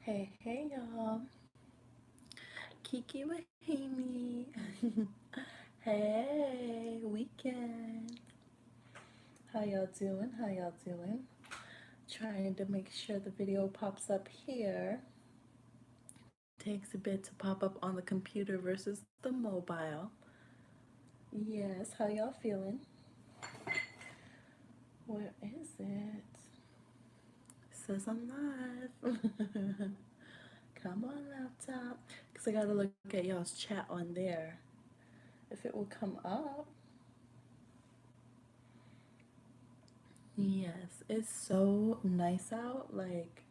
Hey, hey, y'all. Kiki with Hemi. Hey, weekend. How y'all doing? How y'all doing? Trying to make sure the video pops up here. Takes a bit to pop up on the computer versus the mobile. Yes, how y'all feeling? Where is it? Says I'm live. Come on, laptop. Because I gotta look at y'all's chat on there. If it will come up. Yes, it's so nice out, like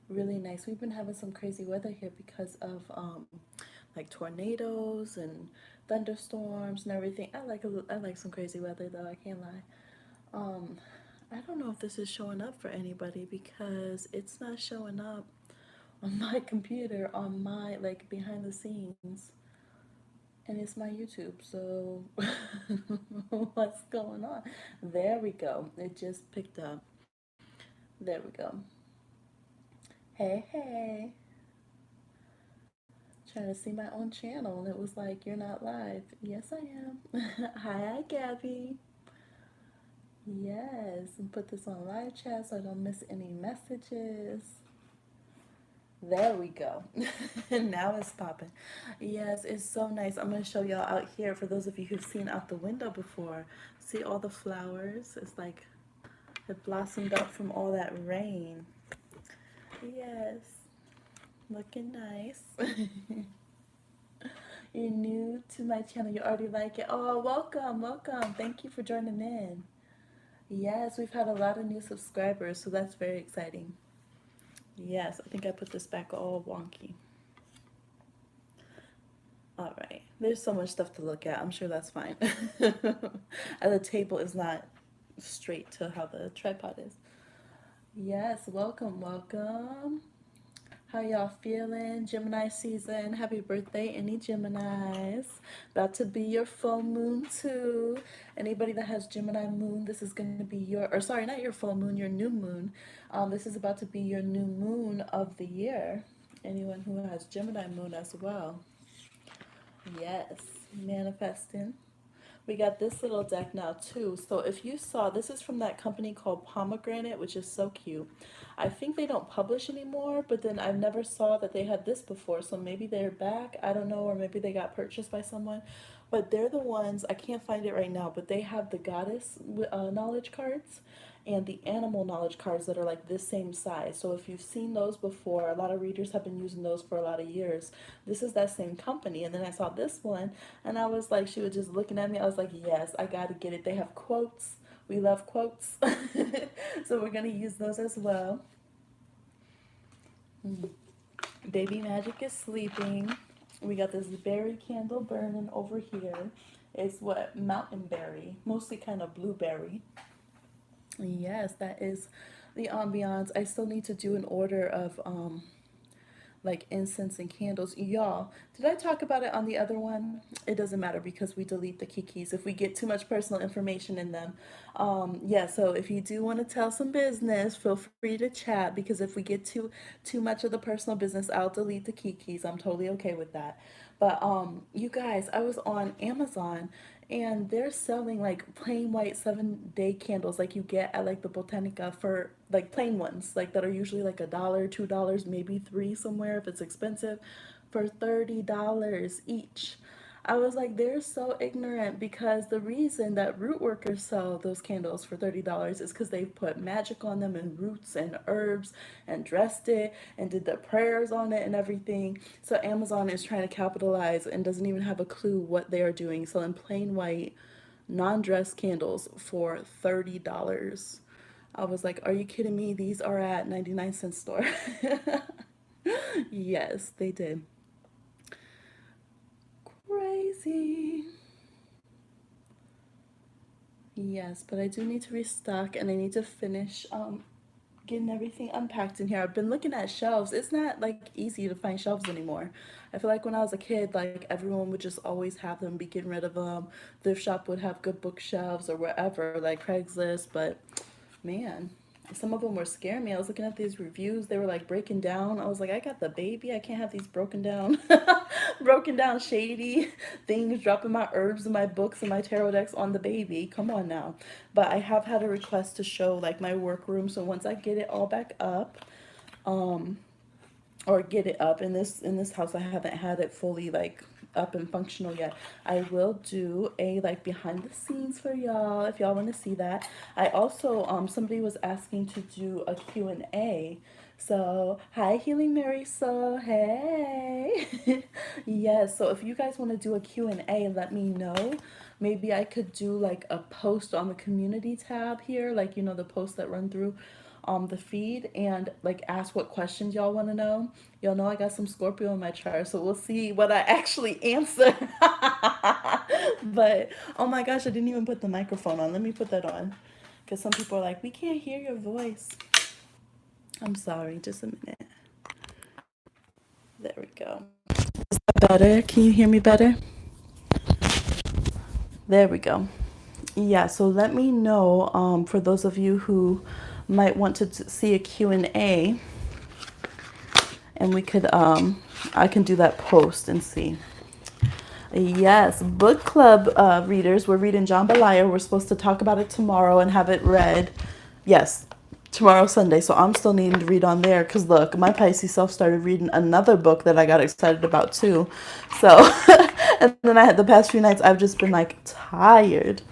really nice. We've been having some crazy weather here because of like tornadoes and thunderstorms and everything. I like some crazy weather though, I can't lie. Um I don't know if this is showing up for anybody because it's not showing up on my computer on my like behind the scenes, and it's my YouTube. So what's going on? There we go. It just picked up. There we go. Hey, hey. Trying to see my own channel, and it was like, you're not live. Yes, I am. Hi, Gabby. Yes, and put this on live chat so I don't miss any messages. There we go. Now it's popping. Yes, it's so nice. I'm going to show y'all out here for those of you who've seen out the window before. See all the flowers? It's like it blossomed up from all that rain. Yes, looking nice. You're new to my channel. You already like it. Oh, welcome, welcome. Thank you for joining in. Yes, we've had a lot of new subscribers, so that's very exciting. Yes, I think I put this back all wonky. All right. There's so much stuff to look at. I'm sure that's fine. And the table is not straight to how the tripod is. Yes, welcome, welcome. How y'all feeling? Gemini season. Happy birthday, any Geminis. About to be your full moon too. Anybody that has Gemini moon, this is going to be your, or sorry, not your full moon, your new moon. This is about to be your new moon of the year. Anyone who has Gemini moon as well. Yes, manifesting. We got this little deck now too. So if you saw, this is from that company called Pomegranate, which is so cute. I think they don't publish anymore, but then I never saw that they had this before. So maybe they're back. I don't know, or maybe they got purchased by someone. But they're the ones, I can't find it right now, but they have the goddess knowledge cards and the animal knowledge cards that are like this same size. So if you've seen those before, a lot of readers have been using those for a lot of years. This is that same company. And then I saw this one and I was like, she was just looking at me. I was like, yes, I got to get it. They have quotes. We love quotes. So we're going to use those as well. Baby Magic is sleeping. We got this berry candle burning over here. It's what? Mountain berry. Mostly kind of blueberry. Yes, that is the ambiance. I still need to do an order of like incense and candles. Y'all, did I talk about it on the other one? It doesn't matter because we delete the Kikis if we get too much personal information in them. Yeah, so if you do want to tell some business, feel free to chat because if we get too much of the personal business, I'll delete the Kikis. I'm totally okay with that. But you guys, I was on Amazon and they're selling like plain white 7-day candles like you get at like the Botanica for like plain ones like that are usually like $1, $2, maybe three somewhere if it's expensive, for $30 each. I was like, they're so ignorant because the reason that root workers sell those candles for $30 is because they've put magic on them and roots and herbs and dressed it and did the prayers on it and everything. So Amazon is trying to capitalize and doesn't even have a clue what they are doing, selling plain white, non-dressed candles for $30. I was like, are you kidding me? These are at 99-cent store. Yes, they did. Crazy. Yes, but I do need to restock and I need to finish getting everything unpacked in here. I've been looking at shelves. It's not like easy to find shelves anymore. I feel like when I was a kid, like everyone would just always have them, be getting rid of them. Thrift shop would have good bookshelves or wherever, like Craigslist, but man, some of them were scaring me. I was looking at these reviews. They were like breaking down. I was like, I got the baby. I can't have these broken down, broken down, shady things, dropping my herbs and my books and my tarot decks on the baby. Come on now. But I have had a request to show like my workroom. So once I get it all back up, um, or get it up in this house, I haven't had it fully like up and functional yet. I will do a like behind the scenes for y'all if y'all want to see that. I also somebody was asking to do a Q&A. So hi Healing Marisa, hey. Yes, so if you guys want to do a Q&A, let me know. Maybe I could do like a post on the community tab here, like you know the posts that run through the feed, and like ask what questions y'all want to know. Y'all know I got some Scorpio in my chart, so we'll see what I actually answer. But oh my gosh, I didn't even put the microphone on. Let me put that on, because some people are like, we can't hear your voice. I'm sorry, just a minute. There we go. Is that better? Can you hear me better? There we go. Yeah, so let me know for those of you who might want to see a Q&A, and we could I can do that post and see. Yes, book club readers, we're reading Jambalaya. We're supposed to talk about it tomorrow and have it read. Yes, tomorrow Sunday. So I'm still needing to read on there because look, my Pisces self started reading another book that I got excited about too. So and then I had the past few nights I've just been like tired.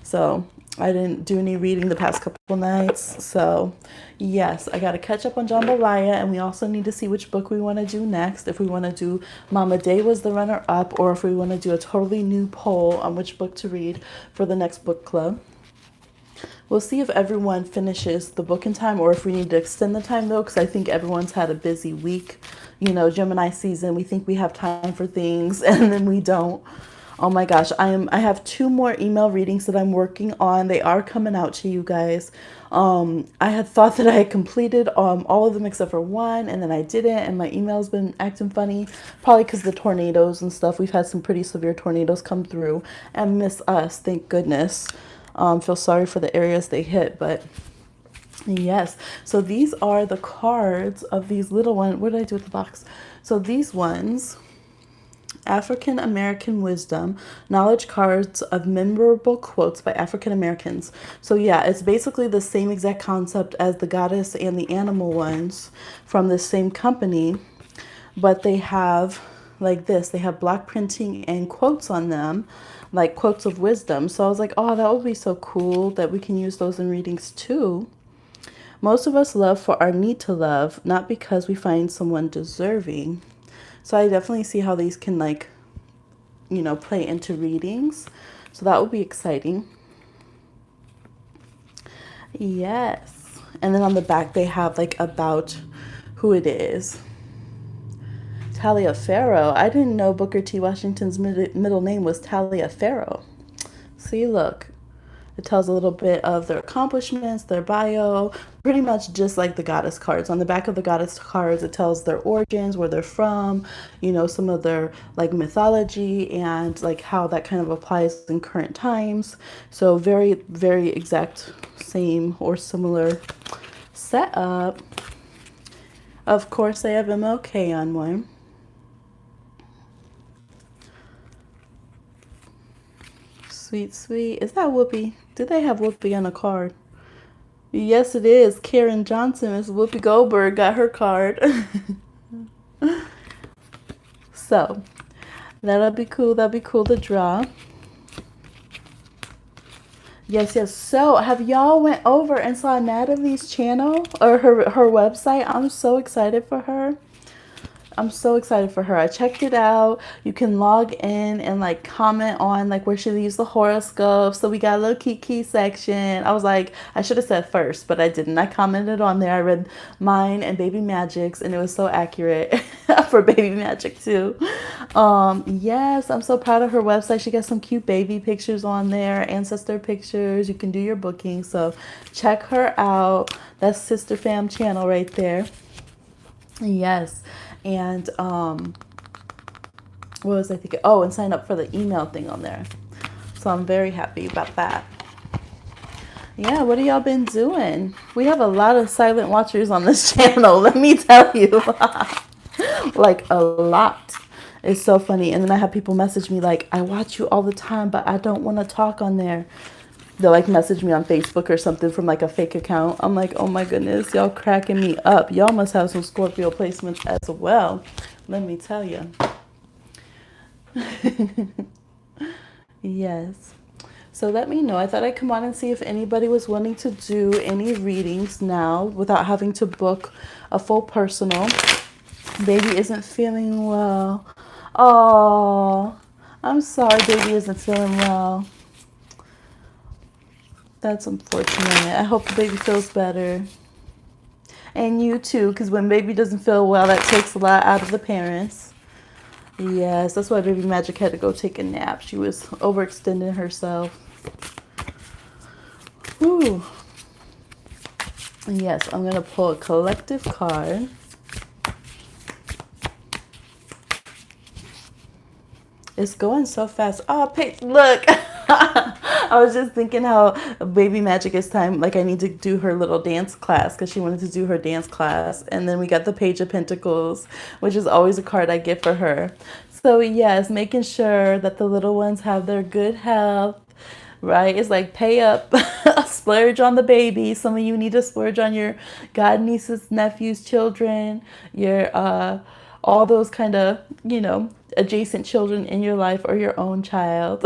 So I didn't do any reading the past couple nights. So yes, I got to catch up on Jambalaya, and we also need to see which book we want to do next. If we want to do Mama Day Was the Runner Up, or if we want to do a totally new poll on which book to read for the next book club. We'll see if everyone finishes the book in time, or if we need to extend the time though, because I think everyone's had a busy week. You know, Gemini season, we think we have time for things and then we don't. Oh my gosh, I have 2 more email readings that I'm working on. They are coming out to you guys. I had thought that I had completed all of them except for one, and then I didn't, and my email's been acting funny, probably because the tornadoes and stuff. We've had some pretty severe tornadoes come through and miss us, thank goodness. Feel sorry for the areas they hit, but yes. So these are the cards of these little ones. What did I do with the box? So these ones, African American Wisdom, knowledge cards of memorable quotes by African Americans. So yeah, it's basically the same exact concept as the goddess and the animal ones from the same company, but they have like this. They have block printing and quotes on them, like quotes of wisdom. So I was like, oh, that would be so cool that we can use those in readings too. Most of us love for our need to love, not because we find someone deserving. So I definitely see how these can like, you know, play into readings. So that would be exciting. Yes. And then on the back, they have like about who it is. Taliaferro. I didn't know Booker T. Washington's middle name was Taliaferro. See, look. It tells a little bit of their accomplishments, their bio, pretty much just like the goddess cards. On the back of the goddess cards, it tells their origins, where they're from, you know, some of their like mythology and like how that kind of applies in current times. So very, very exact same or similar setup. Of course, I have MLK on one. Sweet, sweet. Is that Whoopi? Do they have Whoopi on a card? Yes, it is. Karen Johnson. Miss Whoopi Goldberg got her card. So, that'll be cool. That'll be cool to draw. Yes, yes. So, have y'all went over and saw Natalie's channel or her website? I'm so excited for her. I'm so excited for her. I checked it out. You can log in and like comment on like where she leaves the horoscope. So we got a little Kiki section. I was like, I should have said first, but I didn't. I commented on there. I read mine and Baby Magic's, and it was so accurate for Baby Magic too. Yes, I'm so proud of her website. She got some cute baby pictures on there, ancestor pictures. You can do your booking. So check her out. That's Sister Fam channel right there. Yes. And what was I thinking? Oh, and sign up for the email thing on there. So I'm very happy about that. Yeah, what have y'all been doing? We have a lot of silent watchers on this channel, let me tell you. Like a lot. It's so funny. And then I have people message me like, I watch you all the time, but I don't want to talk on there. They'll like message me on Facebook or something from like a fake account. I'm like, oh my goodness, y'all cracking me up. Y'all must have some Scorpio placements as well. Let me tell you. Yes. So let me know. I thought I'd come on and see if anybody was wanting to do any readings now without having to book a full personal. Baby isn't feeling well. Oh, I'm sorry baby isn't feeling well. That's unfortunate. I hope the baby feels better. And you too, because when baby doesn't feel well, that takes a lot out of the parents. Yes, that's why Baby Magic had to go take a nap. She was overextending herself. Ooh. Yes, I'm going to pull a collective card. It's going so fast. Oh, look. I was just thinking how Baby Magic is time. Like I need to do her little dance class because she wanted to do her dance class. And then we got the Page of Pentacles, which is always a card I get for her. So yes, making sure that the little ones have their good health. Right? It's like pay up, splurge on the baby. Some of you need to splurge on your god nieces, nephews, children, your all those kind of, adjacent children in your life or your own child.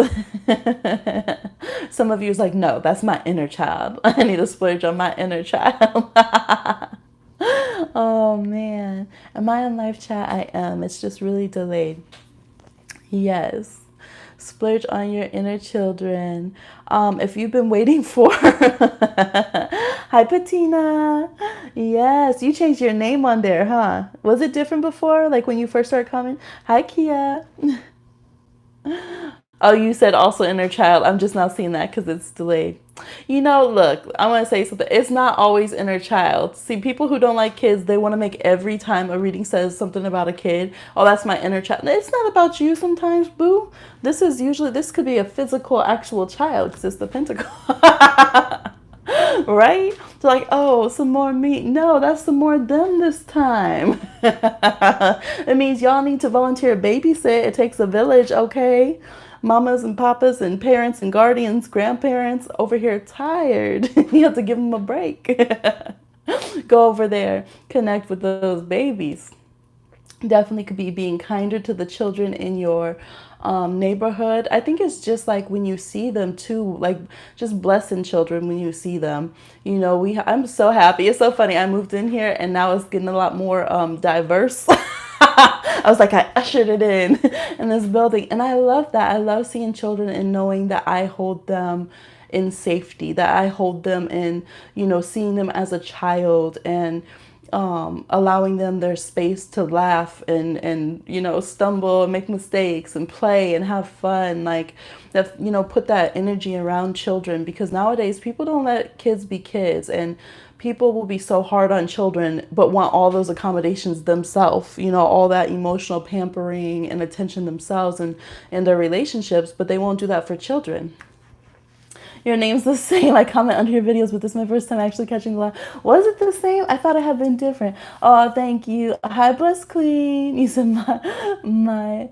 Some of you is like, no, that's my inner child. I need to splurge on my inner child. Oh man. Am I on live chat? I am. It's just really delayed. Yes. Splurge on your inner children. If you've been waiting for... Hi, Patina. Yes, you changed your name on there, huh? Was it different before? Like when you first started coming? Hi, Kia. Oh, you said also inner child. I'm just now seeing that because it's delayed. Look, I want to say something. It's not always inner child. See, people who don't like kids, they want to make every time a reading says something about a kid, oh, that's my inner child. It's not about you sometimes, boo. This could be a physical, actual child because it's the pentacle. Right? So like, oh, some more me. No, that's some more them this time. It means y'all need to volunteer babysit. It takes a village, okay? Mamas and papas and parents and guardians, grandparents over here tired. You have to give them a break. Go over there, connect with those babies. Definitely could be being kinder to the children in your neighborhood. I think it's just like when you see them too, like just blessing children when you see them. I'm so happy. It's so funny. I moved in here and now it's getting a lot more diverse. I was like, I ushered it in this building. And I love that. I love seeing children and knowing that I hold them in safety, that I hold them in, seeing them as a child and allowing them their space to laugh and stumble and make mistakes and play and have fun, like that, put that energy around children, because nowadays people don't let kids be kids, and people will be so hard on children but want all those accommodations themselves, all that emotional pampering and attention themselves and in their relationships, but they won't do that for children. Your name's the same. I comment under your videos, but this is my first time actually catching the laugh. Was it the same? I thought it had been different. Oh, thank you. Hi, Bless Queen. You said my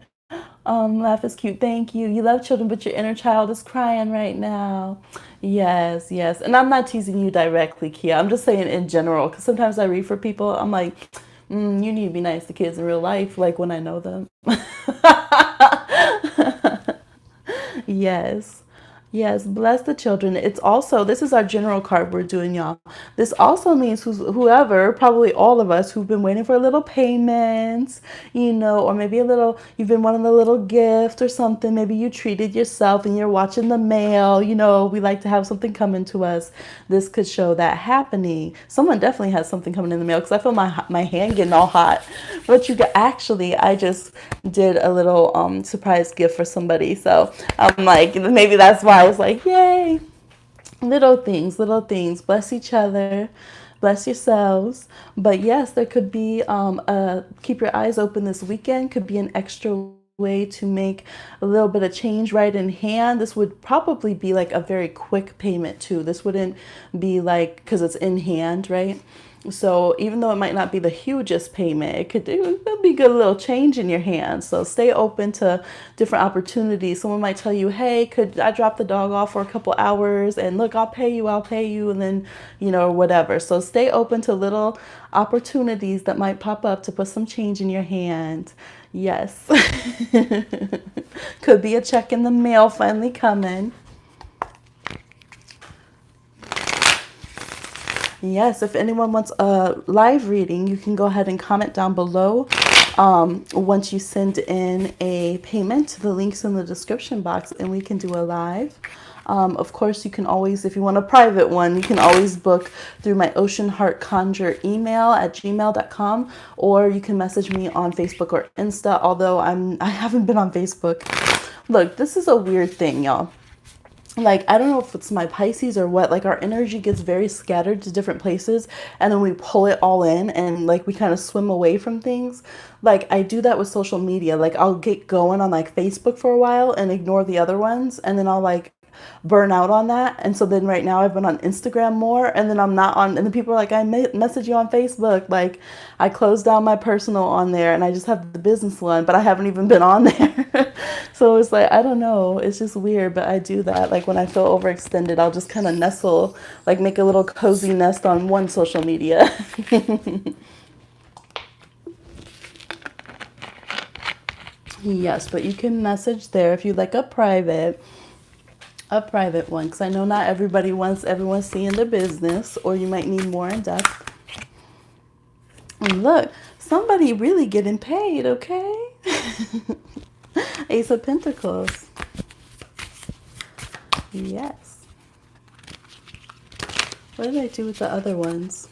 laugh is cute. Thank you. You love children, but your inner child is crying right now. Yes, yes. And I'm not teasing you directly, Kia. I'm just saying in general, because sometimes I read for people. I'm like, you need to be nice to kids in real life, like when I know them. Yes. Yes, bless the children. It's also, this is our general card we're doing, y'all. This also means whoever, probably all of us who've been waiting for a little payment, or maybe you've been wanting a little gift or something. Maybe you treated yourself and you're watching the mail. We like to have something coming to us. This could show that happening. Someone definitely has something coming in the mail because I feel my hand getting all hot. But actually, I just did a little surprise gift for somebody. So I'm like, maybe that's why I was like, yay. Little things. Bless each other. Bless yourselves. But yes, there could be keep your eyes open this weekend. Could be an extra way to make a little bit of change right in hand, this would probably be like a very quick payment too. This wouldn't be like, because it's in hand, right? So even though it might not be the hugest payment, it'll be good little change in your hands. So stay open to different opportunities. Someone might tell you, hey, could I drop the dog off for a couple hours, and look, I'll pay you, and then, whatever. So stay open to little opportunities that might pop up to put some change in your hand. Yes. Could be a check in the mail finally coming. Yes, if anyone wants a live reading, you can go ahead and comment down below. Once you send in a payment, the link's in the description box, and we can do a live. Of course, you can always, if you want a private one, you can always book through my Ocean Heart Conjure email at gmail.com, or you can message me on Facebook or Insta, although I haven't been on Facebook. Look, this is a weird thing, y'all. Like, I don't know if it's my Pisces or what, like our energy gets very scattered to different places, and then we pull it all in, and like we kind of swim away from things. Like, I do that with social media. Like, I'll get going on like Facebook for a while and ignore the other ones, and then I'll like burn out on that. And so then right now I've been on Instagram more, and then I'm not on, and then people are like, I message you on Facebook. Like, I closed down my personal on there, and I just have the business one, but I haven't even been on there. So it's like, I don't know, it's just weird, but I do that. Like, when I feel overextended, I'll just kind of nestle, like make a little cozy nest on one social media. Yes, but you can message there if you like a private one, because I know not everybody wants everyone seeing the business, or you might need more in depth. And look, somebody really getting paid, okay? Ace of Pentacles. Yes. What did I do with the other ones?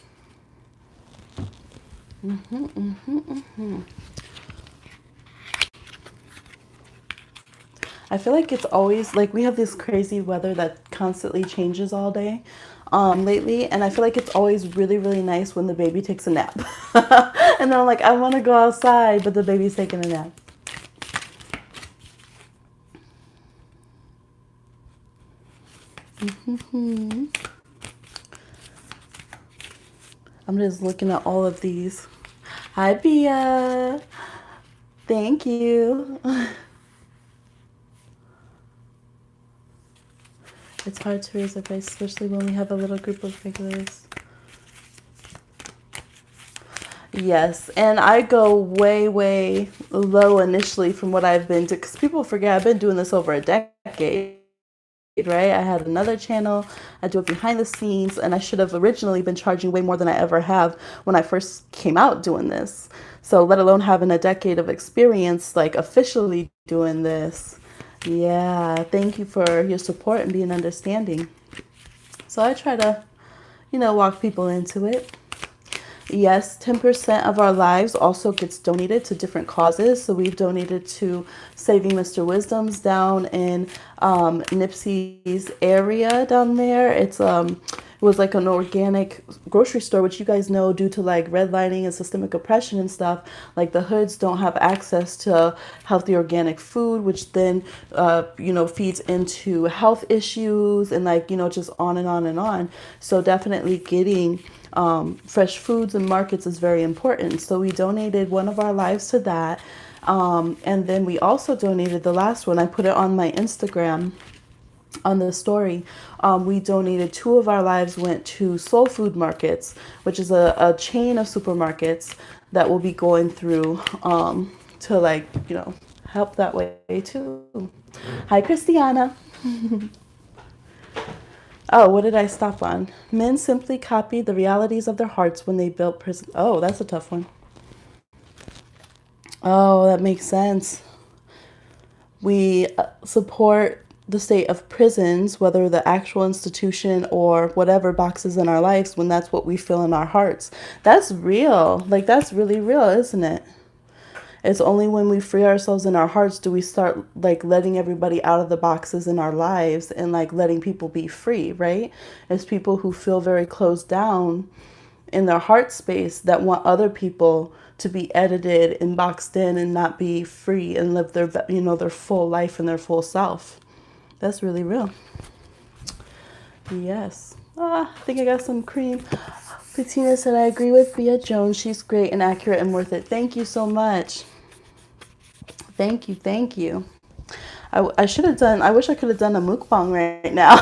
I feel like it's always like we have this crazy weather that constantly changes all day lately, and I feel like it's always really, really nice when the baby takes a nap. And then I'm like, I want to go outside, but the baby's taking a nap. I'm just looking at all of these. Hi, Bia. Thank you. It's hard to raise a price, especially when we have a little group of regulars. Yes, and I go way, way low initially from what I've been doing, because people forget I've been doing this over a decade, right? I had another channel, I do it behind the scenes, and I should have originally been charging way more than I ever have when I first came out doing this. So let alone having a decade of experience, like officially doing this. Yeah, thank you for your support and being understanding. So I try to, walk people into it. Yes, 10% of our lives also gets donated to different causes. So we've donated to Saving Mr. Wisdom's down in Nipsey's area down there. It was like an organic grocery store, which you guys know, due to like redlining and systemic oppression and stuff, like the hoods don't have access to healthy organic food, which then, feeds into health issues and like, just on and on and on. So definitely getting fresh foods and markets is very important. So we donated one of our lives to that. And then we also donated the last one. I put it on my Instagram on the story. We donated 2 of our lives went to Soul Food Markets, which is a chain of supermarkets that will be going through to help that way too. Hi, Christiana. Oh, what did I stop on? Men simply copied the realities of their hearts when they built prison. Oh, that's a tough one. Oh, that makes sense. We support the state of prisons, whether the actual institution or whatever boxes in our lives, when that's what we feel in our hearts. That's real. Like, that's really real, isn't it? It's only when we free ourselves in our hearts do we start like letting everybody out of the boxes in our lives and like letting people be free, right? It's people who feel very closed down in their heart space that want other people to be edited and boxed in and not be free and live their, their full life and their full self. That's really real. Yes. I think I got some cream. Bettina said, I agree with Bia Jones. She's great and accurate and worth it. Thank you so much. Thank you. Thank you. I should have done, I wish I could have done a mukbang right now.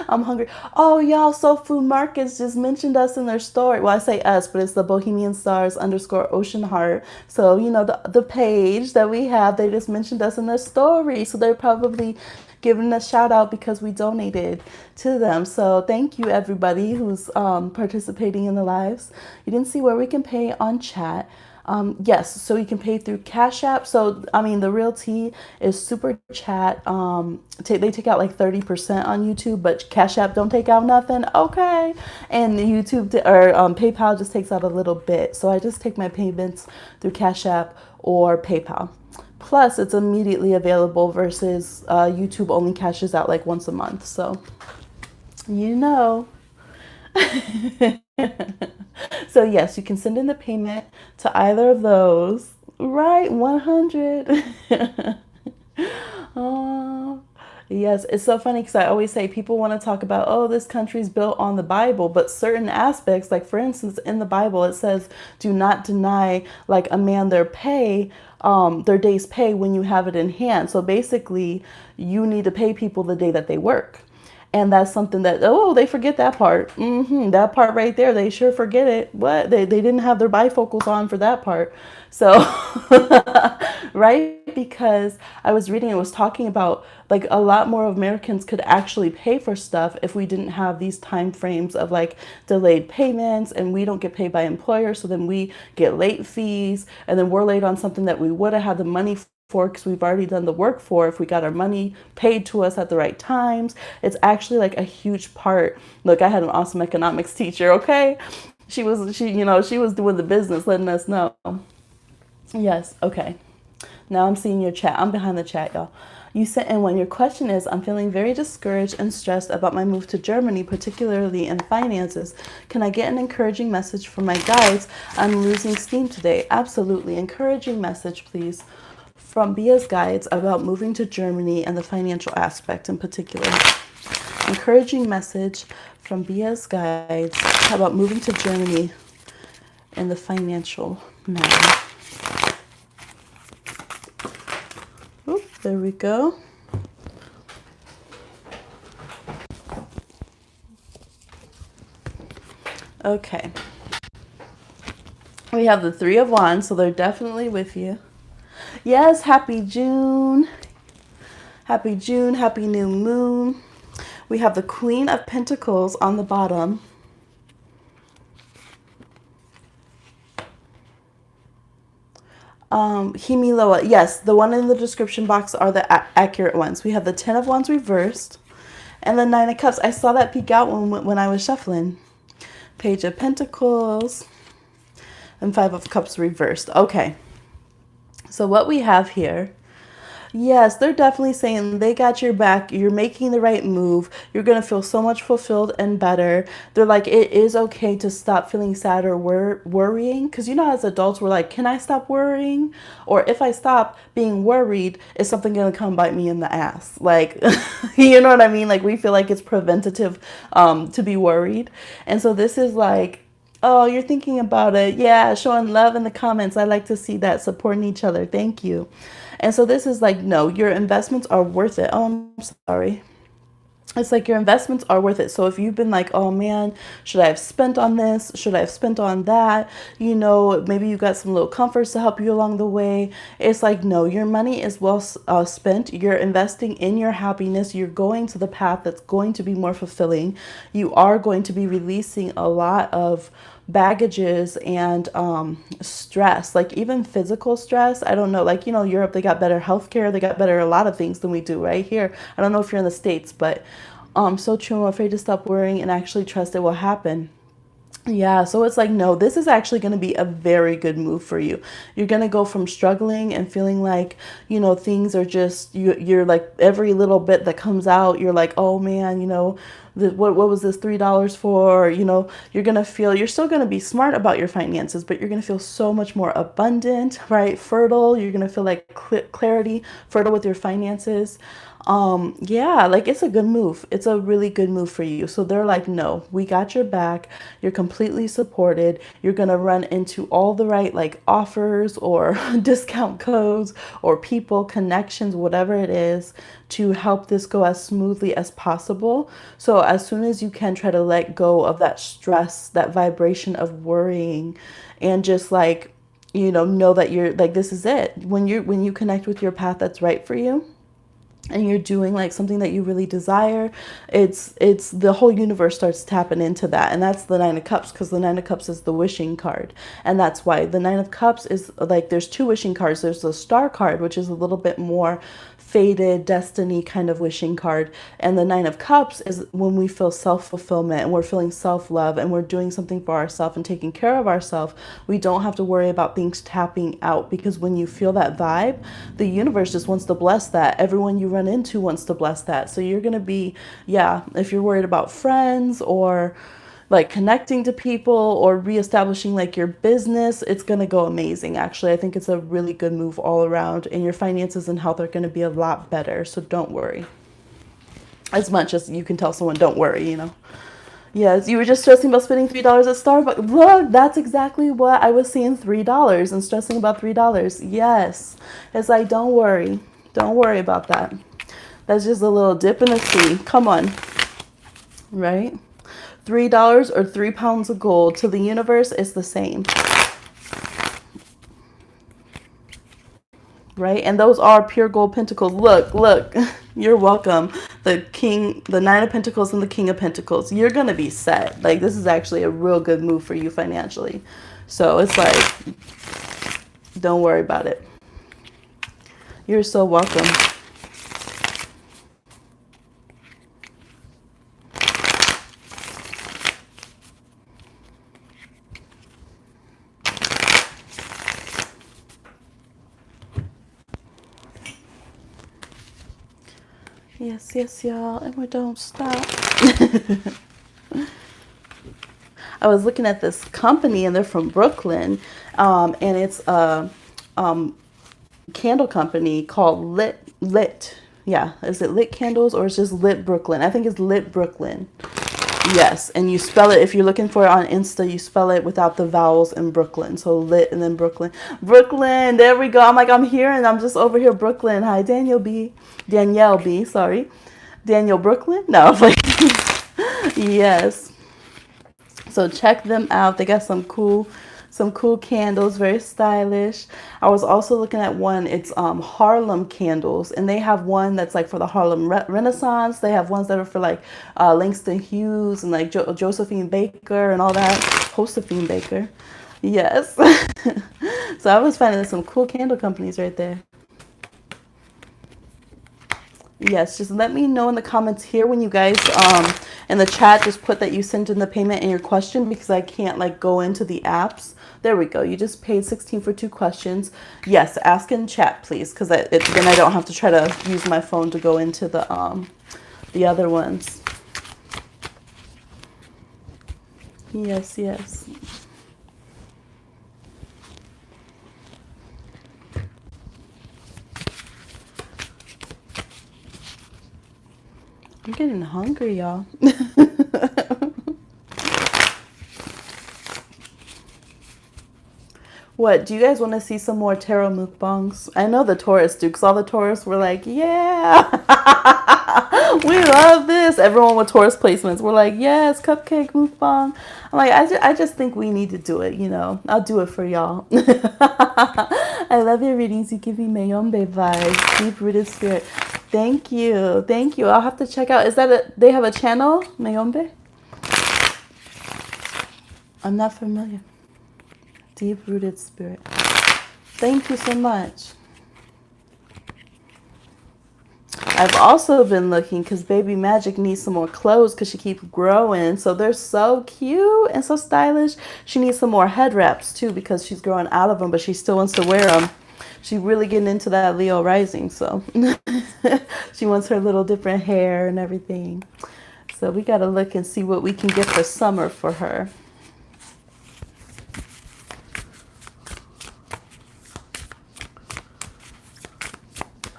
I'm hungry. Oh, y'all, Soul Food Markets just mentioned us in their story. Well, I say us, but it's the Bohemian Stars _ Ocean Heart. So, the page that we have, they just mentioned us in their story. So they're probably giving a shout out because we donated to them. So thank you, everybody who's participating in the lives. You didn't see where we can pay on chat. Yes, so you can pay through Cash App. So, the real tea is Super Chat. They take out like 30% on YouTube, but Cash App don't take out nothing. Okay. And YouTube or PayPal just takes out a little bit. So I just take my payments through Cash App or PayPal. Plus, it's immediately available versus YouTube only cashes out like once a month. So, So yes, you can send in the payment to either of those. Right, 100. Oh, yes, it's so funny because I always say people want to talk about, oh, this country's built on the Bible, but certain aspects, like for instance, in the Bible, it says, do not deny like a man their day's pay when you have it in hand. So basically, you need to pay people the day that they work. And that's something that, oh, they forget that part. That part right there, they sure forget it. What? They didn't have their bifocals on for that part. So, right? Because I was reading, it was talking about like a lot more Americans could actually pay for stuff if we didn't have these time frames of like delayed payments and we don't get paid by employers. So then we get late fees and then we're late on something that we would have had the money for because we've already done the work for. If we got our money paid to us at the right times, it's actually like a huge part. Look, I had an awesome economics teacher. Okay, she was doing the business, letting us know. Yes. Okay. Now I'm seeing your chat. I'm behind the chat, y'all. You sent in one. Your question is, I'm feeling very discouraged and stressed about my move to Germany, particularly in finances. Can I get an encouraging message from my guides? I'm losing steam today. Absolutely. Encouraging message, please, from Bia's guides about moving to Germany and the financial aspect in particular. Encouraging message from Bia's guides about moving to Germany and the financial matter. Oop, there we go. Okay. We have the Three of Wands, so they're definitely with you. Yes, happy June. Happy June, happy new moon. We have the Queen of Pentacles on the bottom. Hemi Loa. Yes, the one in the description box are the accurate ones. We have the Ten of Wands reversed and the Nine of Cups. I saw that peek out when I was shuffling. Page of Pentacles and Five of Cups reversed. Okay. So what we have here, yes, they're definitely saying they got your back. You're making the right move. You're going to feel so much fulfilled and better. They're like, it is okay to stop feeling sad or worrying. Because, as adults, we're like, can I stop worrying? Or if I stop being worried, is something going to come bite me in the ass? Like, you know what I mean? Like, we feel like it's preventative to be worried. And so this is like, oh, you're thinking about it. Yeah, showing love in the comments. I like to see that, supporting each other. Thank you. And so this is like, no, your investments are worth it. Oh, I'm sorry. It's like your investments are worth it. So if you've been like, oh man, should I have spent on this? Should I have spent on that? Maybe you got some little comforts to help you along the way. It's like, no, your money is well spent. You're investing in your happiness. You're going to the path that's going to be more fulfilling. You are going to be releasing a lot of baggages and stress, like even physical stress. I don't know, like, Europe, they got better healthcare. They got better a lot of things than we do right here. I don't know if you're in the States, but so true. I'm afraid to stop worrying and actually trust it will happen. Yeah, so it's like, no, this is actually going to be a very good move for you. You're going to go from struggling and feeling like, things are just, you're like every little bit that comes out, you're like, oh man, what was this $3 for? You're going to feel, you're still going to be smart about your finances, but you're going to feel so much more abundant, right? Fertile. You're going to feel like clarity, fertile with your finances. Yeah, like it's a good move. It's a really good move for you. So they're like, no, we got your back. You're completely supported. You're going to run into all the right like offers or discount codes or people, connections, whatever it is to help this go as smoothly as possible. So as soon as you can, try to let go of that stress, that vibration of worrying, and just like, know that you're like, this is it. When you connect with your path that's right for you, and you're doing like something that you really desire, it's the whole universe starts tapping into that. And that's the Nine of Cups, because the Nine of Cups is the wishing card. And that's why the Nine of Cups is like, there's two wishing cards. There's the Star card, which is a little bit more fated destiny kind of wishing card, and the Nine of Cups is when we feel self-fulfillment and we're feeling self-love and we're doing something for ourselves and taking care of ourselves. We don't have to worry about things tapping out, because when you feel that vibe, the universe just wants to bless that. Everyone you run into wants to bless that. So you're going to be, yeah, if you're worried about friends or like connecting to people or reestablishing like your business, it's going to go amazing. Actually, I think it's a really good move all around, and your finances and health are going to be a lot better. So don't worry. As much as you can tell someone, don't worry. Yes, you were just stressing about spending $3 at Starbucks. Look, that's exactly what I was seeing, $3 and stressing about $3. Yes. It's like, don't worry. Don't worry about that. That's just a little dip in the sea. Come on. Right? $3 or 3 pounds of gold to the universe is the same. Right? And those are pure gold pentacles. Look, you're welcome. The Nine of Pentacles and the King of Pentacles. You're going to be set. Like, this is actually a real good move for you financially. So it's like, don't worry about it. You're so welcome. Yes, y'all. And we don't stop. I was looking at this company, and they're from Brooklyn, and it's a candle company called Lit. Yeah, is it Lit Candles or is it just Lit Brooklyn? I think it's Lit Brooklyn. Yes, and you spell it, if you're looking for it on Insta, you spell it without the vowels in Brooklyn. So Lit and then Brooklyn. Brooklyn, there we go. I'm like, I'm here and I'm just over here, Brooklyn. Hi, Danielle B, sorry. Daniel Brooklyn? No, like, yes. So check them out. They got some cool candles, very stylish. I was also looking at one, it's Harlem candles, and they have one that's like for the Harlem Renaissance. They have ones that are for like Langston Hughes and like Josephine Baker and all that. Josephine Baker. Yes. So I was finding some cool candle companies right there. Yes, just let me know in the comments here when you guys in the chat just put that you sent in the payment and your question, because I can't like go into the apps. There we go. You just paid 16 for 2 questions. Yes, ask in chat please, because then I don't have to try to use my phone to go into the other ones. Yes. I'm getting hungry, y'all. What, do you guys want to see some more tarot mukbangs? I know the tourists do, because all the tourists were like, yeah, we love this. Everyone with tourist placements were like, yes, cupcake mukbang. I'm like, I just think we need to do it, I'll do it for y'all. I love your readings. You give me Mayombe vibes, deep-rooted spirit. Thank you. I'll have to check out. They have a channel, Mayombe? I'm not familiar. Deep-rooted spirit. Thank you so much. I've also been looking because Baby Magic needs some more clothes because she keeps growing. So they're so cute and so stylish. She needs some more head wraps too because she's growing out of them, but she still wants to wear them. She's really getting into that Leo rising. So she wants her little different hair and everything. So we got to look and see what we can get for summer for her.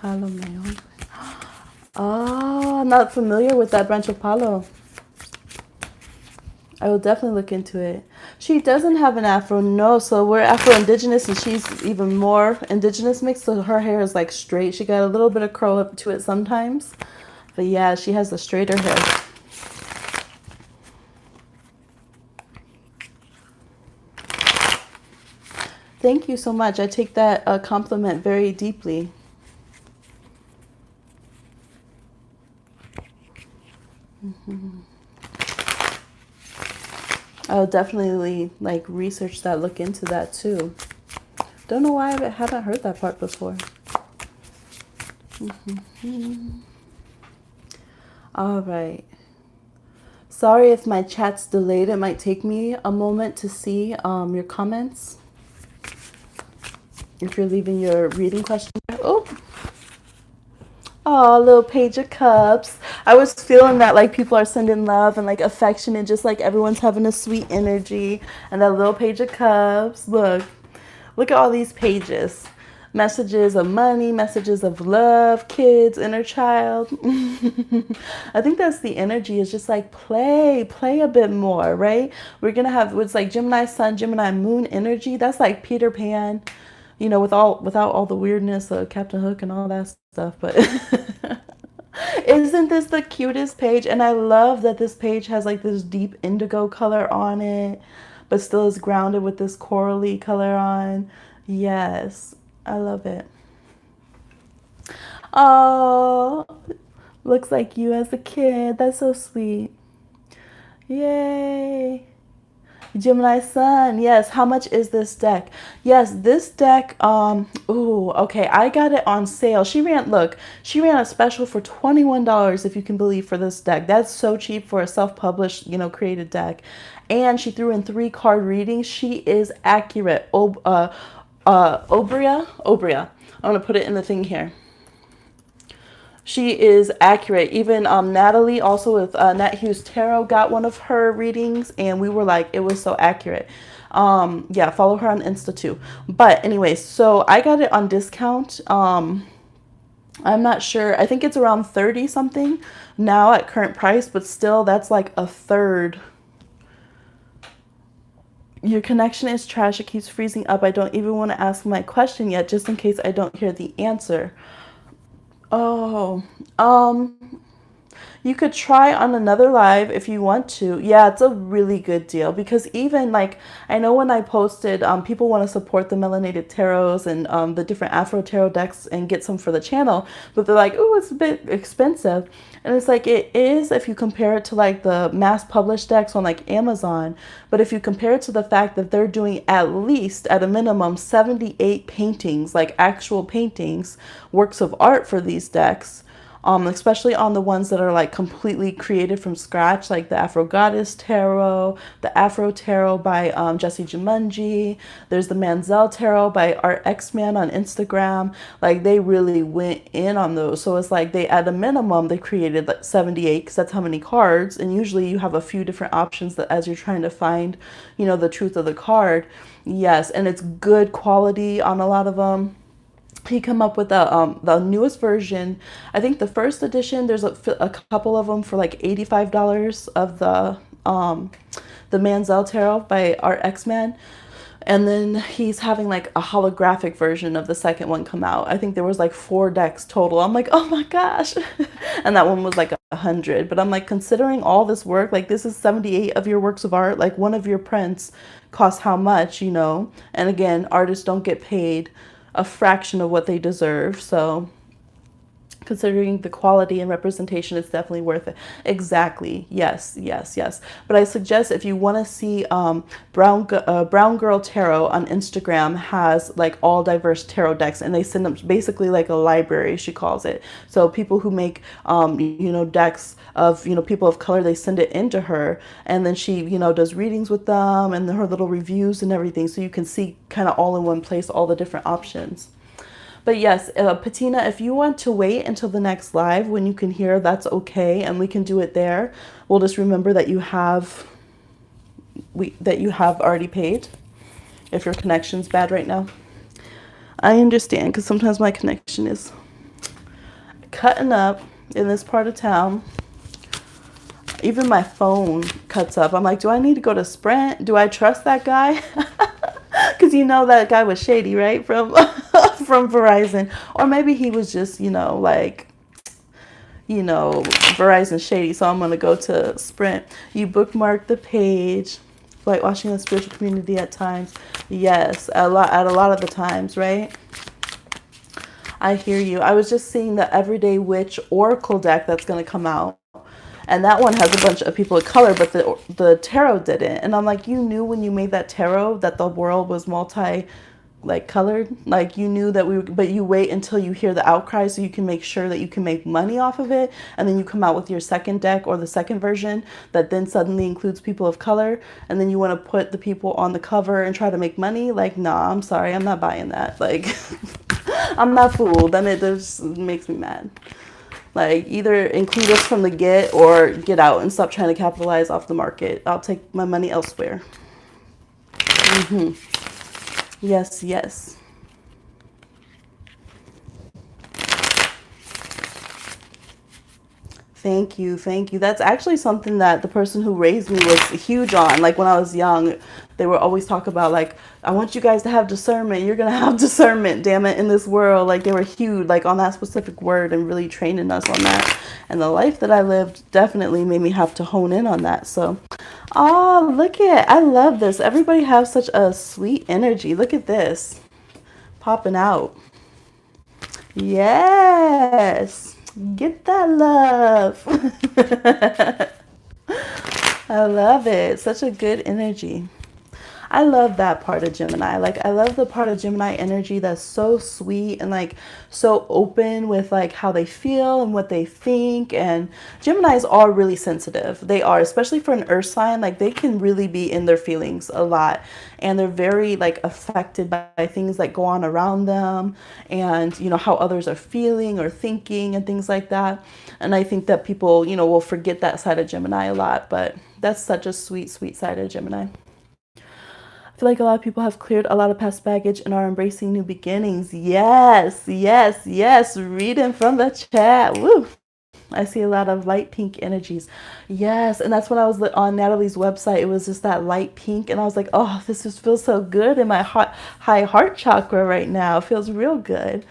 Palo Mayon. Oh, I'm not familiar with that branch of Palo. I will definitely look into it. She doesn't have an afro, no. So we're Afro-Indigenous and she's even more Indigenous mixed. So her hair is like straight. She got a little bit of curl up to it sometimes. But yeah, she has the straighter hair. Thank you so much. I take that compliment very deeply. I'll definitely like research that, look into that too. Don't know why I haven't heard that part before. All right. Sorry if my chat's delayed. It might take me a moment to see your comments. If you're leaving your reading question. Oh, little Page of Cups. I was feeling that like people are sending love and like affection and just like everyone's having a sweet energy. And that little Page of Cups. Look at all these pages. Messages of money, messages of love, kids, inner child. I think that's the energy, is just like play a bit more, right? We're going to have, it's like Gemini Sun, Gemini Moon energy. That's like Peter Pan, you know, without all the weirdness of Captain Hook and all that stuff. But isn't this the cutest page? And I love that this page has like this deep indigo color on it, but still is grounded with this corally color on. Yes, I love it. Oh, looks like you as a kid. That's so sweet. Yay. Gemini Sun. Yes. How much is this deck? Yes, this deck, ooh, okay. I got it on sale. She ran a special for $21, if you can believe, for this deck. That's so cheap for a self-published, created deck. And she threw in 3 card readings. She is accurate. Obria. I'm going to put it in the thing here. She is accurate. Even Natalie, also with Nat Hughes Tarot, got one of her readings, and we were like, it was so accurate. Yeah, follow her on Insta too. But anyway, so I got it on discount. I'm not sure. I think it's around 30 something now at current price, but still, that's like a third. Your connection is trash. It keeps freezing up. I don't even want to ask my question yet, just in case I don't hear the answer. Oh, you could try on another live if you want to. Yeah, it's a really good deal because even like, I know when I posted, people want to support the melanated tarots and the different Afro tarot decks and get some for the channel, but they're like, oh, it's a bit expensive. And it's like, it is if you compare it to like the mass published decks on like Amazon. But if you compare it to the fact that they're doing at least, at a minimum, 78 paintings, like actual paintings, works of art for these decks, especially on the ones that are like completely created from scratch, like the Afro Goddess Tarot, the Afro Tarot by Jessie Jumunji. There's the Manzel Tarot by Art X-Man on Instagram. Like they really went in on those. So it's like they, at a minimum, they created like 78 because that's how many cards. And usually you have a few different options that as you're trying to find, the truth of the card. Yes, and it's good quality on a lot of them. He come up with the newest version. I think the first edition, there's a couple of them for like $85 of the Manzel Tarot by Art X-Man. And then he's having like a holographic version of the second one come out. I think there was like 4 decks total. I'm like, oh my gosh. And that one was like 100. But I'm like, considering all this work, like this is 78 of your works of art. Like one of your prints costs how much, And again, artists don't get paid a fraction of what they deserve. So Considering the quality and representation, it's definitely worth it. Exactly. Yes, yes, yes. But I suggest if you want to see Brown Girl Tarot on Instagram has like all diverse tarot decks, and they send them basically like a library, she calls it. So people who make decks of people of color, they send it into her, and then she does readings with them and her little reviews and everything, so you can see kind of all in one place all the different options. But yes, Patina, if you want to wait until the next live when you can hear, that's okay, and we can do it there. We'll just remember that you have already paid. If your connection's bad right now, I understand, because sometimes my connection is cutting up in this part of town. Even my phone cuts up. I'm like, do I need to go to Sprint? Do I trust that guy? Because that guy was shady, right? From from Verizon. Or maybe he was just, Verizon shady. So I'm going to go to Sprint. You bookmark the page. Whitewashing the spiritual community at times. Yes, at a lot of the times, right? I hear you. I was just seeing the Everyday Witch Oracle deck that's going to come out. And that one has a bunch of people of color, but the tarot didn't. And I'm like, you knew when you made that tarot that the world was colored. Like you knew that but you wait until you hear the outcry so you can make sure that you can make money off of it. And then you come out with your second deck or the second version that then suddenly includes people of color. And then you want to put the people on the cover and try to make money. Like, nah, I'm sorry. I'm not buying that. Like, I'm not fooled. Then it just makes me mad. Like, either include us from the get or get out and stop trying to capitalize off the market. I'll take my money elsewhere. Yes, yes. Thank you, thank you. That's actually something that the person who raised me was huge on. Like when I was young, they would always talk about like, I want you guys to have discernment. You're gonna have discernment, damn it, in this world. Like they were huge, like on that specific word and really training us on that. And the life that I lived definitely made me have to hone in on that. So, oh, look at, I love this. Everybody has such a sweet energy. Look at this, popping out. Yes. Get that love. I love it. Such a good energy. I love that part of Gemini. Like, I love the part of Gemini energy that's so sweet and like so open with like how they feel and what they think. And Geminis are really sensitive. They are, especially for an earth sign, like they can really be in their feelings a lot. And they're very like affected by things that go on around them and, how others are feeling or thinking and things like that. And I think that people, will forget that side of Gemini a lot, but that's such a sweet, sweet side of Gemini. I feel like a lot of people have cleared a lot of past baggage and are embracing new beginnings. Yes, yes, yes. Reading from the chat. Woo. I see a lot of light pink energies. Yes, and that's when I was on Natalie's website. It was just that light pink, and I was like, oh, this just feels so good in my high heart chakra right now. It feels real good.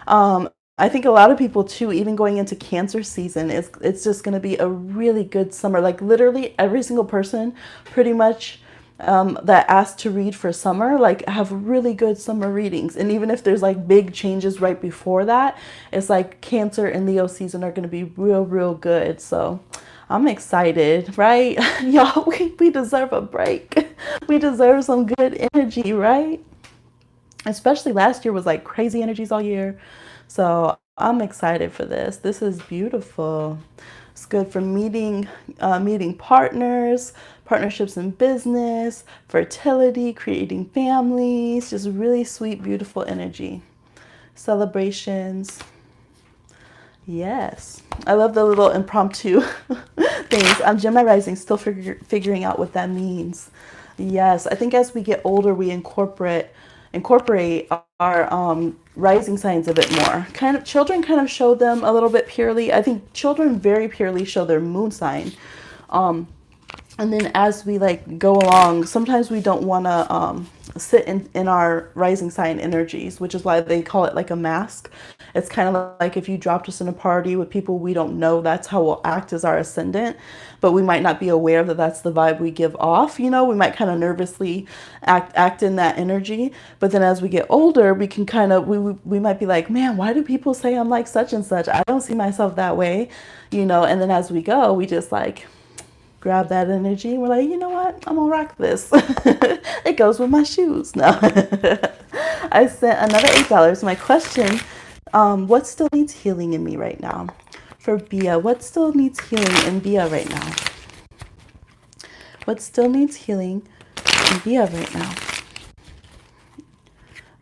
I think a lot of people too, even going into Cancer season, it's just going to be a really good summer. Like literally every single person pretty much that asked to read for summer, like have really good summer readings. And even if there's like big changes right before that, it's like Cancer and Leo season are going to be real, real good. So I'm excited, right? Y'all, we deserve a break. We deserve some good energy, right? Especially last year was like crazy energies all year. So I'm excited for this. This is beautiful. It's good for meeting partners, partnerships in business, fertility, creating families, just really sweet, beautiful energy. Celebrations. Yes. I love the little impromptu things. I'm Gemini rising, still figuring out what that means. Yes. I think as we get older, we incorporate our rising signs a bit more. Children kind of show them a little bit purely. I think children very purely show their moon sign. And then as we like go along, sometimes we don't want to sit in our rising sign energies, which is why they call it like a mask. It's kind of like if you dropped us in a party with people we don't know, that's how we'll act as our ascendant. But we might not be aware that that's the vibe we give off. You know, we might kind of nervously act in that energy. But then as we get older, we can kind of, we might be like, man, why do people say I'm like such and such? I don't see myself that way, you know. And then as we go, we just like grab that energy and we're like, you know what, I'm gonna rock this. It goes with my shoes. No. I sent another $8. My question, what still needs healing in me right now? For Bia, what still needs healing in Bia right now? What still needs healing in Bia right now?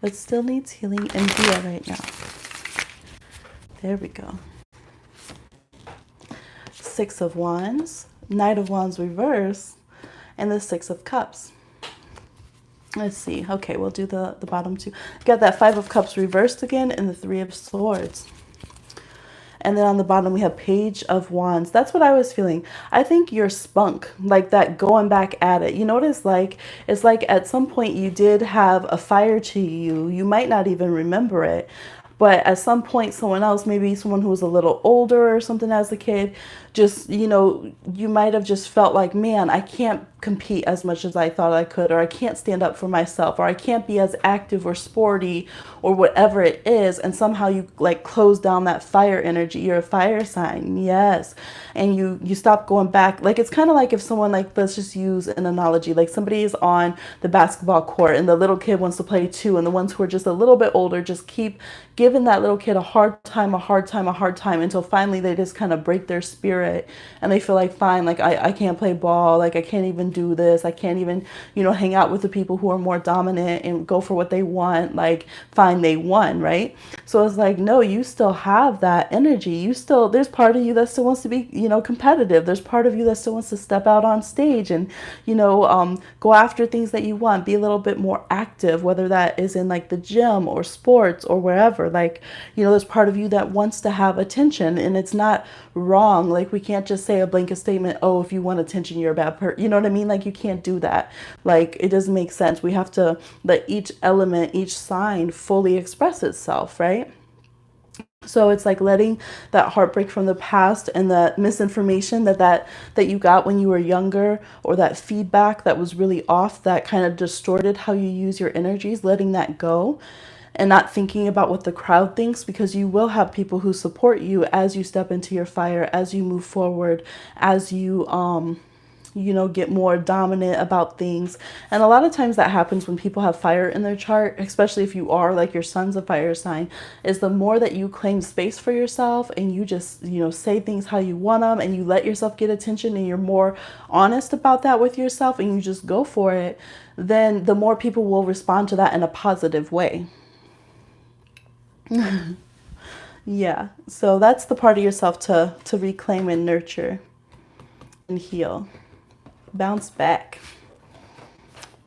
What still needs healing in Bia right now? There we go. Six of Wands, Knight of Wands reverse, and the Six of Cups. Let's see. Okay, we'll do the bottom two. Got that Five of Cups reversed again and the Three of Swords. And then on the bottom we have Page of Wands. That's what I was feeling. I think you're spunk, like that going back at it. You know what it's like? It's like at some point you did have a fire to you. You might not even remember it. But at some point, someone else, maybe someone who was a little older or something as a kid, just, you know, you might have just felt like, man, I can't compete as much as I thought I could, or I can't stand up for myself, or I can't be as active or sporty or whatever it is. And somehow you like close down that fire energy. You're a fire sign. Yes. And you stop going back. Like, it's kind of like if someone, like, let's just use an analogy, like somebody is on the basketball court and the little kid wants to play too. And the ones who are just a little bit older just keep giving that little kid a hard time until finally they just kind of break their spirit and they feel like, fine, like I can't play ball, like I can't even do this, I can't even, you know, hang out with the people who are more dominant and go for what they want, like fine, they won, right? So it's like, no, you still have that energy. You still, there's part of you that still wants to be, you know, competitive. There's part of you that still wants to step out on stage and, you know, go after things that you want, be a little bit more active, whether that is in like the gym or sports or wherever. Like, you know, there's part of you that wants to have attention, and it's not wrong. Like, we can't just say a blanket statement, oh, if you want attention, you're a bad person. You know what I mean? Like, you can't do that. Like, it doesn't make sense. We have to let each element, each sign fully express itself, right? So it's like letting that heartbreak from the past and the misinformation that you got when you were younger, or that feedback that was really off, that kind of distorted how you use your energies, letting that go and not thinking about what the crowd thinks, because you will have people who support you as you step into your fire, as you move forward, as you you know, get more dominant about things. And a lot of times that happens when people have fire in their chart, especially if you are like your son's a fire sign, is the more that you claim space for yourself and you just, you know, say things how you want them and you let yourself get attention and you're more honest about that with yourself and you just go for it, then the more people will respond to that in a positive way. Yeah. So that's the part of yourself to reclaim and nurture and heal. Bounce back.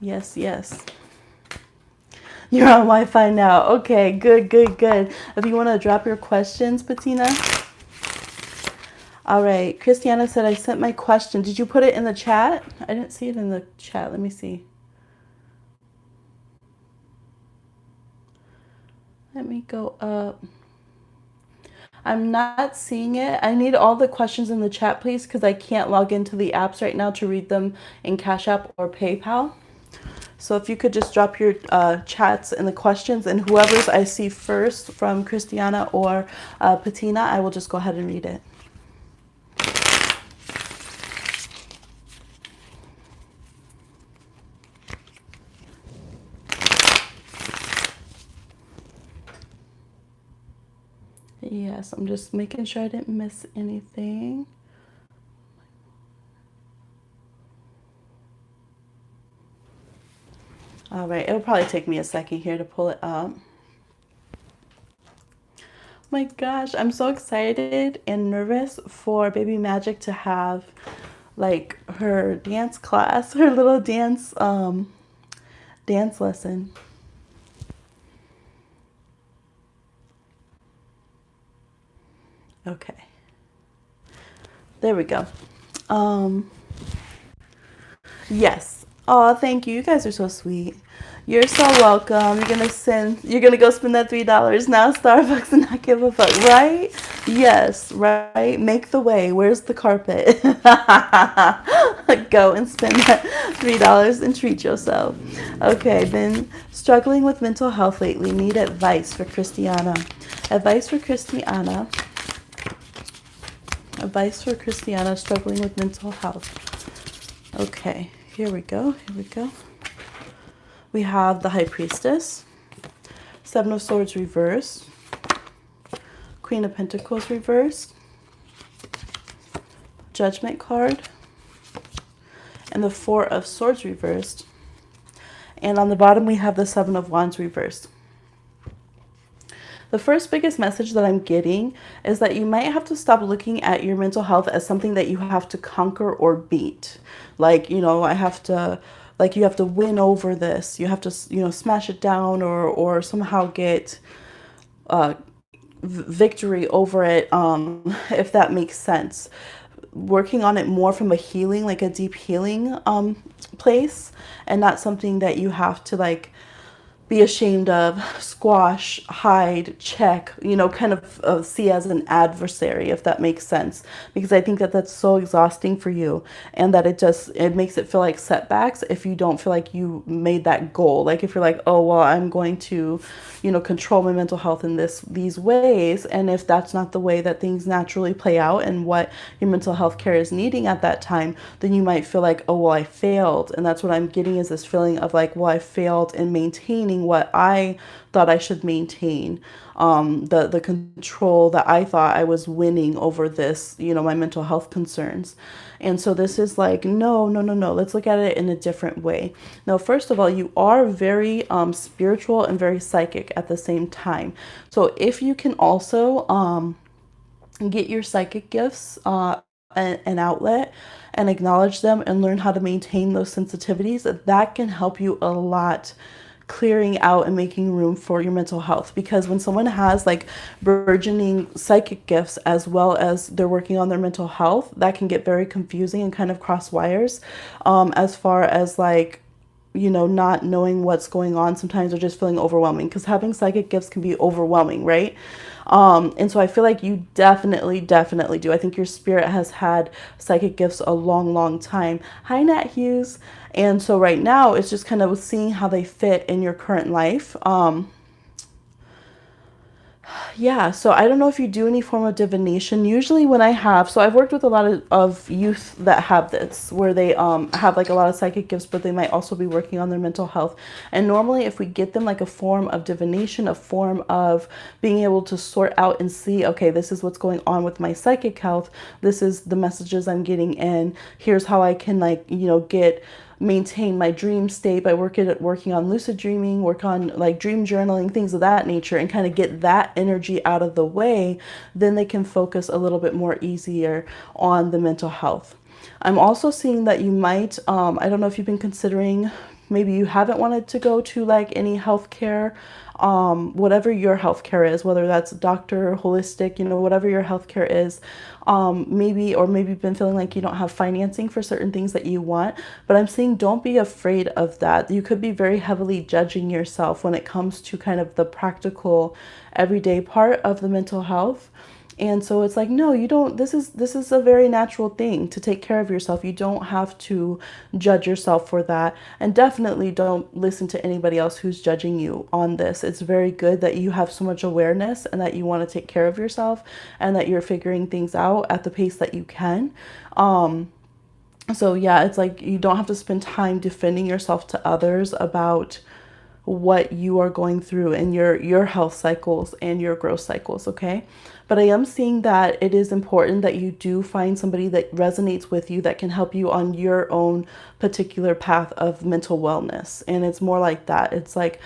Yes, yes. You're on Wi-Fi now. Okay, good, good, good. If you want to drop your questions, Bettina. All right. Christiana said, I sent my question. Did you put it in the chat? I didn't see it in the chat. Let me see. Let me go up. I'm not seeing it. I need all the questions in the chat, please, because I can't log into the apps right now to read them in Cash App or PayPal. So if you could just drop your chats and the questions, and whoever's I see first from Christiana or Patina, I will just go ahead and read it. Yes, I'm just making sure I didn't miss anything. All right, it'll probably take me a second here to pull it up. My gosh, I'm so excited and nervous for Baby Magic to have like her dance class, her little dance lesson. Okay. There we go. Yes. Oh, thank you. You guys are so sweet. You're so welcome. You're gonna go spend that $3 now, Starbucks, and not give a fuck, right? Yes, right. Make the way. Where's the carpet? Go and spend that $3 and treat yourself. Okay, then struggling with mental health lately. Need advice for Christiana. Advice for Christiana. Advice for Christiana struggling with mental health. Okay, here we go. Here we go. We have the High Priestess, Seven of Swords reversed, Queen of Pentacles reversed, Judgment card, and the Four of Swords reversed. And on the bottom, we have the Seven of Wands reversed. The first biggest message that I'm getting is that you might have to stop looking at your mental health as something that you have to conquer or beat. Like, I have to, like, you have to win over this. You have to, smash it down or somehow get victory over it, if that makes sense. Working on it more from a healing, like a deep healing place, and not something that you have to like be ashamed of, squash, hide, check, kind of see as an adversary, if that makes sense. Because I think that that's so exhausting for you, and that it makes it feel like setbacks if you don't feel like you made that goal. Like if you're like, oh, well, I'm going to, control my mental health in these ways. And if that's not the way that things naturally play out and what your mental health care is needing at that time, then you might feel like, oh, well, I failed. And that's what I'm getting, is this feeling of like, well, I failed in maintaining what I thought I should maintain, the control that I thought I was winning over this, my mental health concerns. And so this is like, no. Let's look at it in a different way. Now, first of all, you are very spiritual and very psychic at the same time. So if you can also get your psychic gifts an outlet and acknowledge them and learn how to maintain those sensitivities, that can help you a lot, clearing out and making room for your mental health. Because when someone has like burgeoning psychic gifts as well as they're working on their mental health, that can get very confusing and kind of cross wires, as far as like, not knowing what's going on sometimes, or just feeling overwhelming, because having psychic gifts can be overwhelming, right? And so I feel like you definitely do. I think your spirit has had psychic gifts a long time. Hi, Nat Hughes. And so right now it's just kind of seeing how they fit in your current life. Yeah, so I don't know if you do any form of divination. Usually when so I've worked with a lot of youth that have this, where they have like a lot of psychic gifts, but they might also be working on their mental health. And normally if we get them like a form of divination, a form of being able to sort out and see, okay, this is what's going on with my psychic health. This is the messages I'm getting in. Here's how I can maintain my dream state by working on lucid dreaming, work on like dream journaling, things of that nature, and kind of get that energy out of the way. Then they can focus a little bit more easier on the mental health. I'm also seeing that you might, I don't know if you've been considering, maybe you haven't wanted to go to like any healthcare, whatever your healthcare is, whether that's doctor, holistic, whatever your healthcare is, maybe you've been feeling like you don't have financing for certain things that you want. But I'm saying don't be afraid of that. You could be very heavily judging yourself when it comes to kind of the practical everyday part of the mental health. And so it's like, no, you don't, this is a very natural thing to take care of yourself. You don't have to judge yourself for that. And definitely don't listen to anybody else who's judging you on this. It's very good that you have so much awareness and that you want to take care of yourself and that you're figuring things out at the pace that you can. So yeah, it's like you don't have to spend time defending yourself to others about what you are going through in your health cycles and your growth cycles, okay? But I am seeing that it is important that you do find somebody that resonates with you, that can help you on your own particular path of mental wellness. And it's more like that. It's like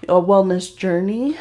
a wellness journey.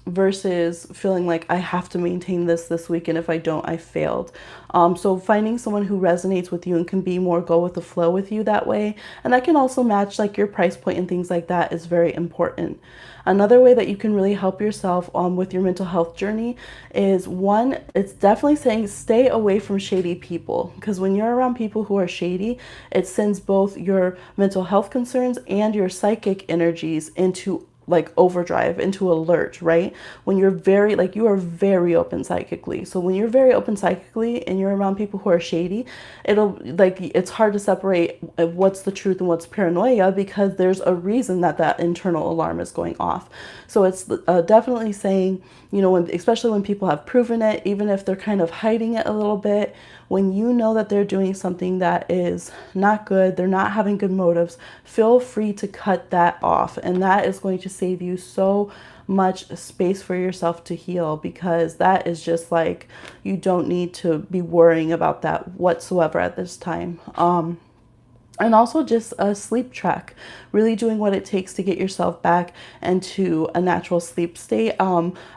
versus feeling like I have to maintain this week, and if I don't, I failed. So finding someone who resonates with you and can be more go with the flow with you that way, and that can also match like your price point and things like that, is very important. Another way that you can really help yourself with your mental health journey is, one, it's definitely saying stay away from shady people, because when you're around people who are shady, it sends both your mental health concerns and your psychic energies into like overdrive, into alert, right? When you're very like, you are very open psychically. So when you're very open psychically and you're around people who are shady, it'll like, it's hard to separate what's the truth and what's paranoia, because there's a reason that that internal alarm is going off. So it's definitely saying, you know, when, especially when people have proven it, even if they're kind of hiding it a little bit, when you know that they're doing something that is not good, they're not having good motives, feel free to cut that off. And that is going to save you so much space for yourself to heal, because that is just like, you don't need to be worrying about that whatsoever at this time. And also just a sleep track, really doing what it takes to get yourself back into a natural sleep state.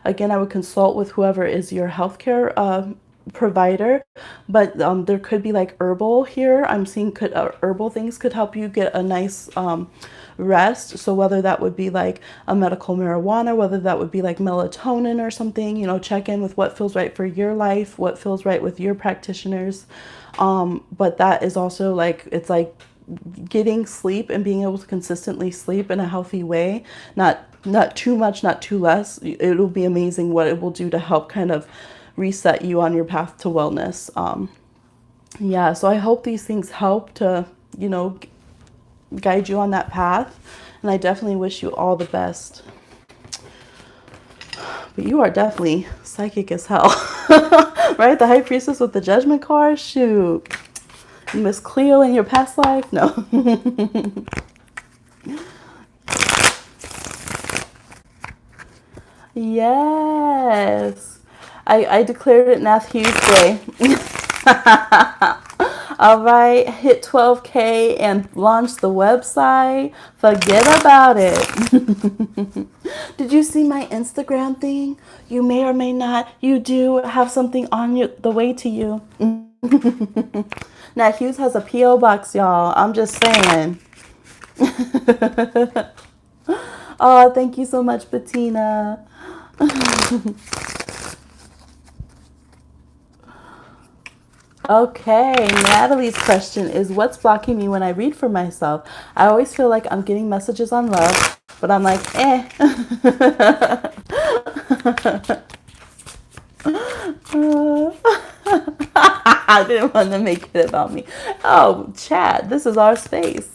Again, I would consult with whoever is your healthcare provider, but there could be like herbal here. I'm seeing herbal things could help you get a nice rest. So whether that would be like a medical marijuana, whether that would be like melatonin or something, you know, check in with what feels right for your life, what feels right with your practitioners. But that is also like, it's like getting sleep and being able to consistently sleep in a healthy way, not too much, not too less. It'll be amazing what it will do to help kind of reset you on your path to wellness. Yeah, so I hope these things help to, you know, guide you on that path. And I definitely wish you all the best. But you are definitely psychic as hell. Right? The High Priestess with the Judgment card? Shoot. Miss Cleo in your past life? No. Yes. I declared it Nath Hughes Day. All right, hit 12K and launch the website. Forget about it. Did you see my Instagram thing? You may or may not. You do have something on the way to you. Now, Hughes has a P.O. box, y'all. I'm just saying. Oh, thank you so much, Bettina. Okay, Natalie's question is, what's blocking me when I read for myself? I always feel like I'm getting messages on love, but I'm like, eh. I didn't want to make it about me. Oh, Chad, this is our space.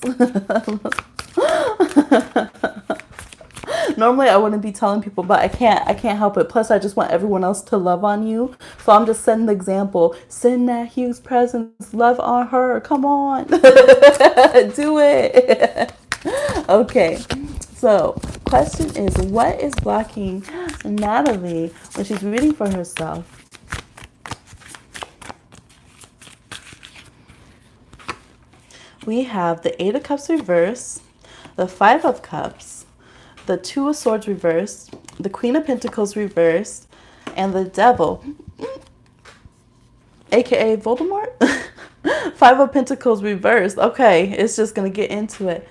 Normally I wouldn't be telling people, but I can't help it. Plus I just want everyone else to love on you. So I'm just setting the example. Send that Hughes presence, love on her. Come on. Do it. Okay. So question is, what is blocking Natalie when she's reading for herself? We have the Eight of Cups reversed, the Five of Cups, the Two of Swords reversed, the Queen of Pentacles reversed, and the Devil, aka Voldemort. Five of Pentacles reversed. Okay, it's just going to get into it.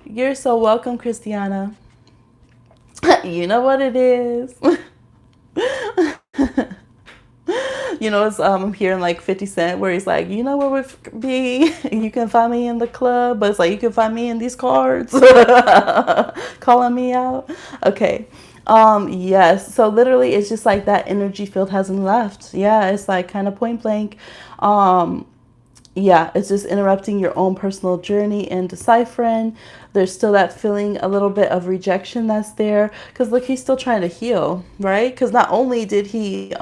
You're so welcome, Christiana. You know what it is. You know, it's I'm hearing like 50 Cent where he's like, you know where would be? You can find me in the club, but it's like, you can find me in these cards. Calling me out. Okay. Yes. So literally it's just like that energy field hasn't left. Yeah, it's like kind of point blank. Yeah, it's just interrupting your own personal journey and deciphering. There's still that feeling a little bit of rejection that's there. Because look, he's still trying to heal, right? Because not only did he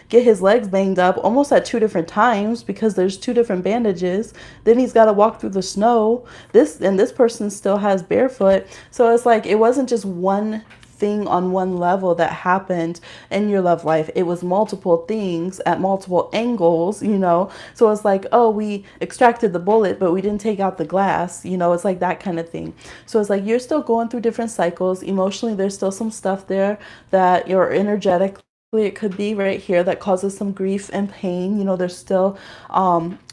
get his legs banged up almost at 2 different times, because there's 2 different bandages. Then he's got to walk through the snow. This person still has barefoot. So it's like, it wasn't just one thing on one level that happened in your love life. It was multiple things at multiple angles, you know? So it's like, oh, we extracted the bullet, but we didn't take out the glass, you know? It's like that kind of thing. So it's like you're still going through different cycles. Emotionally, there's still some stuff there that you're energetic, it could be right here that causes some grief and pain. You know, there's still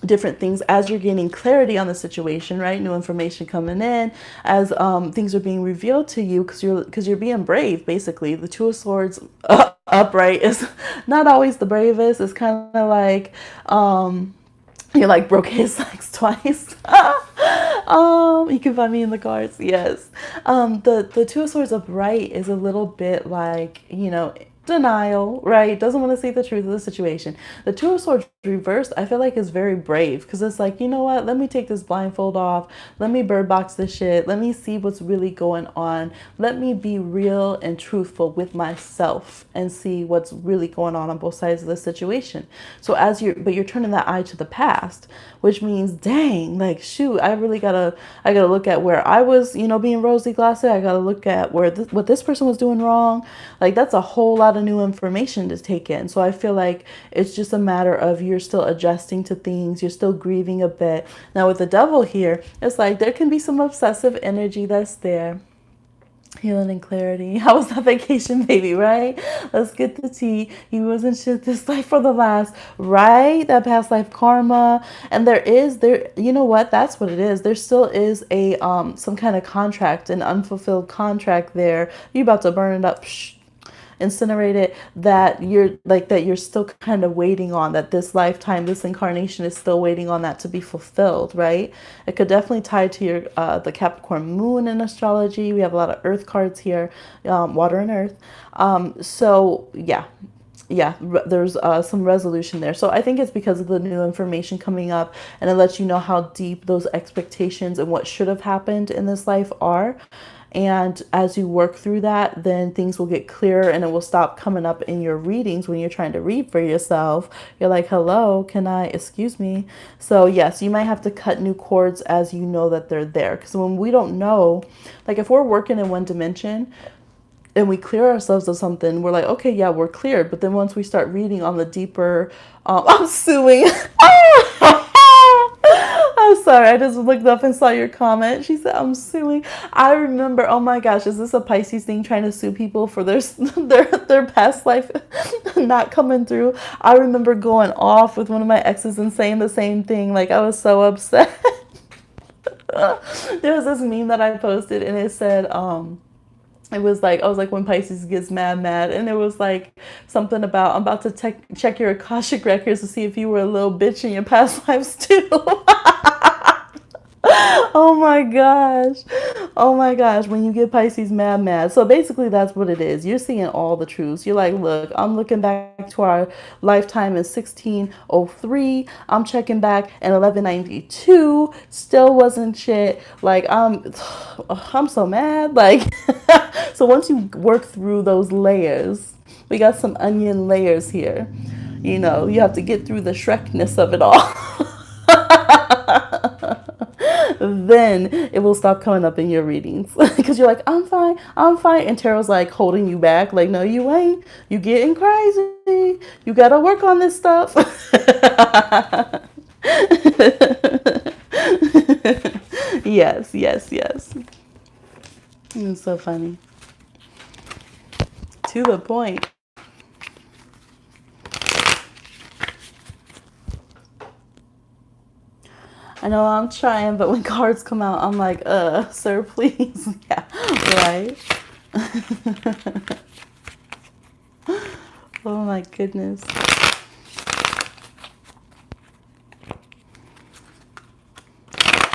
different things as you're gaining clarity on the situation, right? New information coming in as things are being revealed to you because you're being brave. Basically, the Two of Swords upright is not always the bravest. It's kind of like you like broke his legs twice. You can find me in the cards. Yes. The Two of Swords upright is a little bit like, you know, denial, right? Doesn't want to see the truth of the situation. The Two of Swords reversed, I feel like is very brave because it's like, you know what? Let me take this blindfold off. Let me bird box this shit. Let me see what's really going on. Let me be real and truthful with myself and see what's really going on both sides of the situation. So but you're turning that eye to the past, which means, dang, like, shoot, I gotta look at where I was, you know, being rosy glassy. I gotta look at what this person was doing wrong. Like, that's a whole lot of new information to take in. So I feel like it's just a matter of you're still adjusting to things. You're still grieving a bit. Now with the Devil here, it's like there can be some obsessive energy that's there. Healing and clarity. How was that vacation, baby, right? Let's get the tea. He wasn't shit this life for the last, right? That past life karma. And you know what? That's what it is. There still is a some kind of contract, an unfulfilled contract there. You about to burn it up. Shh. Incinerate it, that you're still kind of waiting on, that this lifetime, this incarnation is still waiting on that to be fulfilled, right? It could definitely tie to your the Capricorn moon in astrology. We have a lot of earth cards here, water and earth. So yeah, there's some resolution there. So I think it's because of the new information coming up, and it lets you know how deep those expectations and what should have happened in this life are. And as you work through that, then things will get clearer and it will stop coming up in your readings when you're trying to read for yourself. You're like, hello, excuse me? So yes, you might have to cut new cords as you know that they're there. Because when we don't know, like if we're working in one dimension and we clear ourselves of something, we're like, okay, yeah, we're cleared. But then once we start reading on the deeper, I'm suing. I'm sorry, I just looked up and saw your comment. She said, I'm suing. I remember, oh my gosh, is this a Pisces thing, trying to sue people for their past life not coming through? I remember going off with one of my exes and saying the same thing. Like, I was so upset. There was this meme that I posted and it said, it was like, I was like, when Pisces gets mad. And it was like something about, I'm about to check your Akashic records to see if you were a little bitch in your past lives too. Oh my gosh. Oh my gosh. When you get Pisces mad. So basically that's what it is. You're seeing all the truths. You're like, look, I'm looking back to our lifetime in 1603. I'm checking back in 1192. Still wasn't shit. Like, I'm so mad. Like, so once you work through those layers, we got some onion layers here. You know, you have to get through the Shrekness of it all. Then it will stop coming up in your readings because you're like, I'm fine. And tarot's like holding you back, like, no, you ain't, you getting crazy, you gotta work on this stuff. Yes. It's so funny, to the point. I know I'm trying, but when cards come out, I'm like, sir, please. Yeah, right? Oh my goodness.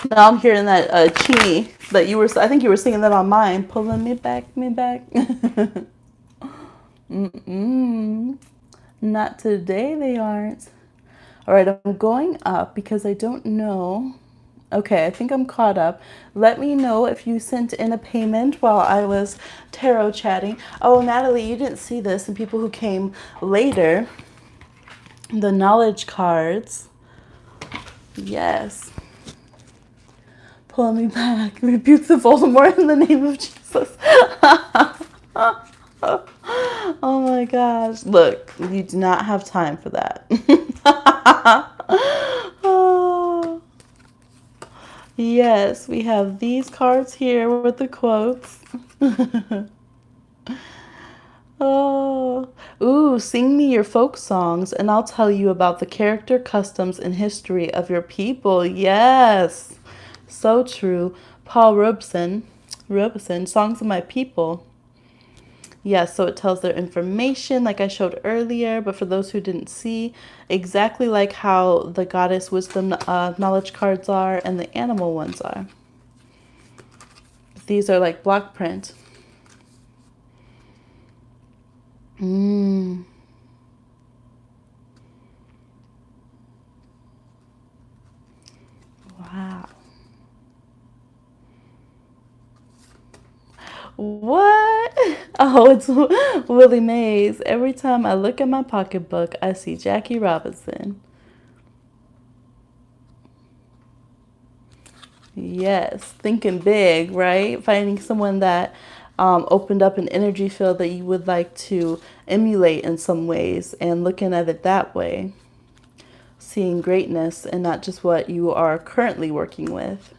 Now I'm hearing that Chini that I think you were singing that on mine. Pulling me back. Not today, they aren't. All right, I'm going up because I don't know. Okay, I think I'm caught up. Let me know if you sent in a payment while I was tarot chatting. Oh, Natalie, you didn't see this, and people who came later. The knowledge cards. Yes. Pull me back. Rebuke the Voldemort in the name of Jesus. gosh. Look, you do not have time for that. Oh, yes, we have these cards here with the quotes. Oh, ooh, sing me your folk songs and I'll tell you about the character, customs, and history of your people. Yes, so true. Paul Robeson, Songs of My People. Yes, so it tells their information like I showed earlier, but for those who didn't see, exactly like how the goddess wisdom knowledge cards are and the animal ones are. These are like block print. Mmm. Wow. What? Oh, it's Willie Mays. Every time I look at my pocketbook, I see Jackie Robinson. Yes, thinking big, right? Finding someone that opened up an energy field that you would like to emulate in some ways and looking at it that way. Seeing greatness and not just what you are currently working with.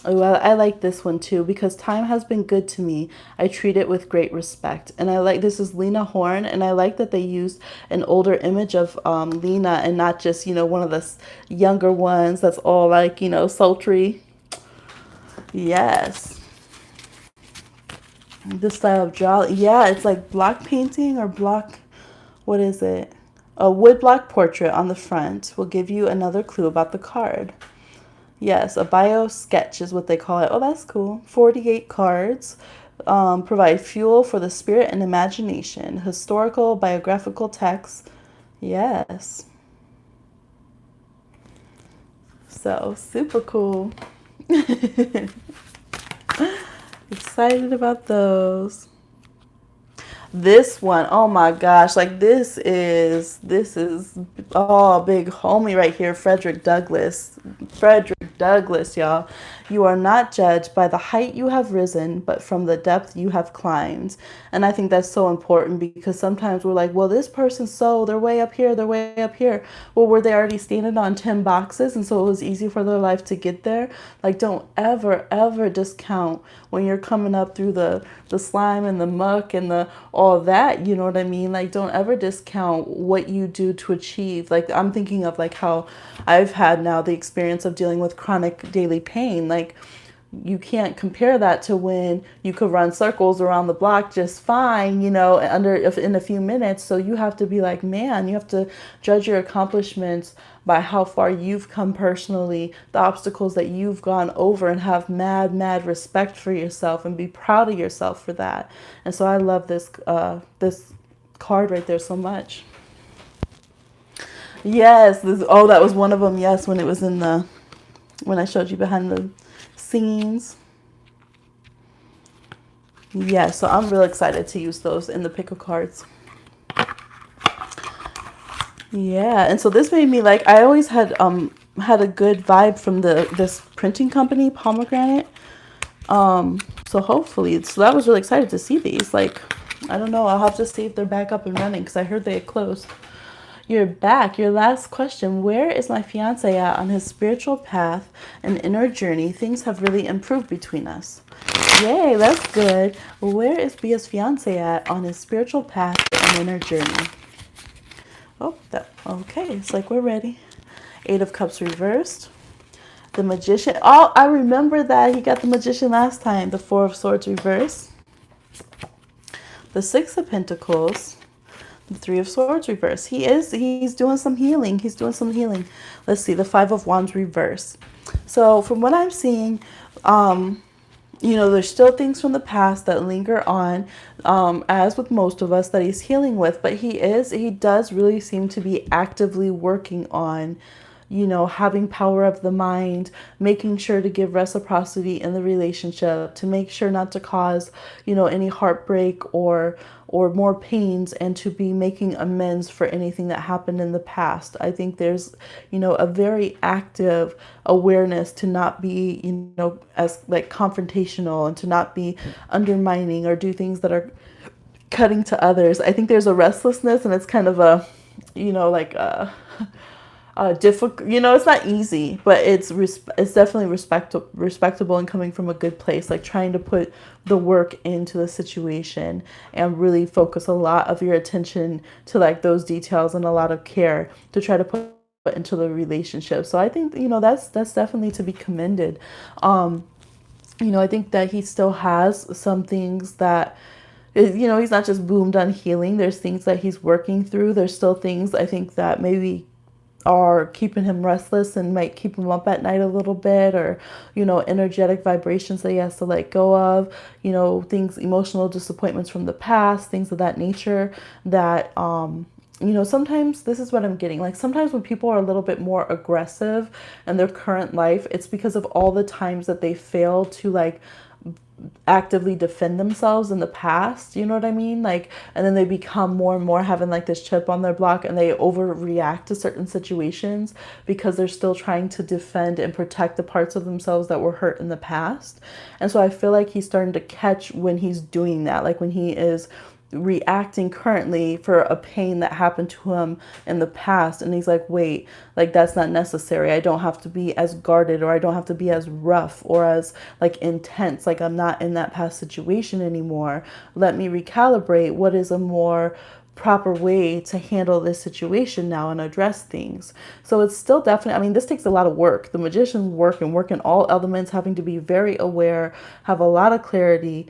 Oh, I like this one too because time has been good to me. I treat it with great respect. And I like this is Lena Horne, and I like that they used an older image of Lena and not just, one of the younger ones that's all like, sultry. Yes. This style of draw. Yeah, it's like block painting or block, what is it? A wood block portrait on the front will give you another clue about the card. Yes, a bio sketch is what they call it. Oh, that's cool. 48 cards provide fuel for the spirit and imagination. Historical, biographical texts. Yes. So, super cool. Excited about those. This one, oh my gosh, like this is oh, big homie right here, Frederick Douglass. Frederick Douglass, y'all. You are not judged by the height you have risen, but from the depth you have climbed. And I think that's so important because sometimes we're like, well, this person's they're way up here, they're way up here. Well, were they already standing on 10 boxes and so it was easy for their life to get there? Like, don't ever, ever discount when you're coming up through the slime and the muck and the all that, you know what I mean? Like, don't ever discount what you do to achieve. Like, I'm thinking of like how I've had now the experience of dealing with chronic daily pain. Like, you can't compare that to when you could run circles around the block just fine, in a few minutes. So you have to be like, man, you have to judge your accomplishments by how far you've come personally, the obstacles that you've gone over, and have mad respect for yourself and be proud of yourself for that. And so I love this card right there so much. Yes, that was one of them. Yes, when it was when I showed you behind the scenes. Yeah, so I'm real excited to use those in the pick of cards. Yeah, and so this made me like, I always had a good vibe from this printing company, Pomegranate. So that was really excited to see these. Like, I don't know, I'll have to see if they're back up and running because I heard they had closed. You're back. Your last question. Where is my fiance at on his spiritual path and inner journey? Things have really improved between us. Yay, that's good. Where is Bia's fiance at on his spiritual path and inner journey? Oh, okay. It's like we're ready. 8 of Cups reversed. The Magician. Oh, I remember that. He got the Magician last time. The 4 of Swords reversed. The 6 of Pentacles. The 3 of Swords reverse. He's doing some healing. Let's see, the 5 of Wands reverse. So from what I'm seeing, there's still things from the past that linger on, as with most of us, that he's healing with, but he does really seem to be actively working on, having power of the mind, making sure to give reciprocity in the relationship, to make sure not to cause, any heartbreak or more pains, and to be making amends for anything that happened in the past. I think there's, a very active awareness to not be, as like confrontational, and to not be undermining or do things that are cutting to others. I think there's a restlessness, and it's kind of a, like difficult. It's not easy, but it's definitely respectable and coming from a good place. Like trying to put the work into the situation and really focus a lot of your attention to like those details and a lot of care to try to put into the relationship. So I think that's definitely to be commended. I think that he still has some things that he's not just boomed on healing. There's things that he's working through. There's still things I think that maybe are keeping him restless and might keep him up at night a little bit, or energetic vibrations that he has to let go of, things, emotional disappointments from the past, things of that nature that sometimes this is what I'm getting. Like sometimes when people are a little bit more aggressive in their current life, it's because of all the times that they fail to like actively defend themselves in the past, you know what I mean? Like, and then they become more and more having like this chip on their block, and they overreact to certain situations because they're still trying to defend and protect the parts of themselves that were hurt in the past. And so I feel like he's starting to catch when he's doing that, like when he is reacting currently for a pain that happened to him in the past, and he's like, wait, like that's not necessary. I don't have to be as guarded, or I don't have to be as rough or as like intense. Like I'm not in that past situation anymore. Let me recalibrate what is a more proper way to handle this situation now and address things. So it's still definitely, I mean, this takes a lot of work. The magician's work and work in all elements, having to be very aware, have a lot of clarity.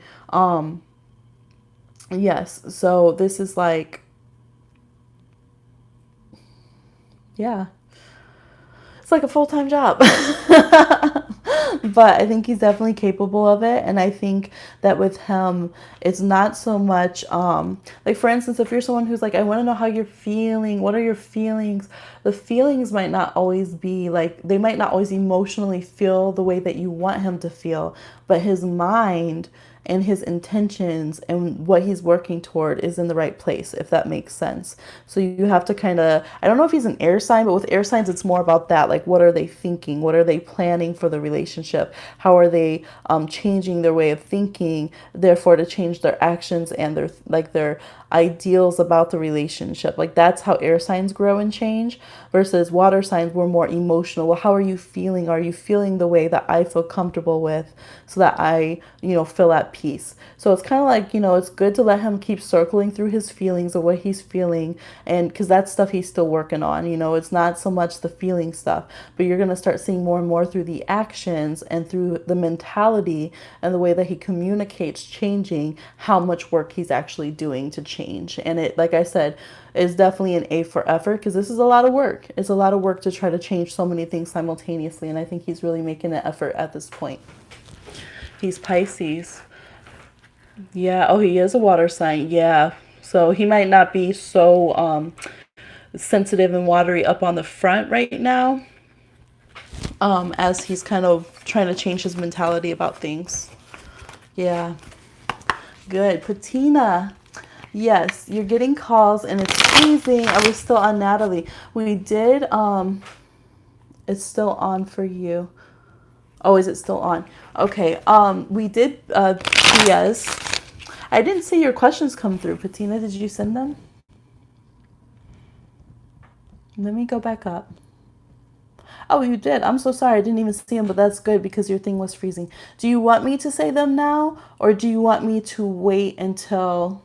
Yes, so this is like, yeah, it's like a full-time job. But I think he's definitely capable of it. And I think that with him, it's not so much, like for instance, if you're someone who's like, I want to know how you're feeling, what are your feelings? The feelings might not always be like, they might not always emotionally feel the way that you want him to feel, but his mind and his intentions and what he's working toward is in the right place, if that makes sense. So you have to kind of, I don't know if he's an air sign, but with air signs, it's more about that. Like, what are they thinking? What are they planning for the relationship? How are they changing their way of thinking, therefore to change their actions and their ideals about the relationship? Like that's how air signs grow and change, versus water signs were more emotional. Well, how are you feeling? Are you feeling the way that I feel comfortable with, so that I feel at peace? So it's kind of like, it's good to let him keep circling through his feelings of what he's feeling, and because that's stuff he's still working on. It's not so much the feeling stuff, but you're going to start seeing more and more through the actions and through the mentality and the way that he communicates, changing how much work he's actually doing to change. And it, like I said, is definitely an A for effort, because this is a lot of work. It's a lot of work to try to change so many things simultaneously, and I think he's really making an effort at this point. He's Pisces. Yeah. Oh, he is a water sign. Yeah. So he might not be so sensitive and watery up on the front right now, as he's kind of trying to change his mentality about things. Yeah. Good. Patina. Yes, you're getting calls and it's freezing. I was still on Natalie. We did, it's still on for you. Oh, is it still on? Okay. We did, Diaz. I didn't see your questions come through. Patina, did you send them? Let me go back up. Oh, you did. I'm so sorry. I didn't even see them, but that's good because your thing was freezing. Do you want me to say them now, or do you want me to wait until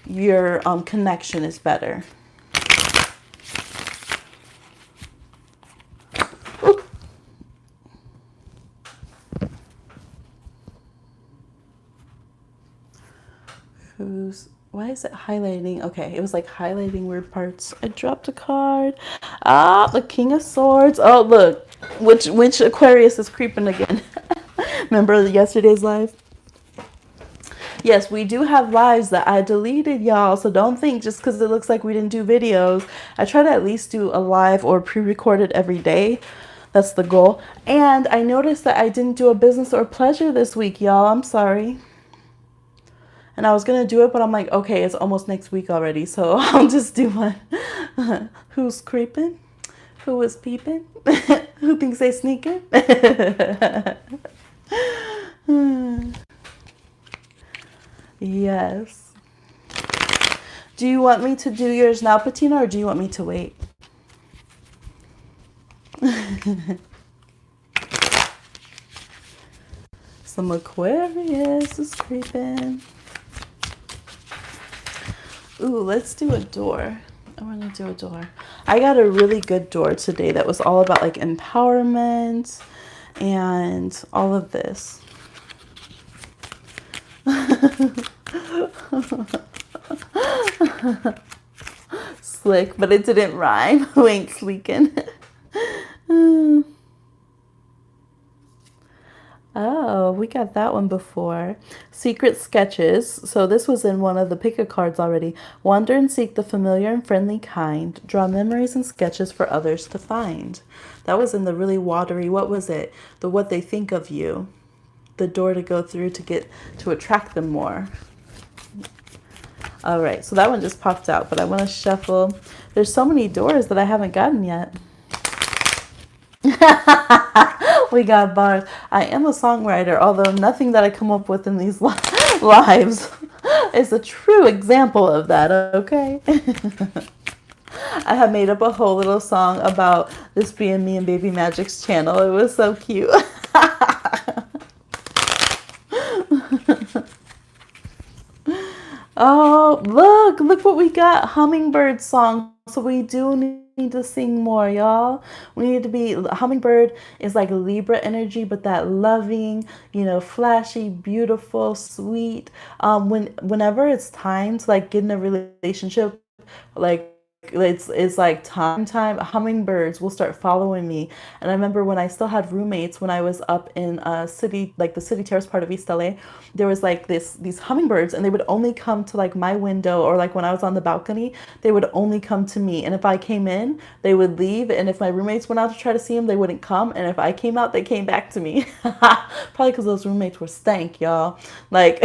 your connection is better? Why is it highlighting? Okay, it was like highlighting weird parts. I dropped a card. Ah, the King of Swords. Oh, look, which Aquarius is creeping again? Remember yesterday's live? Yes, we do have lives that I deleted, y'all. So don't think just because it looks like we didn't do videos. I try to at least do a live or pre-recorded every day. That's the goal. And I noticed that I didn't do a business or pleasure this week, y'all. I'm sorry. And I was going to do it, but I'm like, okay, it's almost next week already. So I'll just do one. Who's creeping? Who is peeping? Who thinks they sneaking? Yes. Do you want me to do yours now, Patina, or do you want me to wait? Some Aquarius is creeping. Ooh, let's do a door. I want to do a door. I got a really good door today that was all about like empowerment and all of this. Slick, but it didn't rhyme. Who ain't sleeking? Oh, we got that one before. Secret sketches. So this was in one of the pick a cards already. Wander and seek the familiar and friendly kind. Draw memories and sketches for others to find. That was in the really watery, what was it? The what they think of you. The door to go through to get to attract them more. All right, so that one just popped out, but I want to shuffle. There's so many doors that I haven't gotten yet. We got bars. I am a songwriter, although nothing that I come up with in these lives is a true example of that, okay? I have made up a whole little song about this being me and Baby Magic's channel. It was so cute. Oh, look what we got. Hummingbird song. So we do need to sing more, y'all. We need to be, hummingbird is like Libra energy, but that loving, flashy, beautiful, sweet. Whenever it's time to like get in a relationship, like it's like time. Hummingbirds will start following me. And I remember when I still had roommates, when I was up in city, like the city terrace part of East LA, there was like these hummingbirds, and they would only come to like my window, or like when I was on the balcony, they would only come to me. And if I came in, they would leave. And if my roommates went out to try to see them, they wouldn't come. And if I came out, they came back to me. Probably because those roommates were stank, y'all. Like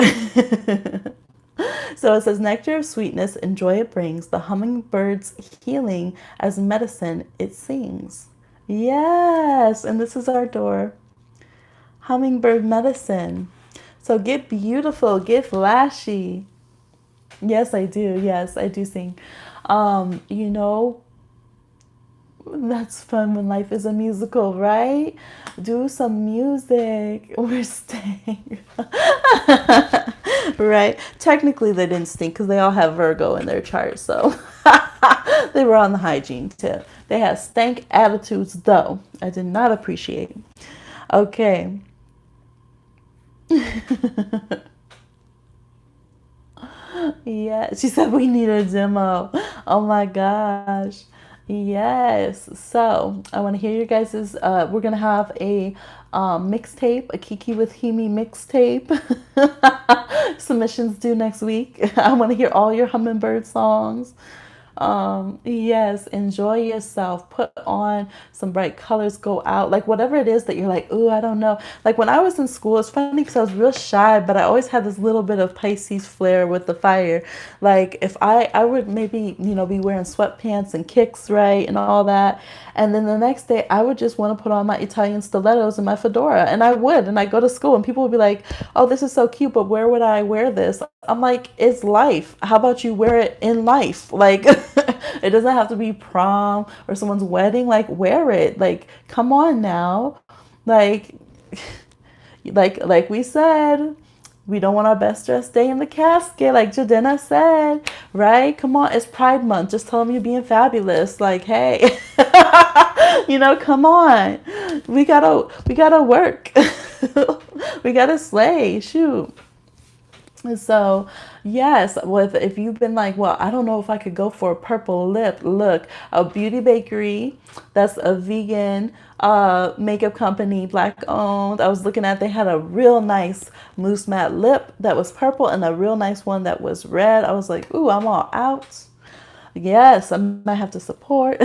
So it says, nectar of sweetness and joy it brings, the hummingbird's healing as medicine it sings. Yes, and this is our door. Hummingbird medicine. So get beautiful, get flashy. Yes, I do. Yes, I do sing. That's fun when life is a musical, right? Do some music. We're staying. Right? Technically, they didn't stink because they all have Virgo in their chart. So they were on the hygiene tip. They had stank attitudes, though. I did not appreciate. Okay. Yeah, she said we need a demo. Oh my gosh. Yes. So I want to hear your guys's. We're gonna have a mixtape, a Kiki with Hemi mixtape. Submissions due next week. I want to hear all your hummingbird songs. Yes, enjoy yourself. Put on some bright colors, go out, like whatever it is that you're like, ooh, I don't know. Like when I was in school, it's funny because I was real shy, but I always had this little bit of Pisces flair with the fire. Like if I would maybe, be wearing sweatpants and kicks, right, and all that. And then the next day I would just want to put on my Italian stilettos and my fedora, and I would, and I go to school and people would be like, oh, this is so cute, but where would I wear this? I'm like, it's life. How about you wear it in life? Like, it doesn't have to be prom or someone's wedding. Like, wear it. Like, come on now. Like we said, we don't want our best dress day in the casket, like Jadena said, right? Come on, it's Pride Month. Just tell them you're being fabulous. Like, hey, come on. We gotta work. We gotta slay. Shoot. So, yes, if you've been like, well, I don't know if I could go for a purple lip, look, a Beauty Bakery, that's a vegan makeup company, Black owned. I was looking at, they had a real nice mousse matte lip that was purple and a real nice one that was red. I was like, ooh, I'm all out. Yes, I might have to support.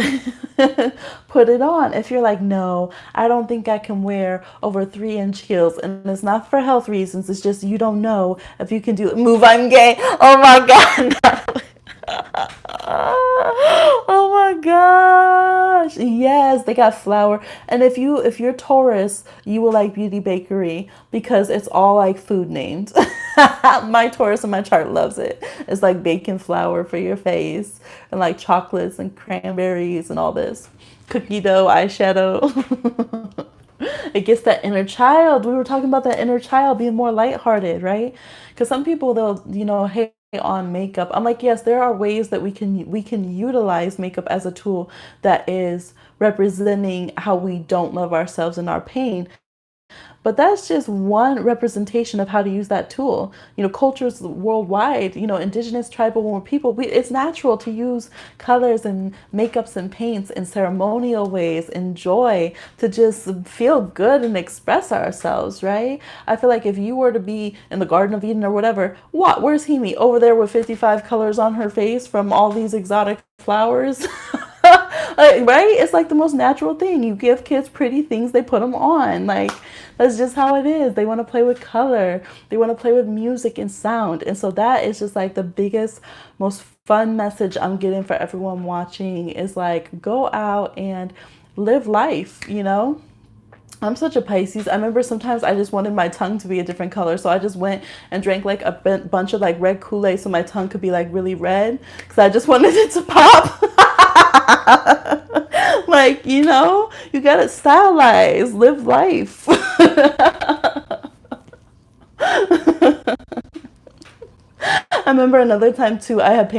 Put it on. If you're like, no, I don't think I can wear over 3-inch heels, and it's not for health reasons, it's just you don't know if you can do it. Move, I'm gay. Oh my God. Oh my gosh. Yes, they got flour. And if you're Taurus, you will like Beauty Bakery because it's all like food named. My Taurus in my chart loves it. It's like baking flour for your face and like chocolates and cranberries and all this. Cookie dough, eyeshadow. It gets that inner child. We were talking about that inner child being more lighthearted, right? Because some people they'll, hate on makeup. I'm like, yes, there are ways that we can utilize makeup as a tool that is representing how we don't love ourselves and our pain. But that's just one representation of how to use that tool. Cultures worldwide, indigenous tribal people, it's natural to use colors and makeups and paints in ceremonial ways and joy to just feel good and express ourselves, right? I feel like if you were to be in the Garden of Eden or whatever, where's Hemi? Over there with 55 colors on her face from all these exotic flowers. Right? It's like the most natural thing. You give kids pretty things, they put them on. Like, that's just how it is. They want to play with color. They want to play with music and sound. And so that is just like the biggest, most fun message I'm getting for everyone watching is like, go out and live life. I'm such a Pisces. I remember sometimes I just wanted my tongue to be a different color. So I just went and drank like a bunch of like red Kool-Aid so my tongue could be like really red because I just wanted it to pop. Like, you gotta stylize, live life. I remember another time too, I had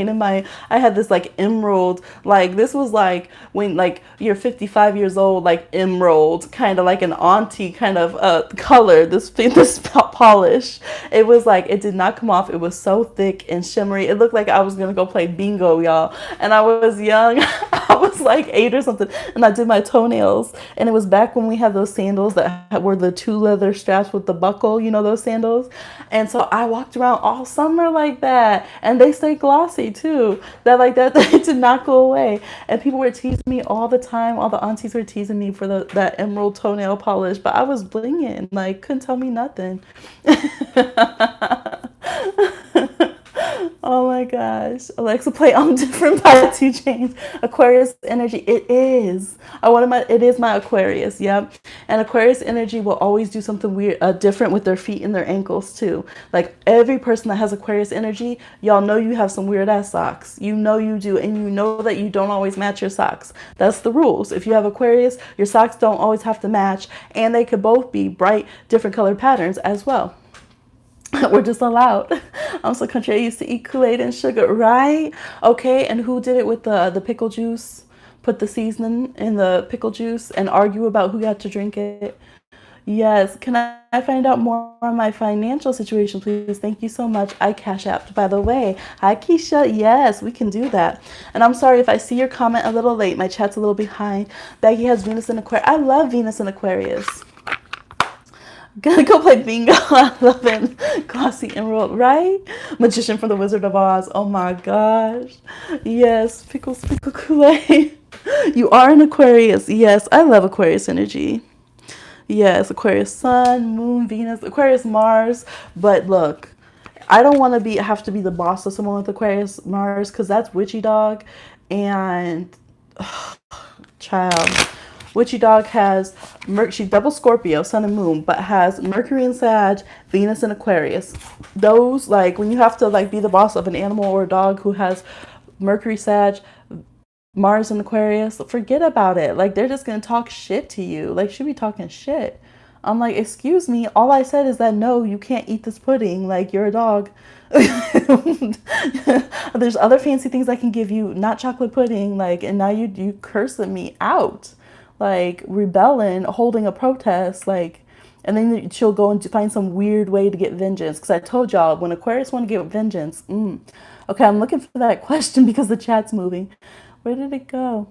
this like emerald, like this was like when like you're 55 years old, like emerald, kind of like an auntie kind of color, this polish. It was like, it did not come off. It was so thick and shimmery. It looked like I was going to go play bingo, y'all. And I was young. I was like 8 or something. And I did my toenails. And it was back when we had those sandals that were the 2 leather straps with the buckle, those sandals. And so I walked around all summer like that, and they stay glossy too. That they did not go away. And people were teasing me all the time. All the aunties were teasing me for that emerald toenail polish, but I was blinging, like couldn't tell me nothing. Oh my gosh. Alexa, play I'm Different by 2 Chainz. Aquarius energy. It is my Aquarius. Yep. And Aquarius energy will always do something weird, different with their feet and their ankles too. Like every person that has Aquarius energy, y'all know you have some weird ass socks. You know you do. And you know that you don't always match your socks. That's the rules. If you have Aquarius, your socks don't always have to match. And they could both be bright, different color patterns as well. We're just allowed. I'm so country. I used to eat Kool-Aid and sugar, right? Okay, and who did it with the pickle juice? Put the seasoning in the pickle juice and argue about who got to drink it. Yes. Can I find out more on my financial situation, please? Thank you so much. I cash apped, by the way. Hi, Keisha. Yes, we can do that. And I'm sorry if I see your comment a little late. My chat's a little behind. Becky has Venus in Aquarius. I love Venus in Aquarius. Gonna go play bingo. I love it. Glossy emerald, right? Magician from the Wizard of Oz. Oh my gosh. Yes, pickle Kool-Aid. You are an Aquarius. Yes, I love Aquarius energy. Yes, Aquarius Sun, Moon, Venus, Aquarius Mars. But look, I don't want to have to be the boss of someone with Aquarius Mars because that's witchy dog. And child. Witchy dog has she's double Scorpio, Sun and Moon, but has Mercury in Sag, Venus in Aquarius. Those, like, when you have to like be the boss of an animal or a dog who has Mercury, Sag, Mars in Aquarius, forget about it. Like, they're just gonna talk shit to you. Like, she be talking shit. I'm like, excuse me, all I said is that no, you can't eat this pudding. Like, you're a dog. There's other fancy things I can give you, not chocolate pudding. Like, and now you cursing me out. Like rebelling, holding a protest, like, and then she'll go and find some weird way to get vengeance. Because I told y'all, when Aquarius want to get vengeance, okay, I'm looking for that question because the chat's moving. Where did it go?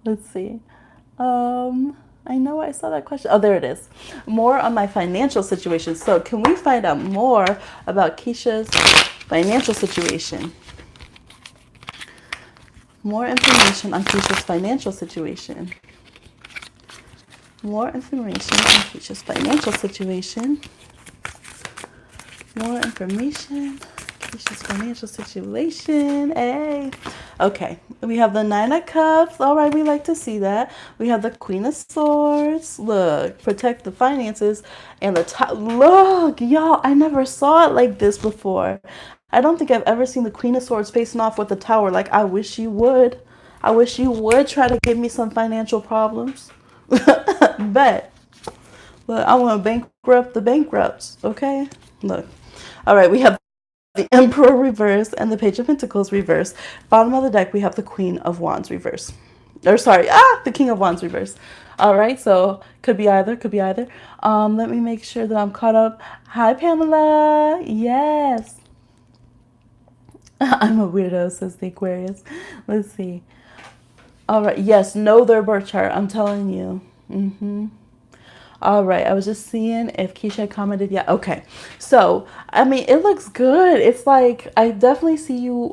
Let's see. I know I saw that question. Oh, there it is. More on my financial situation. So can we find out more about Keisha's financial situation? More information on Keisha's financial situation. More information on Keisha's financial situation. More information. Keisha's financial situation. Hey. Okay. We have the Nine of Cups. All right, we like to see that. We have the Queen of Swords. Look, protect the finances. And the top. Look, y'all, I never saw it like this before. I don't think I've ever seen the Queen of Swords facing off with the Tower. Like, I wish you would. I wish you would try to give me some financial problems. But, look, I want to bankrupt the bankrupts, okay? Look. All right, we have the Emperor reverse and the Page of Pentacles reverse. Bottom of the deck, we have the Queen of Wands reverse. Or sorry, the King of Wands reverse. All right, so could be either, could be either. Let me make sure that I'm caught up. Hi, Pamela. Yes. I'm a weirdo, says the Aquarius. Let's see. All right, yes, know their birth chart. I'm telling you. All right, I was just seeing if Keisha had commented yet. Okay, so I mean, it looks good. It's like I definitely see you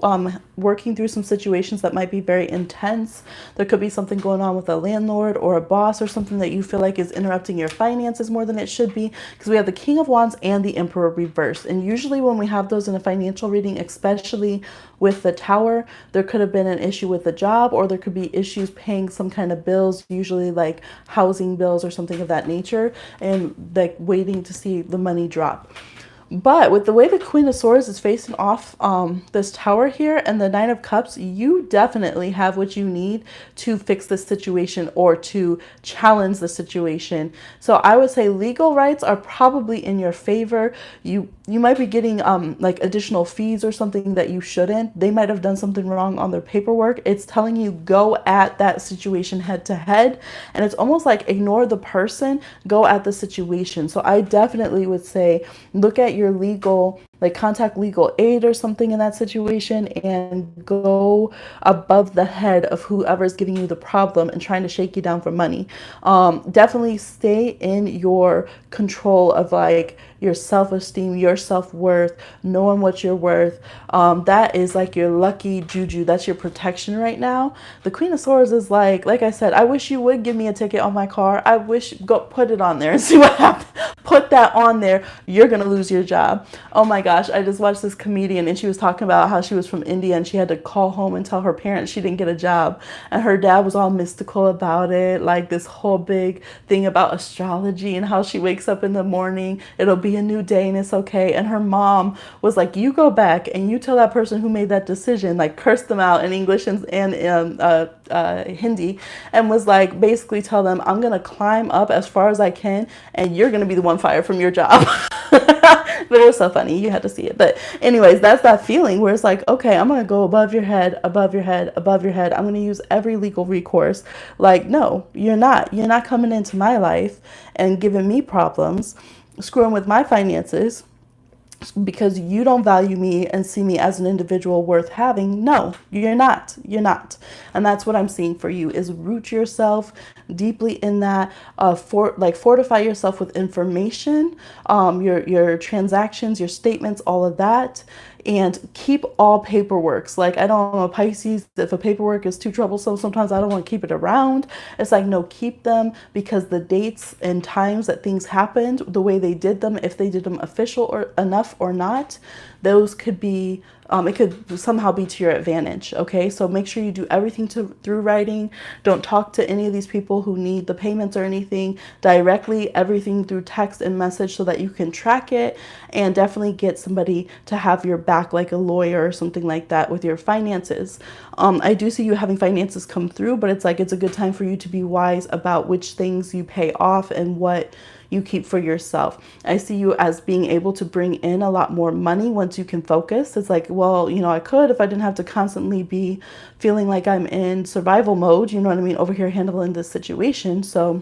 working through some situations that might be very intense. There could be something going on with a landlord or a boss or something that you feel like is interrupting your finances more than it should be, because we have the King of Wands and the Emperor reversed. And usually when we have those in a financial reading, especially with the Tower, there could have been an issue with the job, or there could be issues paying some kind of bills, usually like housing bills or something of that nature, and like waiting to see the money drop. But with the way the Queen of Swords is facing off this Tower here and the Nine of Cups, you definitely have what you need to fix this situation or to challenge the situation. So I would say legal rights are probably in your favor. You might be getting like additional fees or something that you shouldn't. They might have done something wrong on their paperwork. It's telling you go at that situation head to head. And it's almost like ignore the person, go at the situation. So I definitely would say look at your legal, like contact legal aid or something in that situation and go above the head of whoever's giving you the problem and trying to shake you down for money. Definitely stay in your control of like your self-esteem, your self-worth, knowing what you're worth. That is like your lucky juju. That's your protection right now. The Queen of Swords is like I said, I wish you would give me a ticket on my car. I wish, go put it on there and see what happens. Put that on there. You're going to lose your job. Oh my gosh. I just watched this comedian and she was talking about how she was from India and she had to call home and tell her parents she didn't get a job. And her dad was all mystical about it. Like this whole big thing about astrology and how she wakes up in the morning, it'll be a new day and it's okay. And her mom was like, you go back and you tell that person who made that decision, like curse them out in English and Hindi, and was like, basically tell them I'm going to climb up as far as I can and you're going to be the one fired from your job. But it was so funny. You had to see it. But anyways, that's that feeling where it's like, okay, I'm going to go above your head, above your head, above your head. I'm going to use every legal recourse. Like, no, you're not. You're not coming into my life and giving me problems, screwing with my finances because you don't value me and see me as an individual worth having. No, you're not. You're not. And that's what I'm seeing for you is root yourself deeply in that, fortify yourself with information, your transactions, your statements, all of that. And keep all paperwork. Like, I don't know, Pisces, if a paperwork is too troublesome, sometimes I don't want to keep it around. It's like, no, keep them, because the dates and times that things happened, the way they did them, if they did them official or enough or not, those could be, it could somehow be to your advantage. Okay. So make sure you do everything through writing. Don't talk to any of these people who need the payments or anything directly, everything through text and message so that you can track it, and definitely get somebody to have your back, like a lawyer or something like that with your finances. I do see you having finances come through, but it's like, it's a good time for you to be wise about which things you pay off and what you keep for yourself. I see you as being able to bring in a lot more money once you can focus. It's like, well, you know, I could if I didn't have to constantly be feeling like I'm in survival mode, you know what I mean, over here handling this situation. So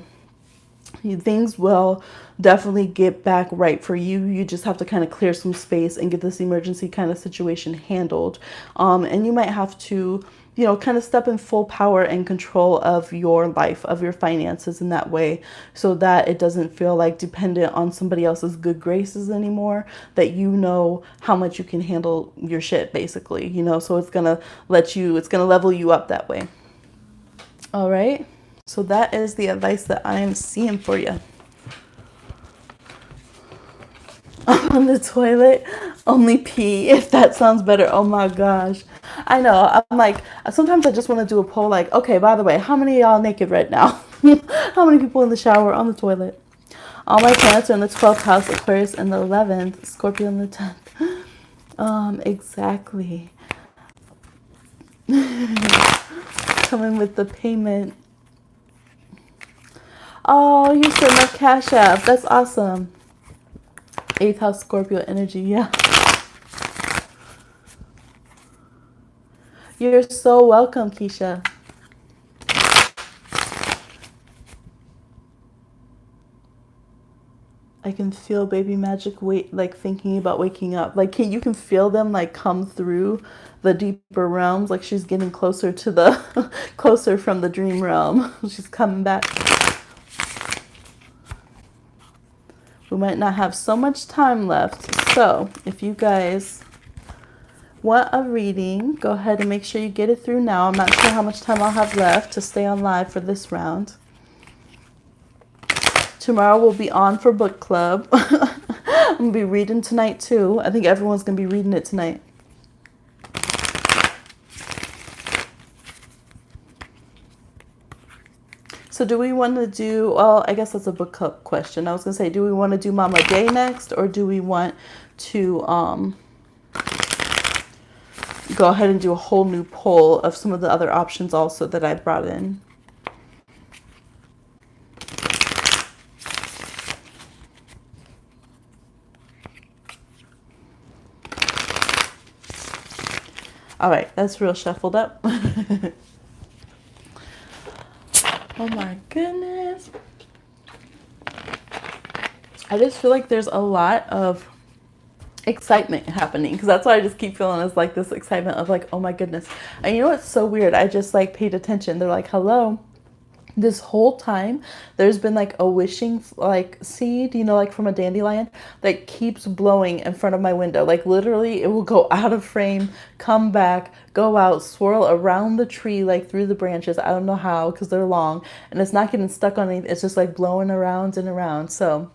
things will definitely get back right for you. You just have to kind of clear some space and get this emergency kind of situation handled. And you might have to, you know, kind of step in full power and control of your life, of your finances in that way, so that it doesn't feel like dependent on somebody else's good graces anymore, that you know how much you can handle your shit, basically, you know, so it's going to level you up that way. All right. So that is the advice that I am seeing for you. On the toilet. Only pee if that sounds better. Oh my gosh. I know. I'm like, sometimes I just want to do a poll like, okay, by the way, how many of y'all naked right now? How many people in the shower, on the toilet? All my planets are in the 12th house, Aquarius in the 11th, Scorpio in the 10th. Exactly. Coming with the payment. Oh, you said my Cash App. That's awesome. 8th house, Scorpio energy. Yeah. You're so welcome, Keisha. I can feel baby magic like thinking about waking up. Like you can feel them like come through the deeper realms. Like she's getting closer to the closer from the dream realm. She's coming back. We might not have so much time left. So if you guys want a reading, go ahead and make sure you get it through now. I'm not sure how much time I'll have left to stay on live for this round. Tomorrow we'll be on for book club. I'm going to be reading tonight too. I think everyone's going to be reading it tonight. So do we want to do, well, I guess that's a book club question. I was going to say, do we want to do Mama Day next, or do we want to go ahead and do a whole new poll of some of the other options also that I brought in? All right, that's real shuffled up. Oh my goodness. I just feel like there's a lot of excitement happening, because that's what I just keep feeling, is like this excitement of like, oh my goodness. And you know what's so weird? I just like paid attention. They're like, hello. This whole time there's been like a wishing like seed, you know, like from a dandelion that keeps blowing in front of my window. Like literally it will go out of frame, come back, go out, swirl around the tree, like through the branches. I don't know how, because they're long, and it's not getting stuck on anything. It's just like blowing around and around. So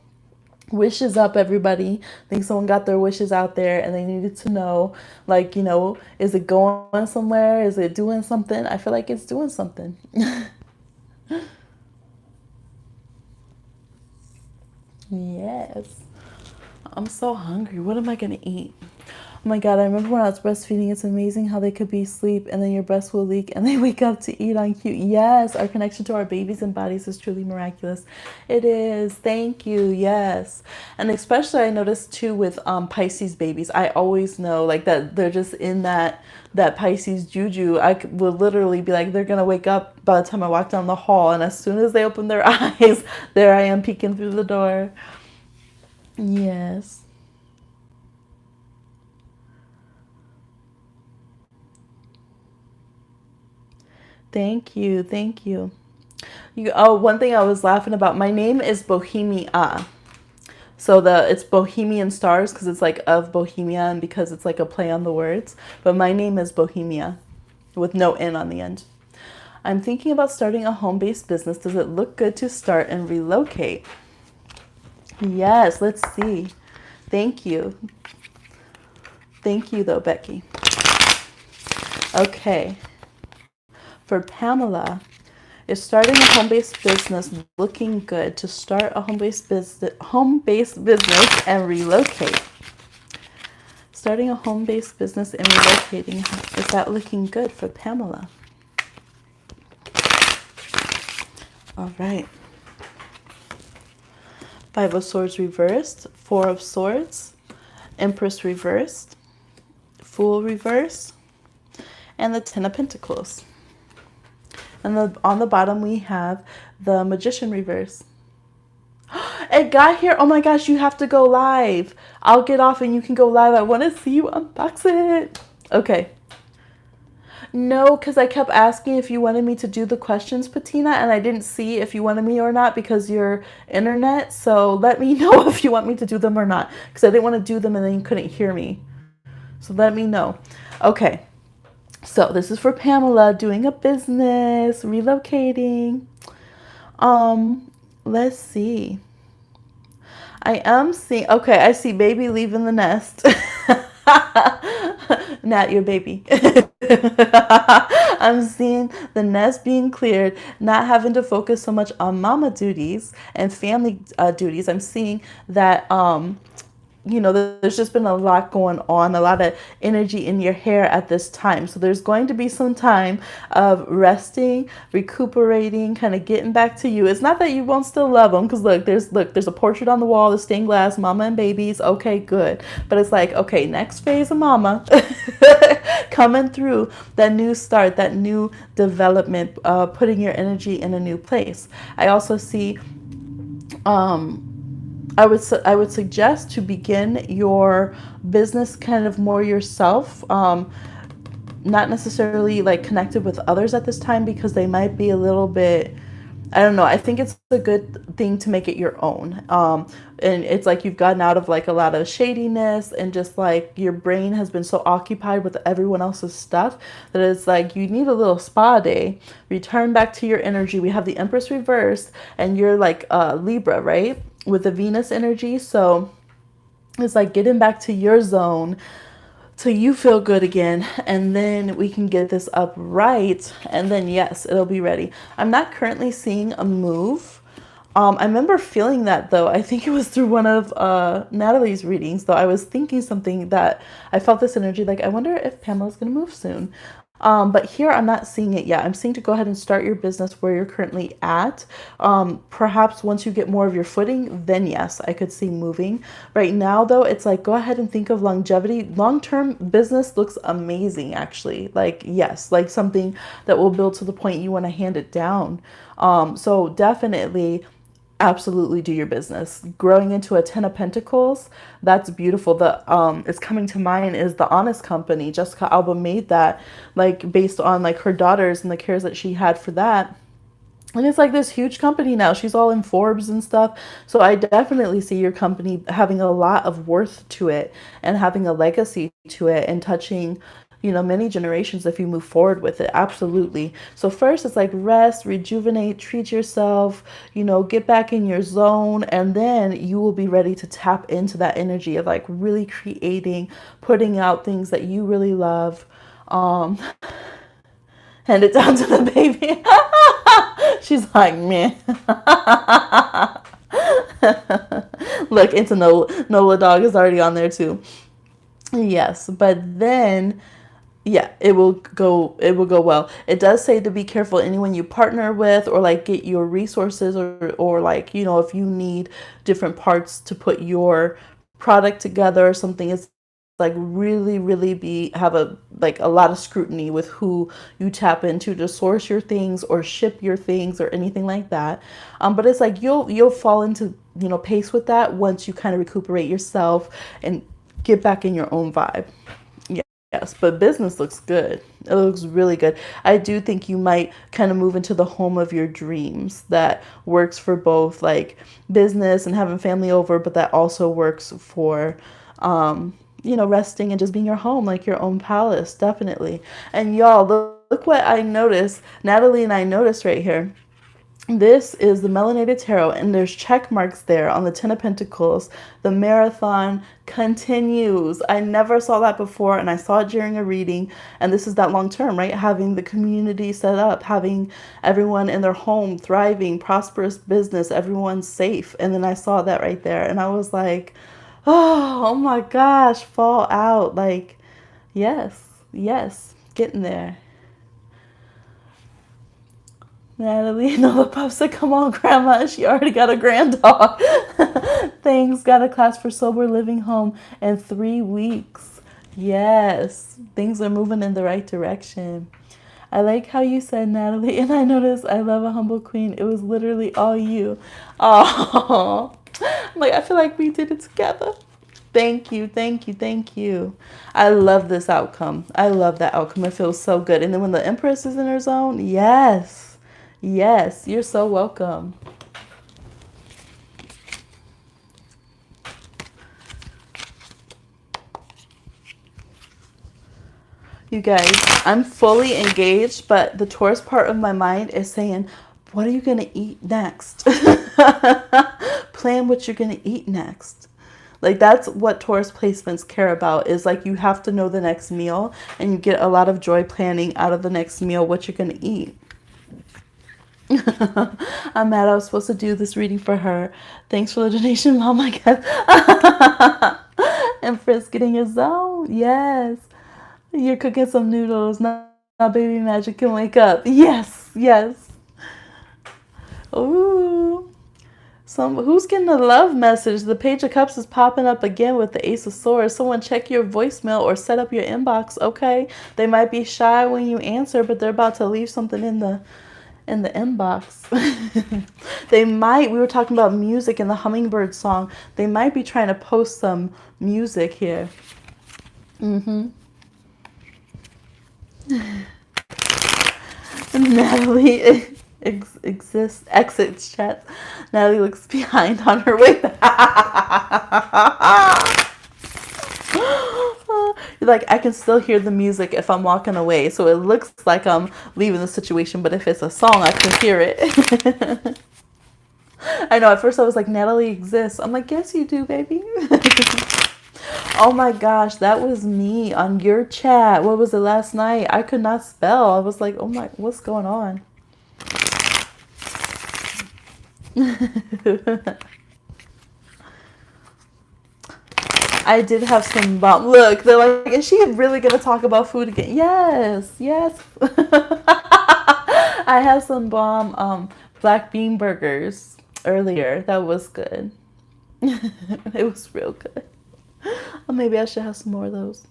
wishes up, everybody. I think someone got their wishes out there and they needed to know, like, you know, is it going somewhere? Is it doing something? I feel like it's doing something. Yes. I'm so hungry. What am I going to eat? Oh my God, I remember when I was breastfeeding, it's amazing how they could be asleep and then your breast will leak and they wake up to eat on cue. Yes, our connection to our babies and bodies is truly miraculous. It is. Thank you. Yes. And especially I noticed too with Pisces babies, I always know like that they're just in that Pisces juju. I will literally be like, they're going to wake up by the time I walk down the hall. And as soon as they open their eyes, there I am peeking through the door. Yes. Thank you. Thank you. Oh, one thing I was laughing about, my name is Bohemia. So it's Bohemian Stars because it's like of Bohemia and because it's like a play on the words. But my name is Bohemia with no N on the end. I'm thinking about starting a home-based business. Does it look good to start and relocate? Yes, let's see. Thank you. Thank you though, Becky. Okay. For Pamela, is starting a home-based business looking good to start a home-based business and relocate? Starting a home-based business and relocating, is that looking good for Pamela? All right. Five of Swords reversed, Four of Swords, Empress reversed, Fool reversed, and the Ten of Pentacles. And on the bottom, we have the Magician reverse. It got here. Oh my gosh, you have to go live. I'll get off and you can go live. I want to see you unbox it. Okay. No, because I kept asking if you wanted me to do the questions, Patina, and I didn't see if you wanted me or not because your internet. So let me know if you want me to do them or not, because I didn't want to do them and then you couldn't hear me. So let me know. Okay. So this is for Pamela, doing a business, relocating. Let's see. I am seeing, okay, I see baby leaving the nest. Not your baby. I'm seeing the nest being cleared, not having to focus so much on mama duties and family duties. I'm seeing that there's just been a lot going on, a lot of energy in your hair at this time. So there's going to be some time of resting, recuperating, kind of getting back to you. It's not that you won't still love them, because there's a portrait on the wall, the stained glass, mama and babies. Okay, good. But it's like, okay, next phase of mama coming through, that new start, that new development, putting your energy in a new place. I also see I would suggest to begin your business kind of more yourself, not necessarily like connected with others at this time, because they might be a little bit, I don't know. I think it's a good thing to make it your own. And it's like you've gotten out of like a lot of shadiness, and just like your brain has been so occupied with everyone else's stuff that it's like you need a little spa day. Return back to your energy. We have the Empress reversed, and you're like Libra, right? With the Venus energy. So it's like getting back to your zone till you feel good again, and then we can get this up right, and then yes, it'll be ready. I'm not currently seeing a move. I remember feeling that though. I think it was through one of Natalie's readings, though. I was thinking something that I felt this energy like, I wonder if Pamela's gonna move soon. But here I'm not seeing it yet. I'm seeing to go ahead and start your business where you're currently at. Perhaps once you get more of your footing, then yes, I could see moving. Right now though, it's like, go ahead and think of longevity. Long-term business looks amazing, actually. Like, yes, like something that will build to the point you want to hand it down. So definitely, absolutely do your business. Growing into a 10 of Pentacles, that's beautiful. The it's coming to mind is the Honest Company. Jessica Alba made that like based on like her daughters and the cares that she had for that. And it's like this huge company now. She's all in Forbes and stuff. So I definitely see your company having a lot of worth to it, and having a legacy to it, and touching, many generations if you move forward with it. Absolutely. So first it's like rest, rejuvenate, treat yourself, get back in your zone, and then you will be ready to tap into that energy of like really creating, putting out things that you really love. Um, Hand it down to the baby. She's like, man. Look, it's a Nola dog is already on there too. Yes, but then yeah, it will go well. It does say to be careful anyone you partner with, or like get your resources, or like, if you need different parts to put your product together or something. Is like really really have a lot of scrutiny with who you tap into to source your things or ship your things or anything like that. But it's like you'll fall into pace with that once you kind of recuperate yourself and get back in your own vibe. Yes, but business looks good. It looks really good. I do think you might kind of move into the home of your dreams that works for both like business and having family over, but that also works for resting and just being your home, like your own palace, definitely. And y'all, look what I noticed. Natalie and I noticed right here. This is the Melanated Tarot, and there's check marks there on the Ten of Pentacles. The marathon continues. I never saw that before, and I saw it during a reading. And this is that long term, right? Having the community set up, having everyone in their home thriving, prosperous business, everyone's safe. And then I saw that right there, and I was like, oh my gosh, fall out. Like, yes, getting there. Natalie, no, the pup said, come on, Grandma. She already got a grand dog. Thanks. Got a class for sober living home in 3 weeks. Yes. Things are moving in the right direction. I like how you said, Natalie, and I noticed I love a humble queen. It was literally all you. Oh, like, I feel like we did it together. Thank you, thank you, thank you. I love this outcome. I love that outcome. It feels so good. And then when the Empress is in her zone, yes. Yes, you're so welcome. You guys, I'm fully engaged, but the Taurus part of my mind is saying, what are you going to eat next? plan what you're going to eat next. Like that's what Taurus placements care about, is like you have to know the next meal, and you get a lot of joy planning out of the next meal what you're going to eat. I'm mad I was supposed to do this reading for her. Thanks for the donation, Mom, I guess. And Frisk getting his own. Yes. You're cooking some noodles. Now baby magic can wake up. Yes, yes. Ooh. Who's getting a love message? The Page of Cups is popping up again with the Ace of Swords. Someone check your voicemail or set up your inbox, okay? They might be shy when you answer, but they're about to leave something in the inbox. They might, we were talking about music in the Hummingbird song. They might be trying to post some music here. Natalie exits chat. Natalie looks behind on her way back. Like, I can still hear the music if I'm walking away, so it looks like I'm leaving the situation, but if it's a song, I can hear it. I know, at first I was like, Natalie exists. I'm like, yes, you do, baby. Oh my gosh, that was me on your chat. What was it last night? I could not spell. I was like, oh my, what's going on? I did have some bomb. Look, they're like, is she really going to talk about food again? Yes, yes. I had some bomb black bean burgers earlier. That was good. It was real good. Or maybe I should have some more of those.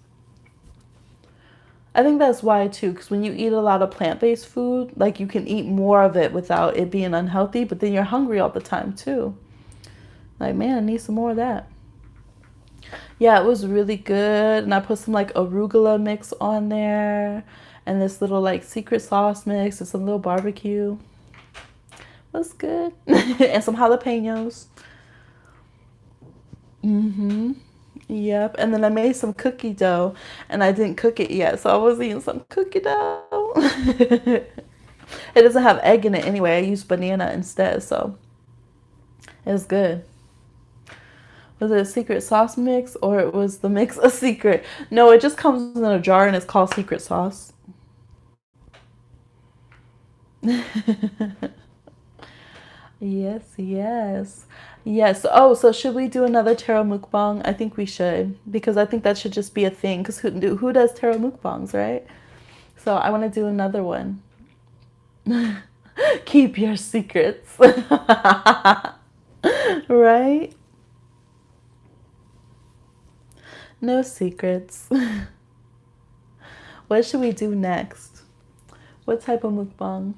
I think that's why too, because when you eat a lot of plant-based food, like you can eat more of it without it being unhealthy, but then you're hungry all the time too. Like, man, I need some more of that. Yeah, it was really good. And I put some like arugula mix on there and this little like secret sauce mix and some little barbecue. It was good. And some jalapenos. Yep. And then I made some cookie dough and I didn't cook it yet. So I was eating some cookie dough. It doesn't have egg in it anyway. I used banana instead. So it was good. Was it a secret sauce mix or it was the mix a secret? No, it just comes in a jar and it's called secret sauce. Yes, yes. Yes. Oh, so should we do another tarot mukbang? I think we should, because I think that should just be a thing, because who does tarot mukbangs, right? So I want to do another one. Keep your secrets. Right? No secrets. What should we do next? What type of mukbang?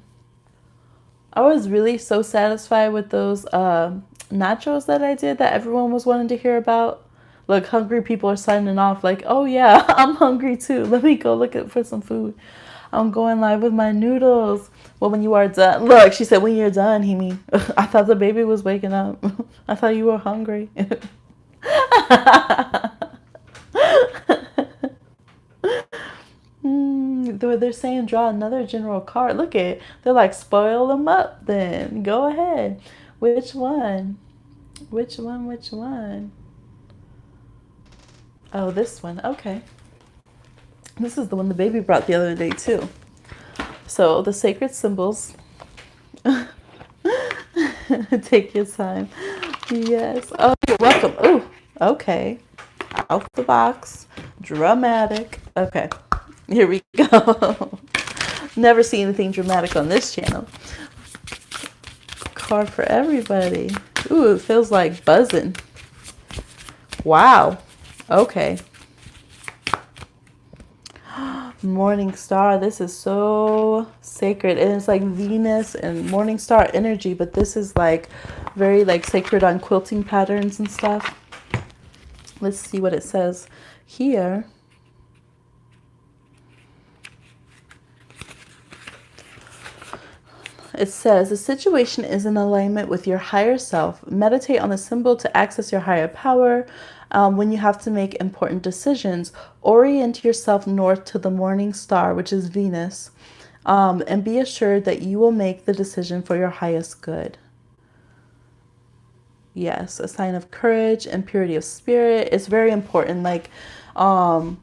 I was really so satisfied with those nachos that I did that everyone was wanting to hear about. Look, hungry people are signing off like, oh yeah, I'm hungry too. Let me go look for some food. I'm going live with my noodles. Well, when you are done. Look, she said, when you're done, Hemi. I thought the baby was waking up. I thought you were hungry. They're saying draw another general card. Look at, they're like, spoil them up then. Go ahead. Which one? Which one? Which one? Oh, this one. Okay. This is the one the baby brought the other day too. So the sacred symbols. Take your time. Yes. Oh, you're welcome. Oh, okay. Out the box. Dramatic. Okay. Here we go. Never seen anything dramatic on this channel. Card for everybody. Ooh, it feels like buzzing. Wow. Okay. Morning star. This is so sacred. And it's like Venus and morning star energy, but this is like very like sacred on quilting patterns and stuff. Let's see what it says here. It says, the situation is in alignment with your higher self. Meditate on the symbol to access your higher power. When you have to make important decisions, orient yourself north to the morning star, which is Venus, and be assured that you will make the decision for your highest good. Yes, a sign of courage and purity of spirit. It's very important. Like, um,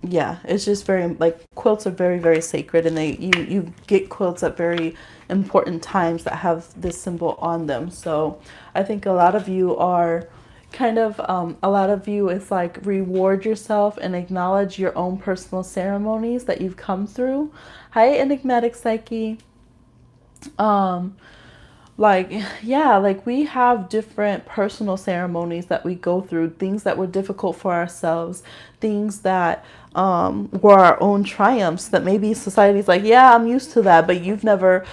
yeah, it's just very like quilts are very, very sacred, and you get quilts at very important times that have this symbol on them. So I think a lot of you are kind of a lot of you is like reward yourself and acknowledge your own personal ceremonies that you've come through. Hi, enigmatic psyche. Um, like, yeah, like we have different personal ceremonies that we go through, things that were difficult for ourselves, things that were our own triumphs that maybe society's like, yeah, I'm used to that, but you've never,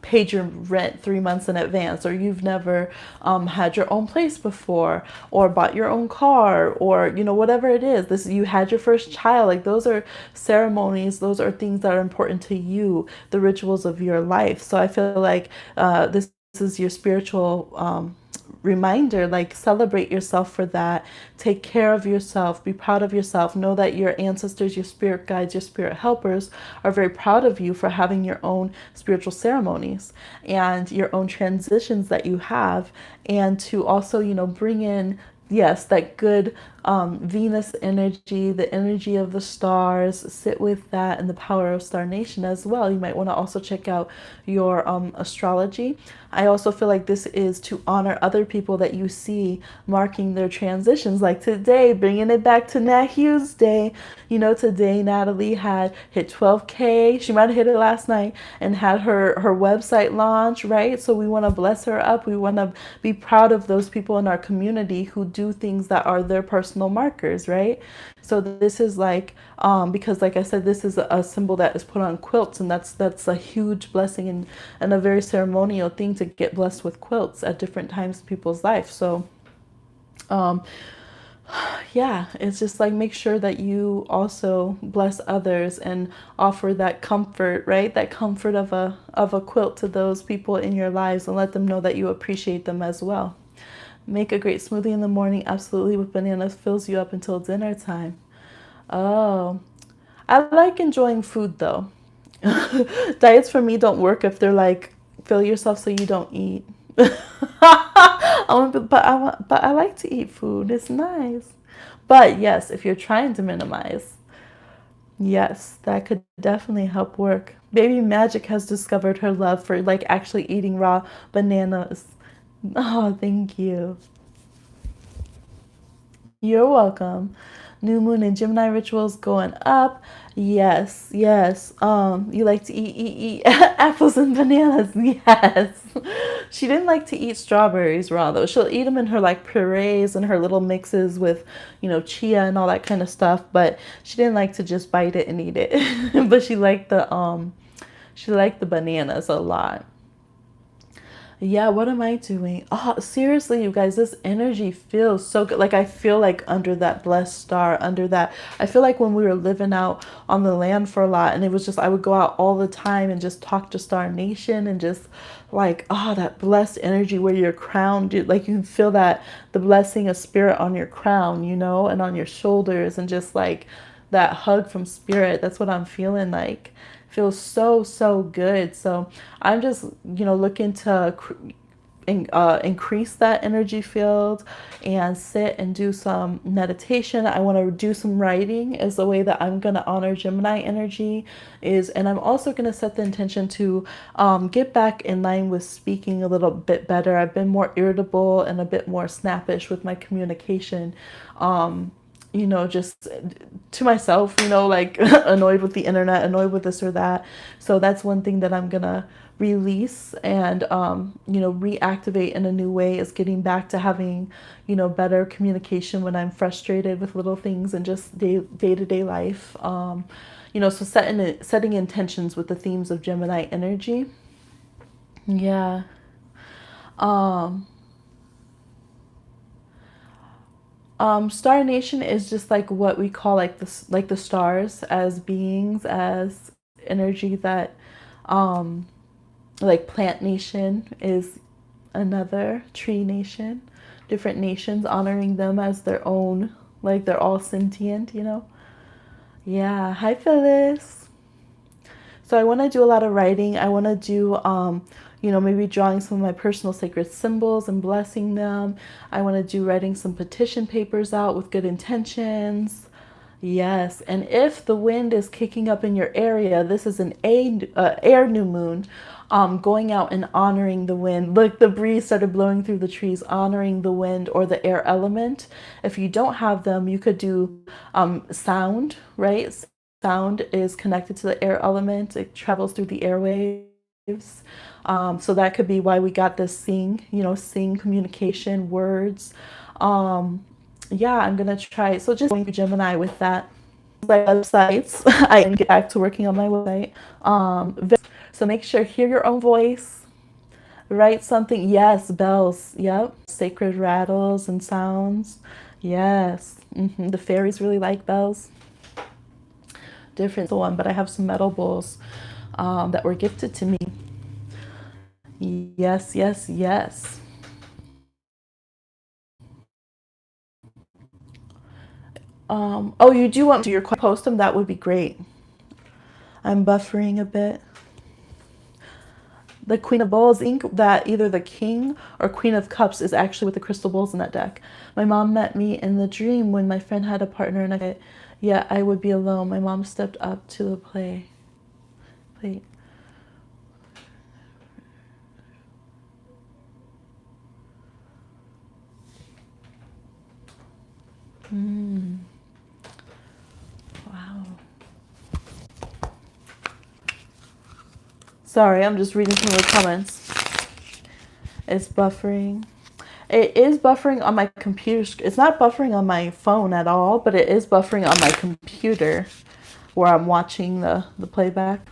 paid your rent 3 months in advance, or you've never had your own place before, or bought your own car, or, whatever it is. This, you had your first child. Like, those are ceremonies, those are things that are important to you, the rituals of your life. So I feel like this is your spiritual reminder, like celebrate yourself for that, take care of yourself, be proud of yourself, know that your ancestors, your spirit guides, your spirit helpers are very proud of you for having your own spiritual ceremonies and your own transitions that you have, and to also bring in, yes, that good Venus energy, the energy of the stars, sit with that, and the power of Star Nation as well. You might want to also check out your astrology. I also feel like this is to honor other people that you see marking their transitions. Like today, bringing it back to Nat Hughes Day. Today Natalie had hit 12K. She might have hit it last night and had her website launch, right? So we want to bless her up. We want to be proud of those people in our community who do things that are their personal markers, right? So this is like, because like I said, this is a symbol that is put on quilts, and that's a huge blessing, and a very ceremonial thing to get blessed with quilts at different times in people's life. So um, yeah, it's just like make sure that you also bless others and offer that comfort, right? That comfort of a quilt to those people in your lives, and let them know that you appreciate them as well. Make a great smoothie in the morning, absolutely, with bananas, fills you up until dinner time. Oh, I like enjoying food though. Diets for me don't work if they're like fill yourself so you don't eat. But I like to eat food. It's nice. But yes, if you're trying to minimize, yes, that could definitely help work. Baby Magic has discovered her love for like actually eating raw bananas. Oh, thank you. You're welcome. New moon and Gemini rituals going up. Yes, yes. You like to eat apples and bananas. Yes. She didn't like to eat strawberries raw though. She'll eat them in her like purees and her little mixes with, chia and all that kind of stuff. But she didn't like to just bite it and eat it. But she liked the bananas a lot. Yeah, what am I doing? Oh, seriously, you guys, this energy feels so good. Like, I feel like under that blessed star, under that, I feel like when we were living out on the land for a lot, and it was just, I would go out all the time and just talk to Star Nation, and just like, oh, that blessed energy where your crown, dude, like you feel that the blessing of spirit on your crown, and on your shoulders, and just like that hug from spirit. That's what I'm feeling like. Feels so, so good. So I'm just, looking to increase that energy field and sit and do some meditation. I want to do some writing as a way that I'm going to honor Gemini energy and I'm also going to set the intention to get back in line with speaking a little bit better. I've been more irritable and a bit more snappish with my communication. Just to myself, like annoyed with the internet, annoyed with this or that. So that's one thing that I'm gonna release and, reactivate in a new way, is getting back to having, better communication when I'm frustrated with little things and just day-to-day life. So setting intentions with the themes of Gemini energy. Yeah. Um, Star Nation is just like what we call like the stars as beings, as energy that, like Plant Nation is another, Tree Nation, different nations, honoring them as their own, like they're all sentient. Yeah. Hi, Phyllis. So I want to do a lot of writing. I want to do, maybe drawing some of my personal sacred symbols and blessing them. I want to do writing some petition papers out with good intentions. Yes, and if the wind is kicking up in your area, this is an air new moon. Going out and honoring the wind. Look, the breeze started blowing through the trees, honoring the wind or the air element. If you don't have them, you could do sound, right? Sound is connected to the air element. It travels through the airwaves. So that could be why we got this sing communication, words. Yeah, I'm gonna try. So just going to Gemini with that. My websites. I can get back to working on my website. So make sure hear your own voice. Write something. Yes, bells. Yep. Sacred rattles and sounds. Yes. The fairies really like bells. Different one, but I have some metal bowls that were gifted to me. Yes, yes, yes. Oh, you do want to your post them? That would be great. I'm buffering a bit. The Queen of Bowls ink, that either the King or Queen of Cups is actually with the crystal bowls in that deck. My mom met me in the dream when my friend had a partner and I would be alone. My mom stepped up to the plate. Wow. Sorry, I'm just reading some of the comments. It's buffering. It is buffering on my computer. It's not buffering on my phone at all, but it is buffering on my computer where I'm watching the playback.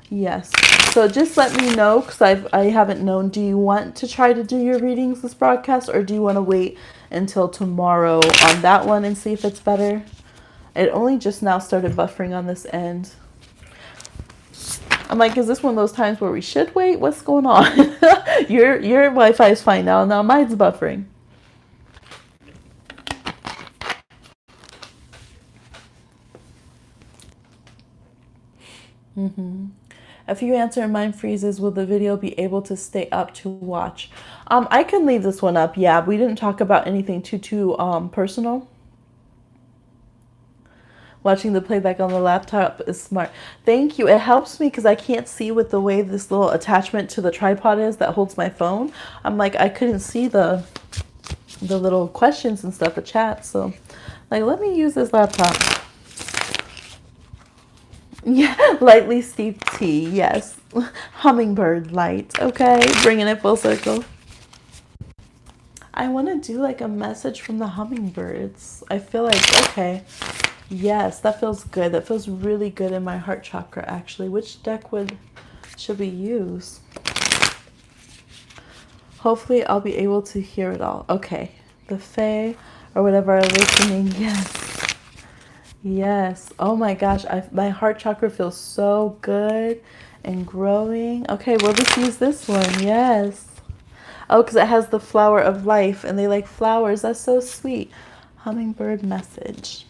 Yes. So just let me know, because I haven't known. Do you want to try to do your readings this broadcast, or do you want to wait until tomorrow on that one and see if it's better? It only just now started buffering on this end. I'm like, is this one of those times where we should wait? What's going on? Your Wi-Fi is fine now. Now mine's buffering. If you answer and mine freezes, will the video be able to stay up to watch? I can leave this one up. Yeah, we didn't talk about anything too personal. Watching the playback on the laptop is smart. Thank you. It helps me because I can't see with the way this little attachment to the tripod is that holds my phone. I'm like, I couldn't see the little questions and stuff, the chat. So, like, let me use this laptop. Yeah, lightly steeped tea. Yes. Hummingbird light. Okay, bringing it full circle. I want to do like a message from the hummingbirds. I feel like, okay. Yes, that feels good. That feels really good in my heart chakra, actually. Which deck should we use? Hopefully I'll be able to hear it all. Okay. The Fae or whatever are listening. Yes. Yes. Oh my gosh. My heart chakra feels so good and growing. Okay, we'll just use this one. Yes. Oh, because it has the flower of life and they like flowers. That's so sweet. Hummingbird message.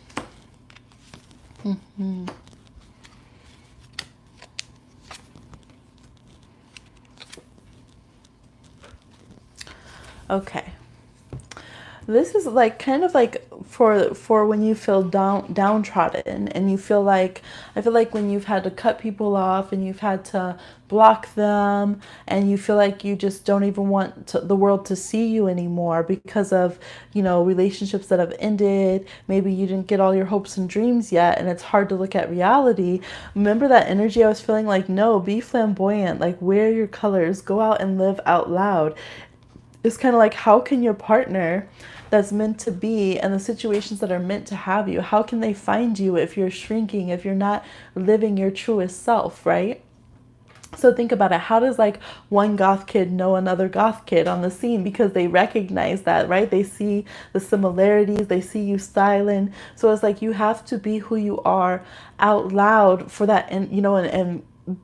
Okay. This is like kind of like for when you feel downtrodden and you feel like, I feel like when you've had to cut people off and you've had to block them and you feel like you just don't even want the world to see you anymore because of, relationships that have ended. Maybe you didn't get all your hopes and dreams yet and it's hard to look at reality. Remember that energy I was feeling like, no, be flamboyant, like wear your colors, go out and live out loud. It's kind of like, how can your partner that's meant to be and the situations that are meant to have you, how can they find you if you're shrinking, if you're not living your truest self, right? So think about it. How does like one goth kid know another goth kid on the scene? Because they recognize that, right? They see the similarities, they see you styling. So it's like you have to be who you are out loud for that, and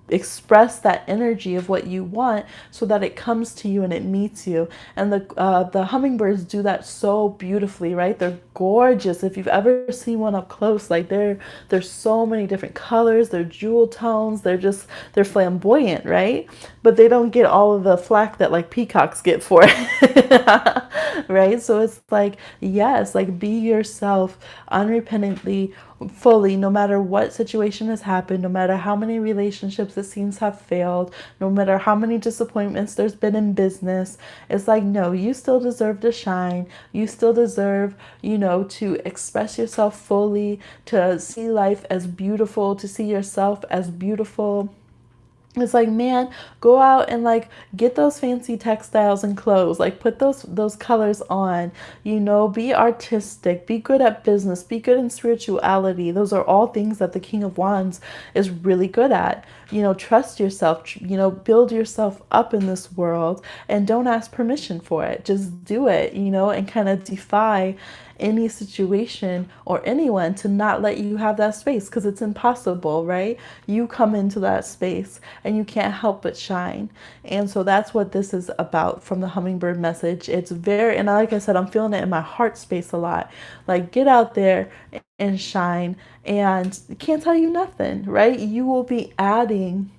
express that energy of what you want so that it comes to you and it meets you. And the hummingbirds do that so beautifully, right? They're gorgeous. If you've ever seen one up close, like there's so many different colors, they're jewel tones, they're flamboyant, right? But they don't get all of the flack that like peacocks get for it. Right? So it's like, yes, like be yourself unrepentantly, fully, no matter what situation has happened, no matter how many relationships it seems have failed, no matter how many disappointments there's been in business. It's like, no, you still deserve to shine. You still deserve, to express yourself fully, to see life as beautiful, to see yourself as beautiful. It's like, man, go out and like get those fancy textiles and clothes, like put those colors on, be artistic, be good at business, be good in spirituality. Those are all things that the King of Wands is really good at. Trust yourself, build yourself up in this world and don't ask permission for it. Just do it, and kind of defy any situation or anyone to not let you have that space, because it's impossible, right? You come into that space and you can't help but shine. And so that's what this is about from the hummingbird message. It's very, and like I said, I'm feeling it in my heart space a lot. Like, get out there and shine, and can't tell you nothing, right? You will be adding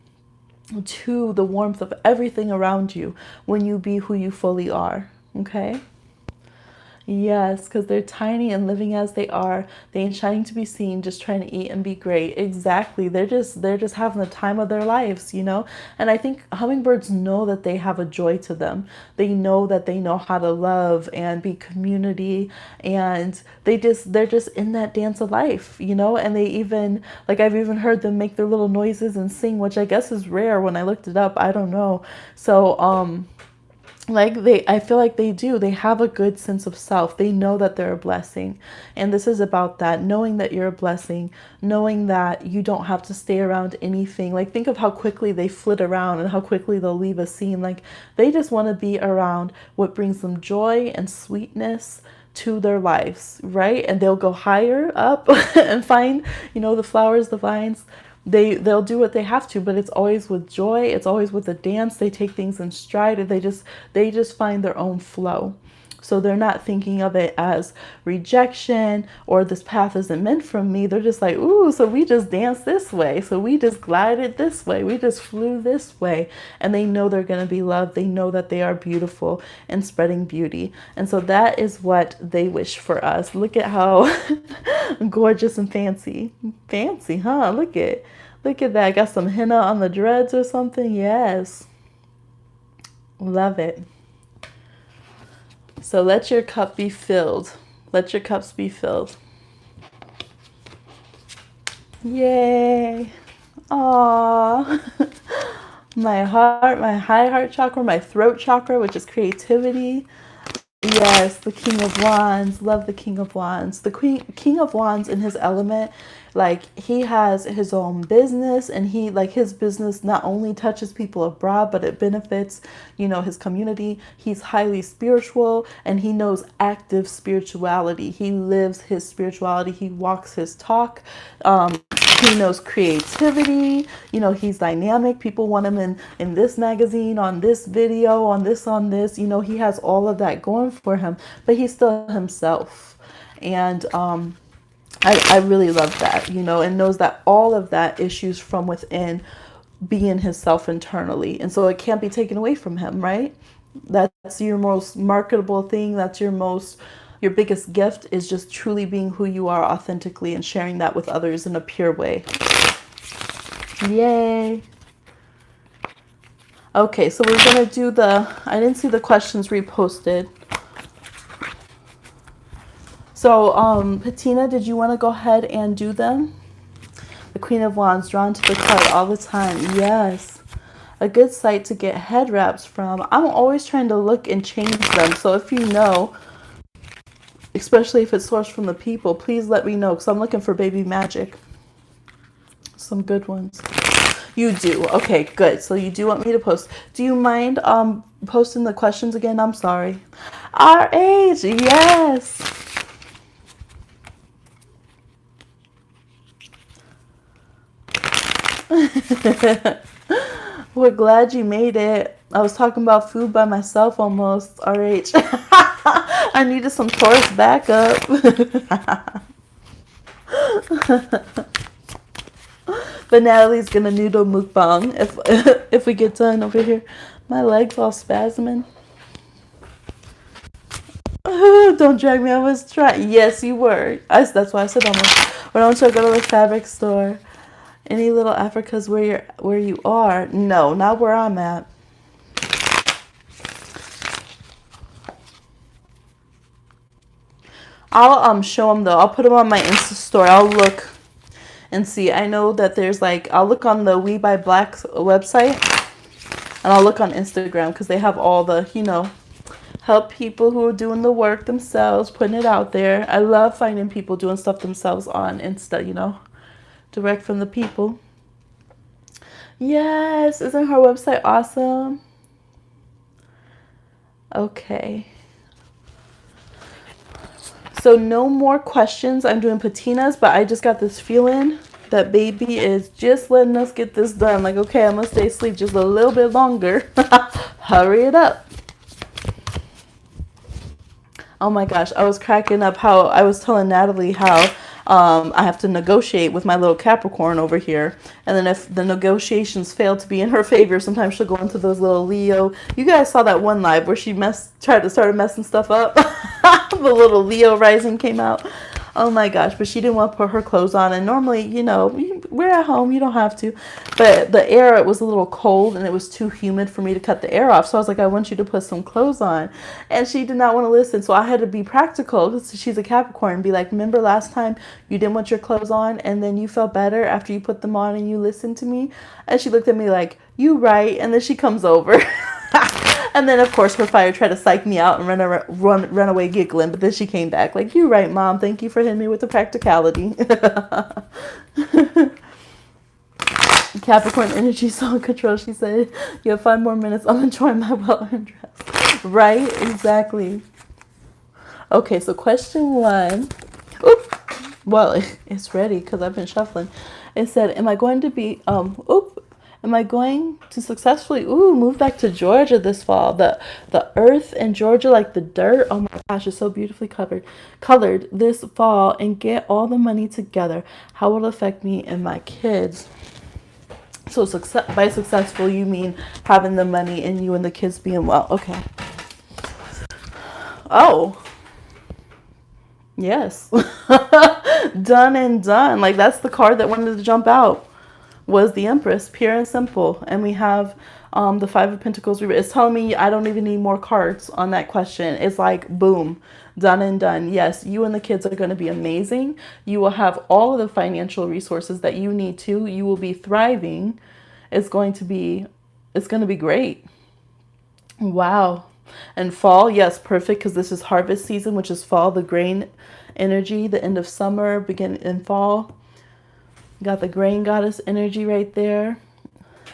to the warmth of everything around you when you be who you fully are. Okay. Yes, because they're tiny and living as they are. They ain't shining to be seen, just trying to eat and be great. Exactly. They're just having the time of their lives, And I think hummingbirds know that they have a joy to them. They know that they know how to love and be community, and they're just in that dance of life, And they even, like, I've even heard them make their little noises and sing, which I guess is rare when I looked it up. I don't know. So I feel like they have a good sense of self. They know that they're a blessing. And this is about that, knowing that you're a blessing, knowing that you don't have to stay around anything. Like, think of how quickly they flit around and how quickly they'll leave a scene. Like, they just want to be around what brings them joy and sweetness to their lives, right? And they'll go higher up and find, the flowers, the vines. They'll do what they have to, but it's always with joy. It's always with a dance. They take things in stride, and they just find their own flow. So they're not thinking of it as rejection or this path isn't meant for me. They're just like, ooh, so we just danced this way. So we just glided this way. We just flew this way. And they know they're going to be loved. They know that they are beautiful and spreading beauty. And so that is what they wish for us. Look at how gorgeous and fancy. Fancy, huh? Look at that. Got some henna on the dreads or something. Yes. Love it. So let your cup be filled. Let your cups be filled. Yay. Aww. My heart, my high heart chakra, my throat chakra, which is creativity. Yes, the King of Wands. Love the King of Wands. The King of Wands in his element, like, he has his own business, and his business not only touches people abroad, but it benefits, his community. He's highly spiritual, and he knows active spirituality. He lives his spirituality. He walks his talk. He knows creativity. He's dynamic. People want him in this magazine, on this video, on this. He has all of that going for him, but he's still himself. And I really love that, and knows that all of that issues from within, being himself internally. And so it can't be taken away from him, right? That's your most marketable thing. That's your biggest gift, is just truly being who you are authentically and sharing that with others in a pure way. Yay. Okay, so we're going to do I didn't see the questions reposted. So, Patina, did you want to go ahead and do them? The Queen of Wands, drawn to the card all the time. Yes. A good site to get head wraps from. I'm always trying to look and change them. So if you know, especially if it's sourced from the people, please let me know, because I'm looking for baby magic. Some good ones. You do. Okay, good. So you do want me to post. Do you mind posting the questions again? I'm sorry. Our age. Yes. We're glad you made it. I was talking about food by myself almost. RH. I needed some Taurus backup. But Natalie's gonna noodle mukbang if we get done over here. My legs all spasming. Don't drag me. I was trying. Yes, you were. That's why I said almost. Why don't you go to the fabric store? Any little Africa's where you are? No, not where I'm at. I'll show them though. I'll put them on my Insta story. I'll look and see. I know that there's like I'll look on the We Buy Black's website, and I'll look on Instagram because they have all the help people who are doing the work themselves, putting it out there. I love finding people doing stuff themselves on Insta. Direct from the people. Yes, isn't her website awesome? Okay. So no more questions. I'm doing patinas, but I just got this feeling that baby is just letting us get this done. Like, okay, I'm going to stay asleep just a little bit longer. Hurry it up. Oh my gosh, I was cracking up how I was telling Natalie how I have to negotiate with my little Capricorn over here. And then if the negotiations fail to be in her favor, sometimes she'll go into those little Leo. You guys saw that one live where she started messing stuff up. The little Leo rising came out. Oh my gosh, but she didn't want to put her clothes on. And normally, we're at home, you don't have to. But the air, it was a little cold and it was too humid for me to cut the air off. So I was like, I want you to put some clothes on. And she did not want to listen. So I had to be practical because she's a Capricorn and be like, remember last time you didn't want your clothes on and then you felt better after you put them on and you listened to me? And she looked at me like, you right. And then she comes over. And then, of course, her fire tried to psych me out and run away giggling. But then she came back like, you're right, Mom. Thank you for hitting me with the practicality. Capricorn energy, soul control. She said, you have 5 more minutes. I'm enjoying my well-earned rest. Right? Exactly. Okay, so question 1. Oop. Well, it's ready because I've been shuffling. It said, am I going to successfully move back to Georgia this fall? The earth in Georgia, like the dirt, oh my gosh, it's so beautifully colored this fall, and get all the money together. How will it affect me and my kids? So by successful, you mean having the money and you and the kids being well. Okay. Oh. Yes. Done and done. Like, that's the card that wanted to jump out. Was the Empress, pure and simple. And we have the 5 of Pentacles. It's telling me I don't even need more cards on that question. It's like, boom, done and done. Yes, you and the kids are going to be amazing. You will have all of the financial resources that you need to. You will be thriving. It's going to be great. Wow. And fall, yes, perfect, because this is harvest season, which is fall, the grain energy, the end of summer, begin in fall. Got the grain goddess energy right there.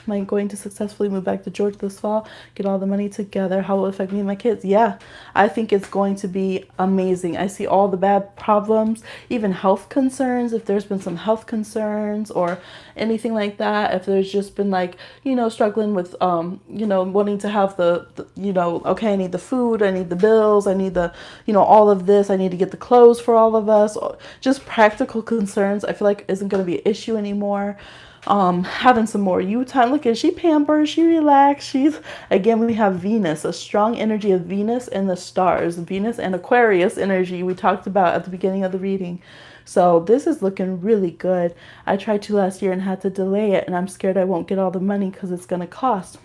Am I going to successfully move back to Georgia this fall? Get all the money together. How will it affect me and my kids? Yeah, I think it's going to be amazing. I see all the bad problems, even health concerns. If there's been some health concerns or anything like that, if there's just been like, struggling with, wanting to have okay, I need the food, I need the bills, I need the, all of this, I need to get the clothes for all of us. Just practical concerns, I feel like isn't going to be an issue anymore. Having some more you time. Look at, she pampered, she relaxed. Again, we have Venus, a strong energy of Venus and the stars, Venus and Aquarius energy we talked about at the beginning of the reading. So this is looking really good. I tried to last year and had to delay it, and I'm scared I won't get all the money because it's going to cost.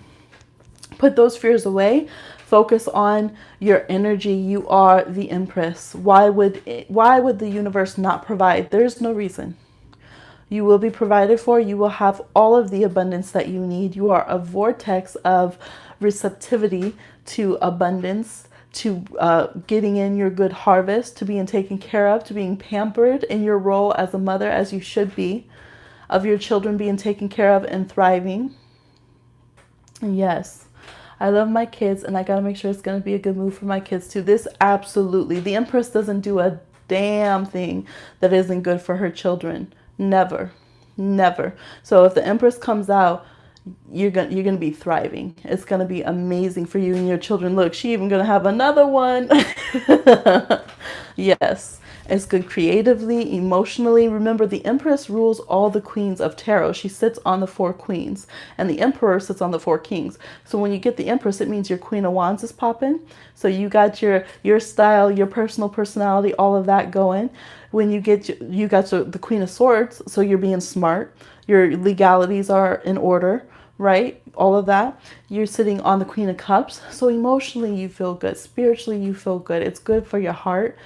Put those fears away. Focus on your energy. You are the Empress. Why would the universe not provide? There's no reason. You will be provided for. You will have all of the abundance that you need. You are a vortex of receptivity to abundance, to getting in your good harvest, to being taken care of, to being pampered in your role as a mother, as you should be, of your children being taken care of and thriving. Yes, I love my kids, and I got to make sure it's going to be a good move for my kids too. This absolutely, the Empress doesn't do a damn thing that isn't good for her children. Never. Never. So if the Empress comes out, you're gonna be thriving. It's gonna be amazing for you and your children. Look, she even gonna have another one. Yes, it's good creatively, emotionally. Remember, the Empress rules all the queens of tarot. She sits on the four queens, and the Emperor sits on the four kings. So when you get the Empress, it means your Queen of Wands is popping. So you got your style, your personal personality, all of that going. When you got the Queen of Swords, so you're being smart. Your legalities are in order, right? All of that. You're sitting on the Queen of Cups. So emotionally, you feel good. Spiritually, you feel good. It's good for your heart.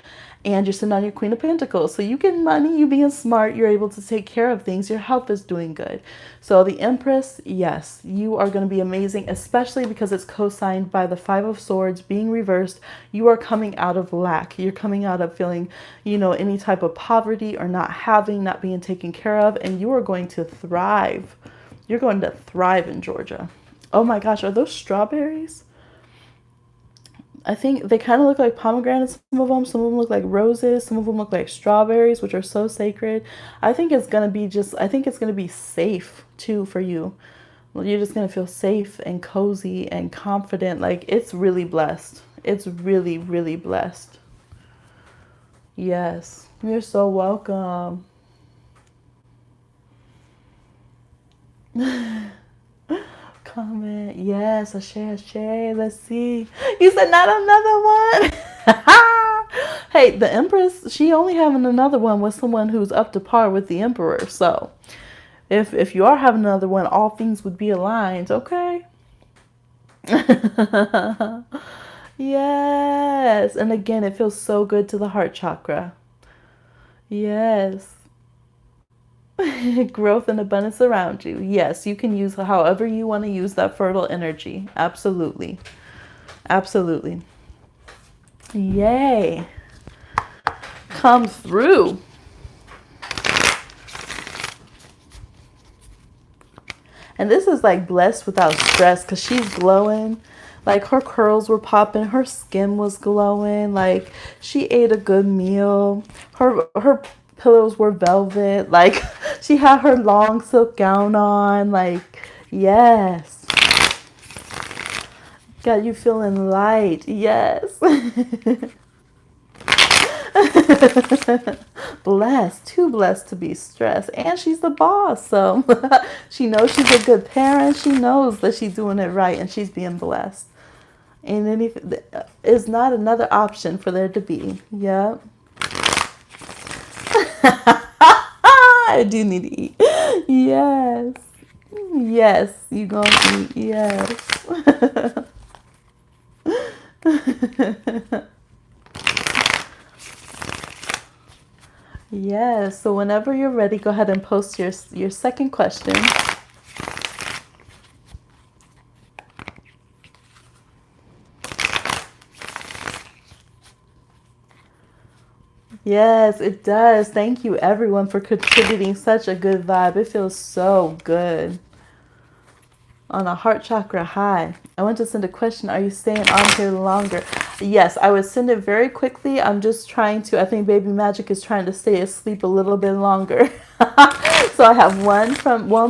And you're sitting on your Queen of Pentacles. So you get money, you being smart, you're able to take care of things. Your health is doing good. So the Empress, yes, you are going to be amazing, especially because it's co-signed by the Five of Swords being reversed. You are coming out of lack. You're coming out of feeling, any type of poverty or not having, not being taken care of. And you are going to thrive. You're going to thrive in Georgia. Oh my gosh, are those strawberries? I think they kind of look like pomegranates, some of them. Some of them look like roses. Some of them look like strawberries, which are so sacred. I think it's going to be safe too for you. You're just going to feel safe and cozy and confident. Like, it's really blessed. It's really, really blessed. Yes, you're so welcome. Comment. Yes, ashe. Let's see. You said not another one. Hey, the Empress, she only having another one with someone who's up to par with the Emperor. So if you are having another one, all things would be aligned. Okay. Yes. And again, it feels so good to the heart chakra. Yes. Growth and abundance around you. Yes, you can use however you want to use that fertile energy. Absolutely. Absolutely. Yay. Come through. And this is like blessed without stress because she's glowing. Like, her curls were popping. Her skin was glowing. Like, she ate a good meal. Her pillows were velvet. Like, she had her long silk gown on. Like, yes. Got you feeling light. Yes. Blessed. Too blessed to be stressed. And she's the boss. So she knows she's a good parent. She knows that she's doing it right and she's being blessed. And anything is not another option for there to be. Yep. I do need to eat. Yes. Yes. You gonna eat. Yes. Yes. So whenever you're ready, go ahead and post your second question. Yes, it does. Thank you, everyone, for contributing such a good vibe. It feels so good. On a heart chakra high. I want to send a question. Are you staying on here longer? Yes, I would send it very quickly. I'm just trying to, I think Baby Magic is trying to stay asleep a little bit longer. So I have one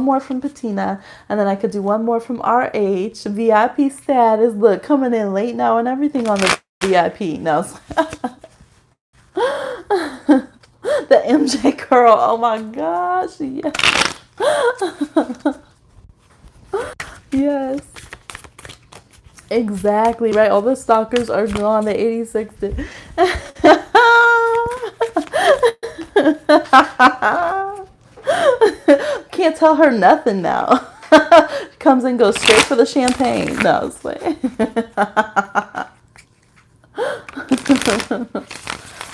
more from Patina, and then I could do one more from RH. VIP status. Look, coming in late now and everything on the VIP. No. The MJ curl. Oh my gosh. Yes. Yes. Exactly, right? All the stalkers are gone. The 86 did. Can't tell her nothing now. Comes and goes straight for the champagne. No, it's like...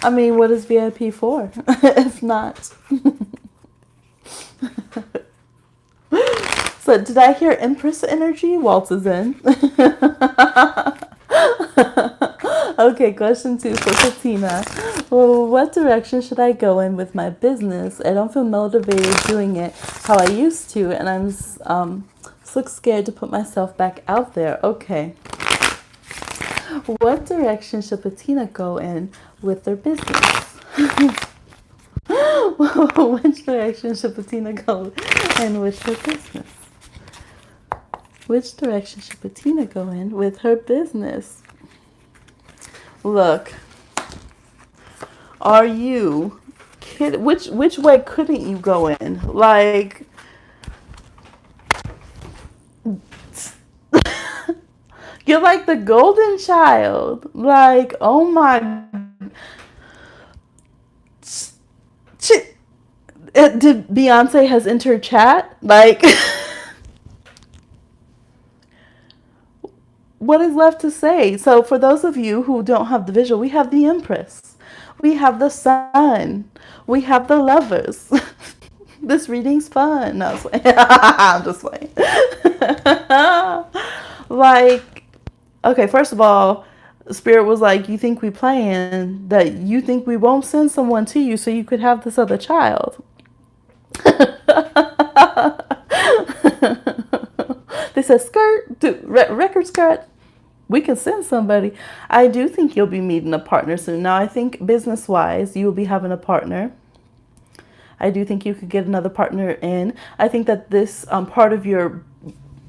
I mean, what is VIP for? If not. So did I hear Empress energy? Waltz is in. Okay, question 2 for Katina. Well, what direction should I go in with my business? I don't feel motivated doing it how I used to, and I'm so scared to put myself back out there. Okay. What direction should Patina go in with their business? Which direction should Bettina go in with her business? Which direction should Bettina go in with her business? Look, are you kidding? Which way couldn't you go in? Like, you're like the golden child. Like, oh my. Did Beyonce has entered chat? Like, what is left to say? So for those of you who don't have the visual, we have the Empress. We have the Sun. We have the Lovers. This reading's fun. No, I'm just playing. Like, okay, first of all, Spirit was like, you think we playing, that you think we won't send someone to you so you could have this other child. They said skirt, record skirt. We can send somebody. I do think you'll be meeting a partner soon. Now, I think business-wise, you will be having a partner. I do think you could get another partner in. I think that this part of your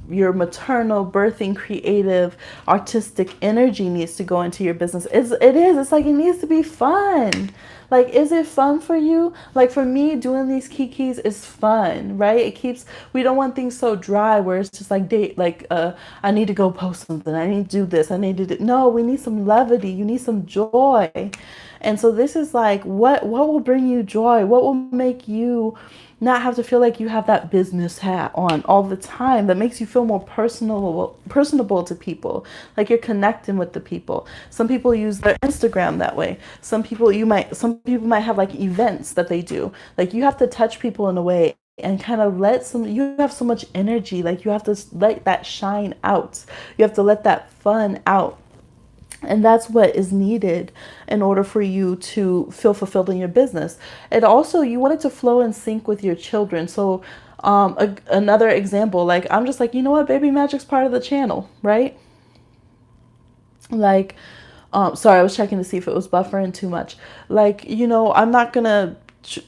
maternal, birthing, creative, artistic energy needs to go into your business. It's like it needs to be fun. Like, is it fun for you? Like, for me, doing these Kikis is fun, right? It keeps, we don't want things so dry where it's just like, I need to go post something. I need to do this. I need to do, no, we need some levity. You need some joy. And so this is like, what will bring you joy? What will make you not have to feel like you have that business hat on all the time, that makes you feel more personable to people, like you're connecting with the people. Some people use their Instagram that way. Some people might have like events that they do. Like, you have to touch people in a way and kind of you have so much energy, like you have to let that shine out. You have to let that fun out. And that's what is needed in order for you to feel fulfilled in your business. And also, you want it to flow in sync with your children. So another example, like, I'm just like, you know what, Baby Magic's part of the channel, right? Like, sorry, I was checking to see if it was buffering too much. Like, I'm not gonna,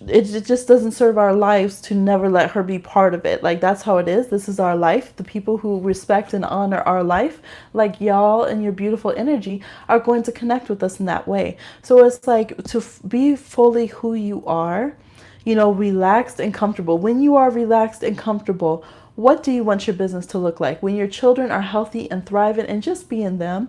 it just doesn't serve our lives to never let her be part of it. Like, that's how it is. This is our life. The people who respect and honor our life, like y'all and your beautiful energy, are going to connect with us in that way. So it's like, to be fully who you are, relaxed and comfortable. When you are relaxed and comfortable, what do you want your business to look like? When your children are healthy and thriving and just being them,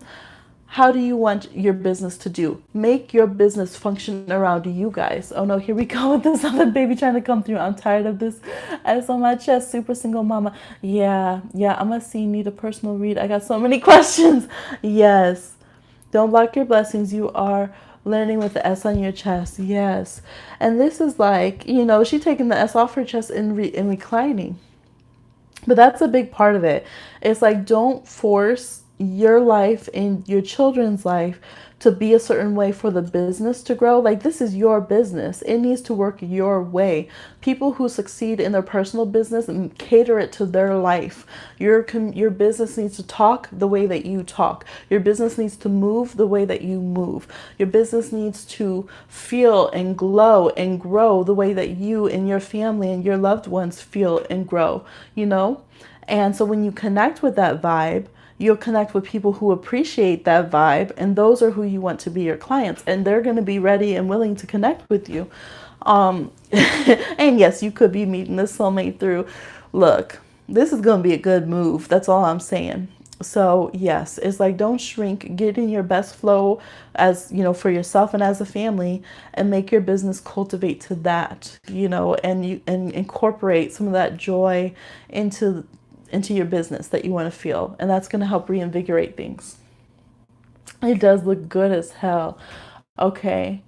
how do you want your business to do? Make your business function around you guys. Oh no, here we go with this other baby trying to come through. I'm tired of this. S on my chest, super single mama. Yeah, I'm gonna see, need a personal read. I got so many questions. Yes. Don't block your blessings. You are learning with the S on your chest. Yes. And this is like, she taking the S off her chest and reclining. But that's a big part of it. It's like, don't force your life and your children's life to be a certain way for the business to grow. Like, this is your business. It needs to work your way. People who succeed in their personal business and cater it to their life. Your business needs to talk the way that you talk. Your business needs to move the way that you move. Your business needs to feel and glow and grow the way that you and your family and your loved ones feel and grow, And so when you connect with that vibe, you'll connect with people who appreciate that vibe, and those are who you want to be your clients, and they're going to be ready and willing to connect with you. And yes, you could be meeting this soulmate through, look, this is going to be a good move. That's all I'm saying. So yes, it's like, don't shrink, get in your best flow as, for yourself and as a family, and make your business cultivate to that, and incorporate some of that joy into your business that you want to feel. And that's going to help reinvigorate things. It does look good as hell. Okay.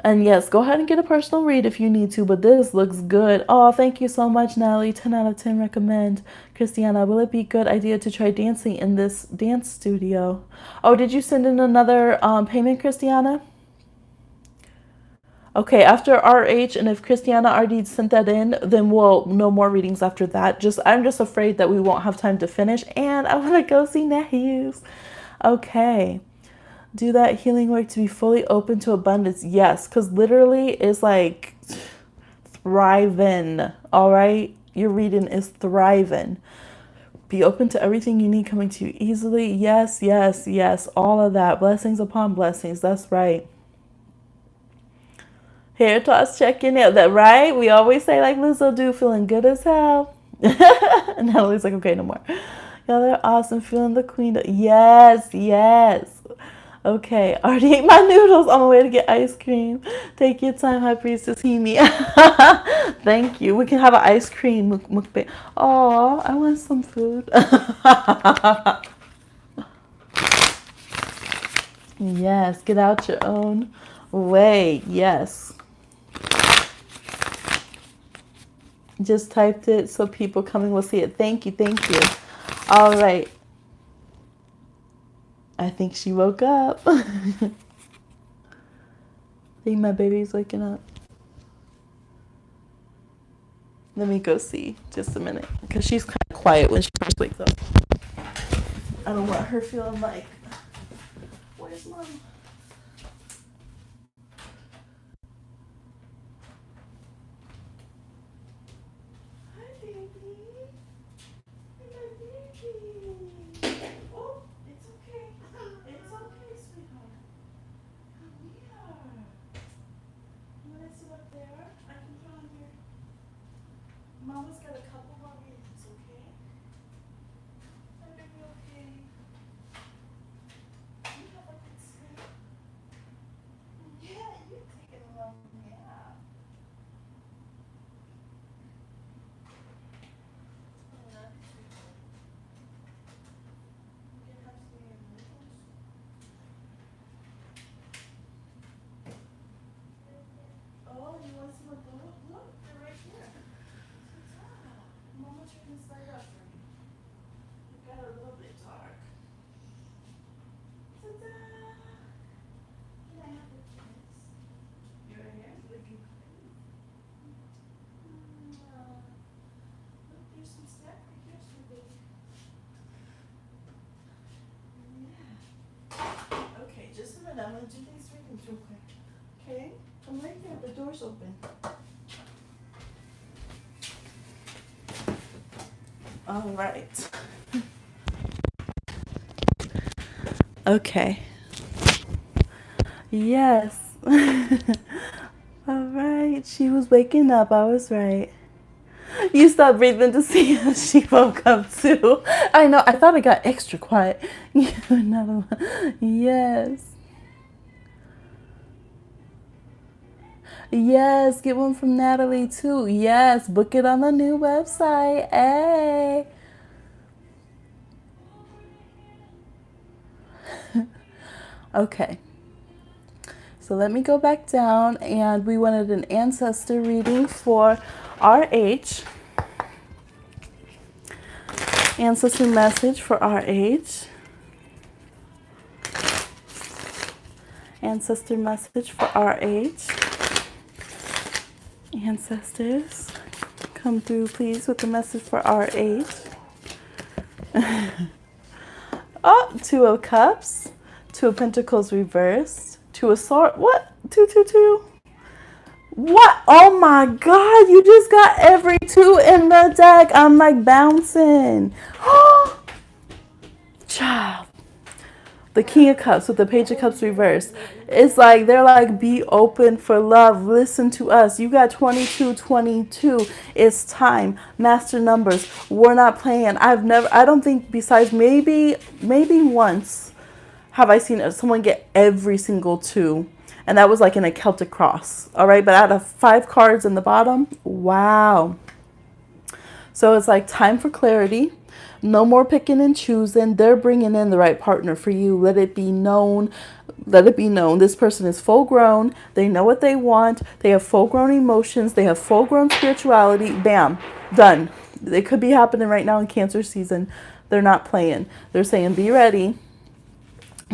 And yes, go ahead and get a personal read if you need to, but this looks good. Oh, thank you so much, Natalie. 10 out of 10 recommend. Christiana, will it be a good idea to try dancing in this dance studio? Oh, did you send in another payment, Christiana? Okay, after RH, and if Christiana already sent that in, then we'll no more readings after that. I'm just afraid that we won't have time to finish, and I want to go see nephews. Okay. Do that healing work to be fully open to abundance. Yes, because literally it's like, thriving. All right? Your reading is thriving. Be open to everything you need coming to you easily. Yes, yes, yes. All of that. Blessings upon blessings. That's right. Hair toss checking out. That right? We always say like Lizzo do, feeling good as hell. And Natalie's like, okay, no more. Y'all are awesome. Feeling the queen. Yes, yes. Okay, already ate my noodles on the way to get ice cream. Take your time, High Priestess Hemi. Thank you. We can have an ice cream mukbang. Oh, I want some food. Yes, get out your own way. Yes. Just typed it so people coming will see it. Thank you, thank you. All right. I think she woke up. I think my baby's waking up. Let me go see just a minute because she's kind of quiet when she first wakes up. I don't want her feeling like, where's mom? Hi, baby. Hi, baby. Oh, it's okay. It's okay, sweetheart. Come here. You want to sit up there? I can put on your... Mama's got a couple more reasons, okay? Hi, baby, okay? You have a good sleep? Yeah, you're taking a long nap. Oh, you want some of those? Look, they're right here. Mama, turn this light up for me. It got a little bit dark. Ta-da! Can I have a kiss? Your hair's looking pretty. Look, there's some stuff right here, sweet baby. Yeah. Okay, just a minute. I'm gonna do these readings real quick. Okay? I'm right there. The door's open. All right. Okay. Yes. All right. She was waking up. I was right. You stopped breathing to see if she woke up too. I know. I thought I got extra quiet. Yes. Yes. Get one from Natalie too. Yes. Book it on the new website. Hey. Okay. So let me go back down, and we wanted an ancestor reading for RH. Ancestor message for RH. Ancestor message for RH. Ancestors, come through please with the message for RH. Oh, Two of Cups. Two of Pentacles reversed. Two of Swords. What? Two. What? Oh my God! You just got every two in the deck. I'm like bouncing. Child. The King of Cups with the Page of Cups reversed. It's like they're like, be open for love. Listen to us. You got 22. It's time. Master numbers. We're not playing. I don't think besides maybe once have I seen someone get every single two. And that was like in a Celtic cross. All right. But out of 5 cards in the bottom, wow. So it's like time for clarity. No more picking and choosing. They're bringing in the right partner for you. Let it be known. Let it be known. This person is full grown. They know what they want. They have full grown emotions. They have full grown spirituality. Bam. Done. It could be happening right now in Cancer season. They're not playing. They're saying, be ready.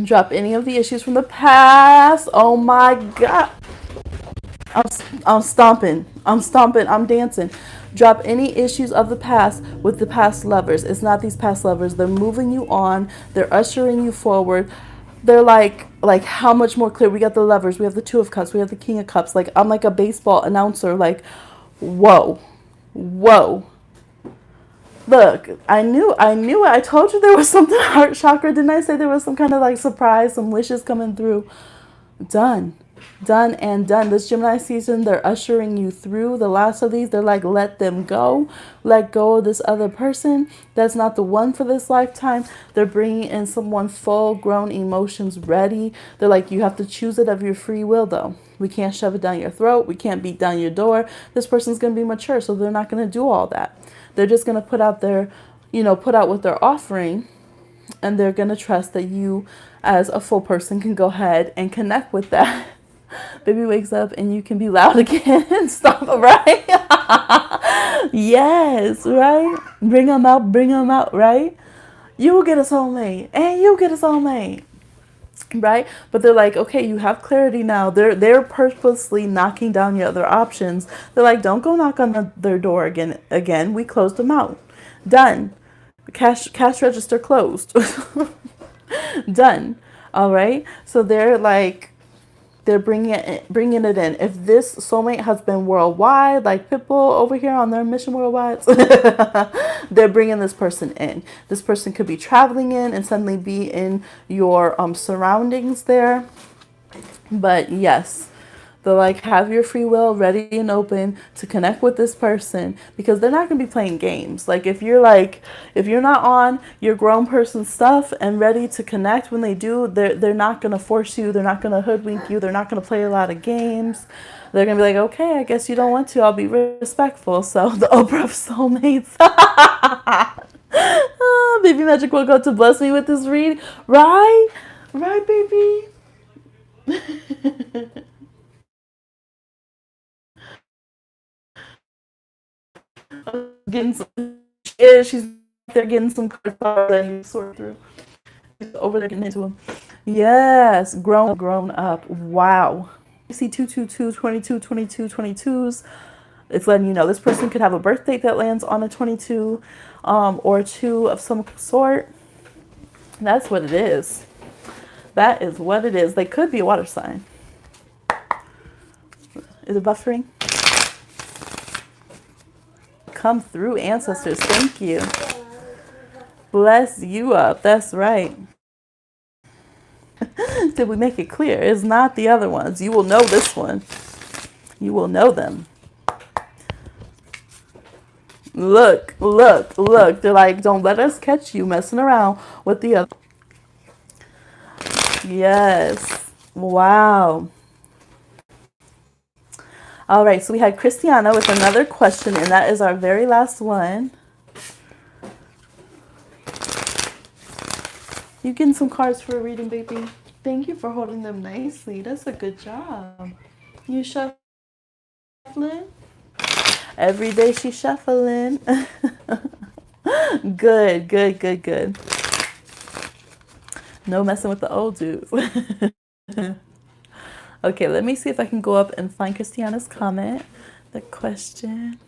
Drop any of the issues from the past. Oh my God. I'm stomping. I'm dancing. Drop any issues of the past with the past lovers. It's not these past lovers. They're moving you on. They're ushering you forward. They're like how much more clear? We got the lovers. We have the Two of Cups. We have the King of Cups. Like I'm like a baseball announcer. Like Whoa. Whoa. Look, I knew it. I told you there was something heart chakra. Didn't I say there was some kind of like surprise, some wishes coming through? Done. Done and done. This Gemini season, they're ushering you through the last of these. They're like, let them go. Let go of this other person. That's not the one for this lifetime. They're bringing in someone full grown, emotions ready. They're like, you have to choose it of your free will, though. We can't shove it down your throat. We can't beat down your door. This person's going to be mature, so they're not going to do all that. They're just going to put out put out what they're offering, and they're going to trust that you, as a full person, can go ahead and connect with that. Baby wakes up and you can be loud again and stuff, right? Yes, right? Bring them out, right? You will get a soulmate, and you get a soulmate, right? But they're like, okay, you have clarity now. They're purposely knocking down your other options. They're like, don't go knock on their door again. We closed them out. Done. Cash register closed. Done. All right. So they're bringing it in. If this soulmate has been worldwide, like Pitbull over here on their mission worldwide, they're bringing this person in. This person could be traveling in and suddenly be in your surroundings there. But yes, they're like, have your free will ready and open to connect with this person, because they're not going to be playing games. Like if you're not on your grown person stuff and ready to connect when they do, they're not going to force you. They're not going to hoodwink you. They're not going to play a lot of games. They're going to be like, okay, I guess you don't want to. I'll be respectful. So the Oprah of soulmates. Oh, Baby Magic will go to bless me with this read. Right? Right, baby? Getting some, yeah, she's there getting some cards that you sort through. She's over there getting into them. Yes, grown up. Wow. You see 222, 22, 22, 22s. It's letting you know this person could have a birth date that lands on a 22 or 2 of some sort. That's what it is. That is what it is. They could be a water sign. Is it buffering? Come through, ancestors. Thank you. Bless you up. That's right. Did we make it clear? It's not the other ones. You will know this one. You will know them. Look. They're like, don't let us catch you messing around with the other. Yes. Wow. All right, so we had Christiana with another question, and that is our very last one. You getting some cards for a reading, baby? Thank you for holding them nicely. That's a good job. You shuffling? Every day she's shuffling. Good. No messing with the old dudes. Okay, let me see if I can go up and find Christiana's comment. The question.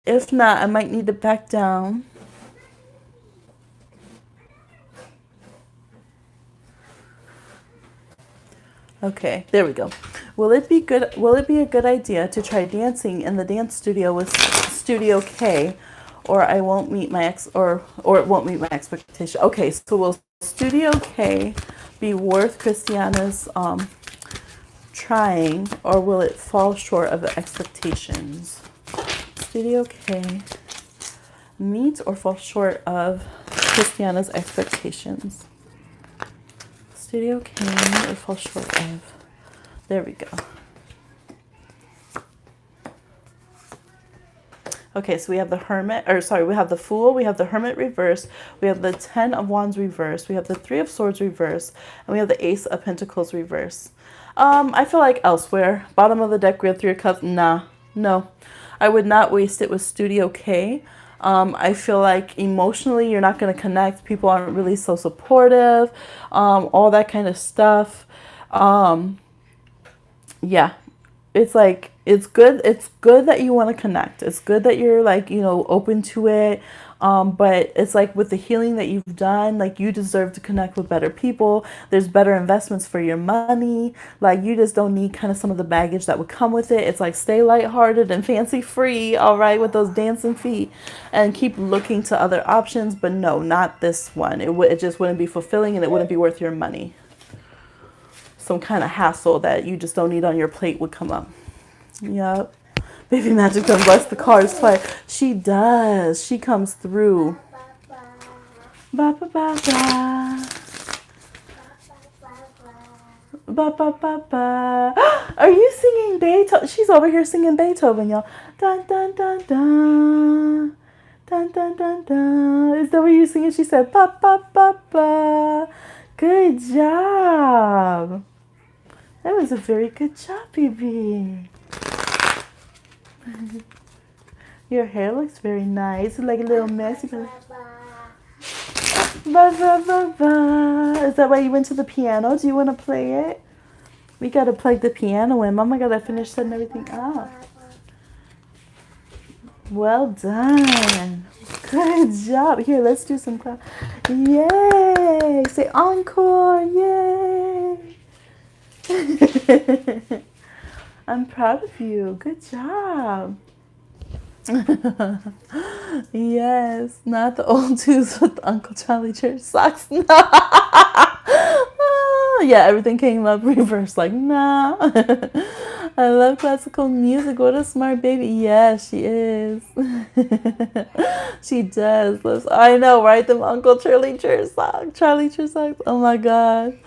If not, I might need to back down. Okay, there we go. Will it be a good idea to try dancing in the dance studio with Studio K, or I won't meet my or it won't meet my expectation? Okay, so will Studio K be worth Christiana's trying, or will it fall short of the expectations? Studio K meet or fall short of Christiana's expectations? Studio K meet or fall short of? There we go. Okay, so we have the Hermit, we have the Fool, we have the Hermit reverse, we have the 10 of Wands reverse, we have the 3 of Swords reverse, and we have the Ace of Pentacles reverse. I feel like elsewhere, bottom of the deck, we have 3 of Cups. Nah, no. I would not waste it with Studio K. I feel like emotionally you're not going to connect. People aren't really so supportive, all that kind of stuff. Yeah. It's like, it's good that you want to connect. It's good that you're like, open to it. But it's like with the healing that you've done, like you deserve to connect with better people. There's better investments for your money. Like you just don't need kind of some of the baggage that would come with it. It's like stay lighthearted and fancy free, all right, with those dancing feet, and keep looking to other options. But no, not this one. It just wouldn't be fulfilling and it wouldn't be worth your money. Some kind of hassle that you just don't need on your plate would come up. Yep. Baby Magic does bless the cards twice. She does. She comes through. Ba ba ba ba. Ba ba ba ba. Are you singing Beethoven? She's over here singing Beethoven, y'all. Dun dun dun dun. Dun dun dun dun. Is that what you're singing? She said ba ba ba ba. Good job. That was a very good job, baby. Your hair looks very nice. Like a little messy. Ba, ba, ba, ba. Is that why you went to the piano? Do you want to play it? We got to plug the piano in. Mama got to finish setting everything up. Well done. Good job. Here, let's do some clap. Yay. Say encore. Yay. I'm proud of you. Good job. Yes, not the old twos with Uncle Charlie Church socks. No. Yeah, everything came up reverse. Like, nah. I love classical music. What a smart baby. Yeah, she is. She does. I know, right? Them Uncle Charlie Church socks. Charlie Church socks. Oh my God.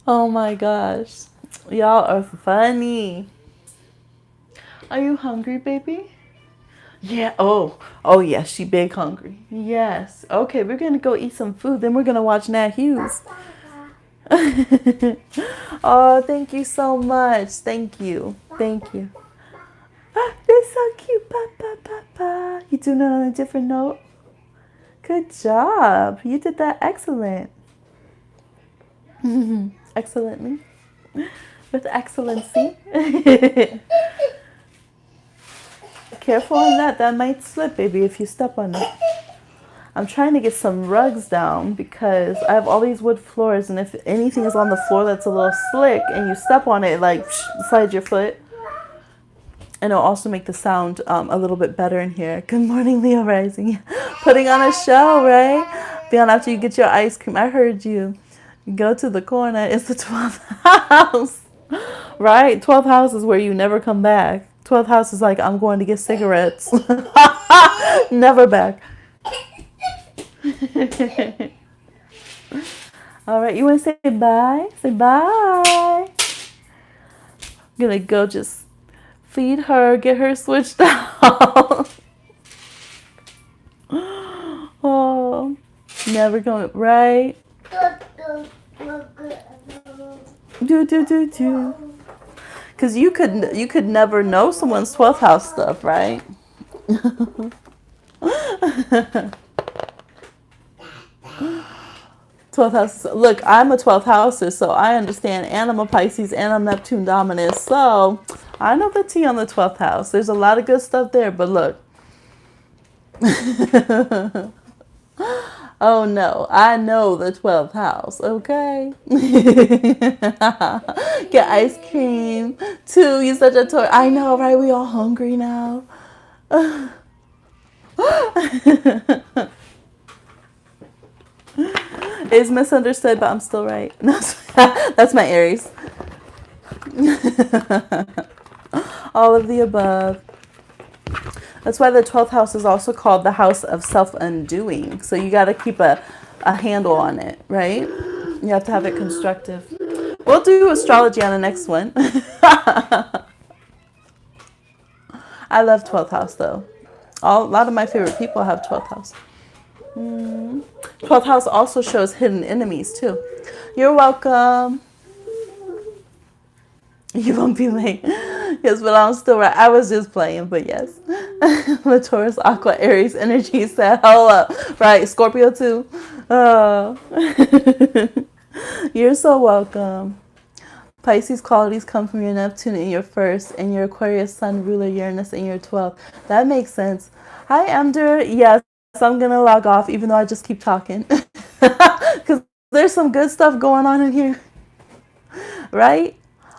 Oh my gosh. Y'all are funny. Are you hungry, baby? Yeah. Oh yes, she big hungry. Yes. Okay, we're gonna go eat some food. Then we're gonna watch Nat Hughes. Oh, thank you so much. Thank you. Thank you. Ah, they're so cute. Pa, pa, pa, pa. You doing it on a different note? Good job. You did that excellent. Excellently. With excellency. Careful on that. That might slip, baby, if you step on it. I'm trying to get some rugs down because I have all these wood floors, and if anything is on the floor that's a little slick and you step on it, like slide your foot, and it'll also make the sound a little bit better in here. Good morning, Leo Rising. Putting on a show, right? Beyond after you get your ice cream. I heard you. Go to the corner. It's the 12th house, right? 12th house is where you never come back. 12th house is like, I'm going to get cigarettes. Never back. All right, you want to say bye? Say bye. I'm going to go just feed her, get her switched out. Oh, never going, right? Do. Because you could never know someone's 12th house stuff, right? 12th house. Look, I'm a 12th houser, so I understand. And I'm a Pisces and I'm Neptune dominant. So I know the tea on the 12th house. There's a lot of good stuff there, but look. Oh no, I know the 12th house, okay? Get ice cream. Too, you're such a toy. I know, right? We all hungry now. It's misunderstood, but I'm still right. That's my Aries. All of the above. That's why the 12th house is also called the house of self-undoing. So you got to keep a handle on it, right? You have to have it constructive. We'll do astrology on the next one. I love 12th house, though. A lot of my favorite people have 12th house. 12th house also shows hidden enemies, too. You're welcome. You won't be late. Yes, but I'm still right. I was just playing, but yes. The Taurus, Aqua, Aries energy said, hold up. Right, Scorpio too. You're so welcome. Pisces qualities come from your Neptune in your first and your Aquarius sun ruler Uranus in your 12th. That makes sense. Hi, Emder. Yes, I'm gonna log off, even though I just keep talking, because there's some good stuff going on in here, right?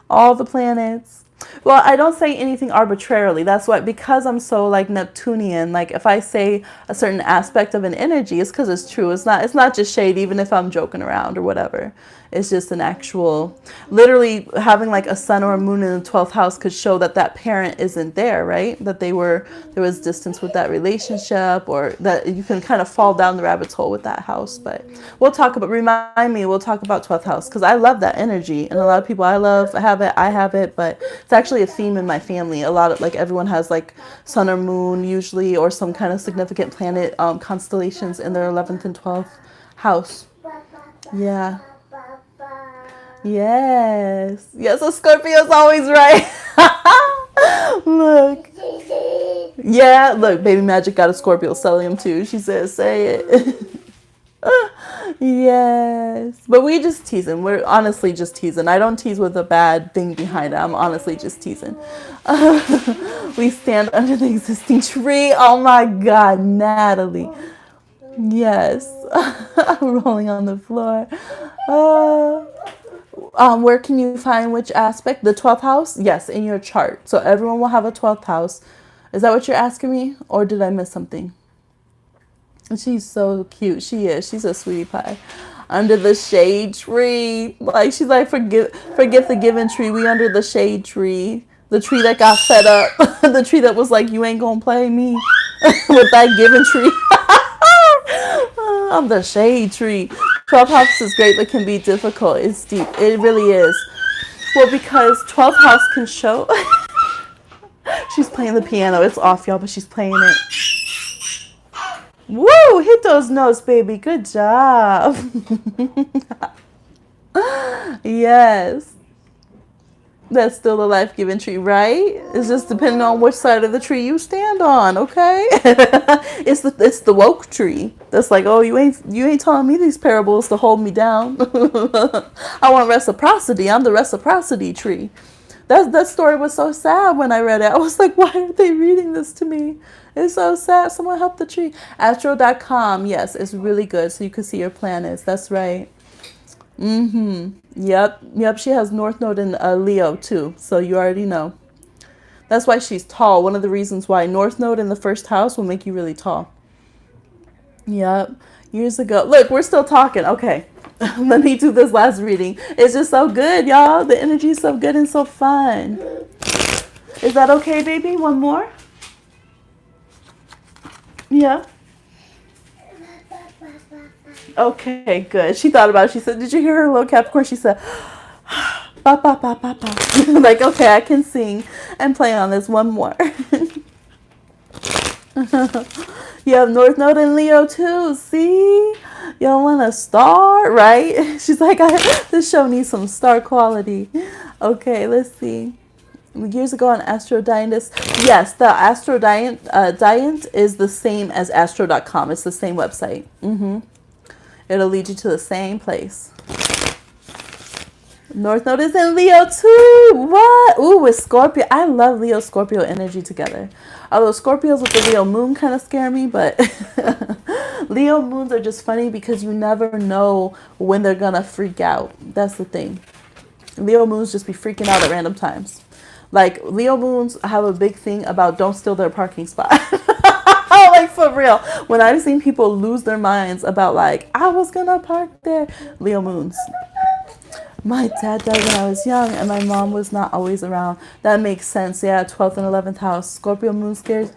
All the planets. Well, I don't say anything arbitrarily. That's why, because I'm so like Neptunian, like if I say a certain aspect of an energy, it's because it's true. It's not just shade, even if I'm joking around or whatever. It's just an actual, literally having like a sun or a moon in the 12th house could show that that parent isn't there, right? That there was distance with that relationship, or that you can kind of fall down the rabbit's hole with that house. But we'll talk about, we'll talk about 12th house, because I love that energy. And a lot of people I have it, but it's actually a theme in my family. A lot of, like, everyone has like sun or moon usually, or some kind of significant planet constellations in their 11th and 12th house. Yeah. Yes. Yes, so Scorpio's always right. Look. Yeah, look, Baby Magic got a Scorpio stellium too. She says, say it. Yes. But we just teasing. We're honestly just teasing. I don't tease with a bad thing behind it. I'm honestly just teasing. We stand under the existing tree. Oh my God, Natalie. Yes. I'm rolling on the floor. Where can you find which aspect? The 12th house? Yes, in your chart. So everyone will have a 12th house. Is that what you're asking me? Or did I miss something? She's so cute. She is. She's a sweetie pie. Under the shade tree. Like, she's like, forget the given tree. We under the shade tree. The tree that got fed up. The tree that was like, you ain't gonna play me with that given tree. I'm the shade tree. 12th house is great, but can be difficult. It's deep. It really is. Well, because 12th house can show. She's playing the piano. It's off, y'all, but she's playing it. Woo! Hit those notes, baby. Good job. Yes. That's still a life-giving tree, right? It's just depending on which side of the tree you stand on, okay? It's the woke tree. That's like, oh, you ain't telling me these parables to hold me down. I want reciprocity. I'm the reciprocity tree. That story was so sad when I read it. I was like, why are they reading this to me? It's so sad. Someone help the tree. Astro.com. Yes, it's really good. So you can see your planets. That's right. Yep. She has North Node in Leo too. So you already know. That's why she's tall. One of the reasons why North Node in the first house will make you really tall. Yep. Years ago. Look, we're still talking. Okay. Let me do this last reading. It's just so good, y'all. The energy is so good and so fun. Is that okay, baby? One more? Yeah. Okay, good. She thought about it. She said, did you hear her little Capricorn? She said, ba, ba, ba, ba, ba. Like, okay, I can sing and play on this. One more. You have North Node in Leo too. See? Y'all want a star, right? She's like, this show needs some star quality. Okay, let's see. Years ago on Astro Diant, yes, the Astro Diant is the same as Astro.com. It's the same website. It'll lead you to the same place. North Node is in Leo too. What? Ooh, with Scorpio. I love Leo Scorpio energy together. Although Scorpios with the Leo moon kind of scare me, but Leo moons are just funny because you never know when they're gonna freak out. That's the thing. Leo moons just be freaking out at random times. Like, Leo moons have a big thing about don't steal their parking spot. Like, for real. When I've seen people lose their minds about, like, I was gonna park there. Leo moons. My dad died when I was young, and my mom was not always around. That makes sense. Yeah, 12th and 11th house. Scorpio moon scares.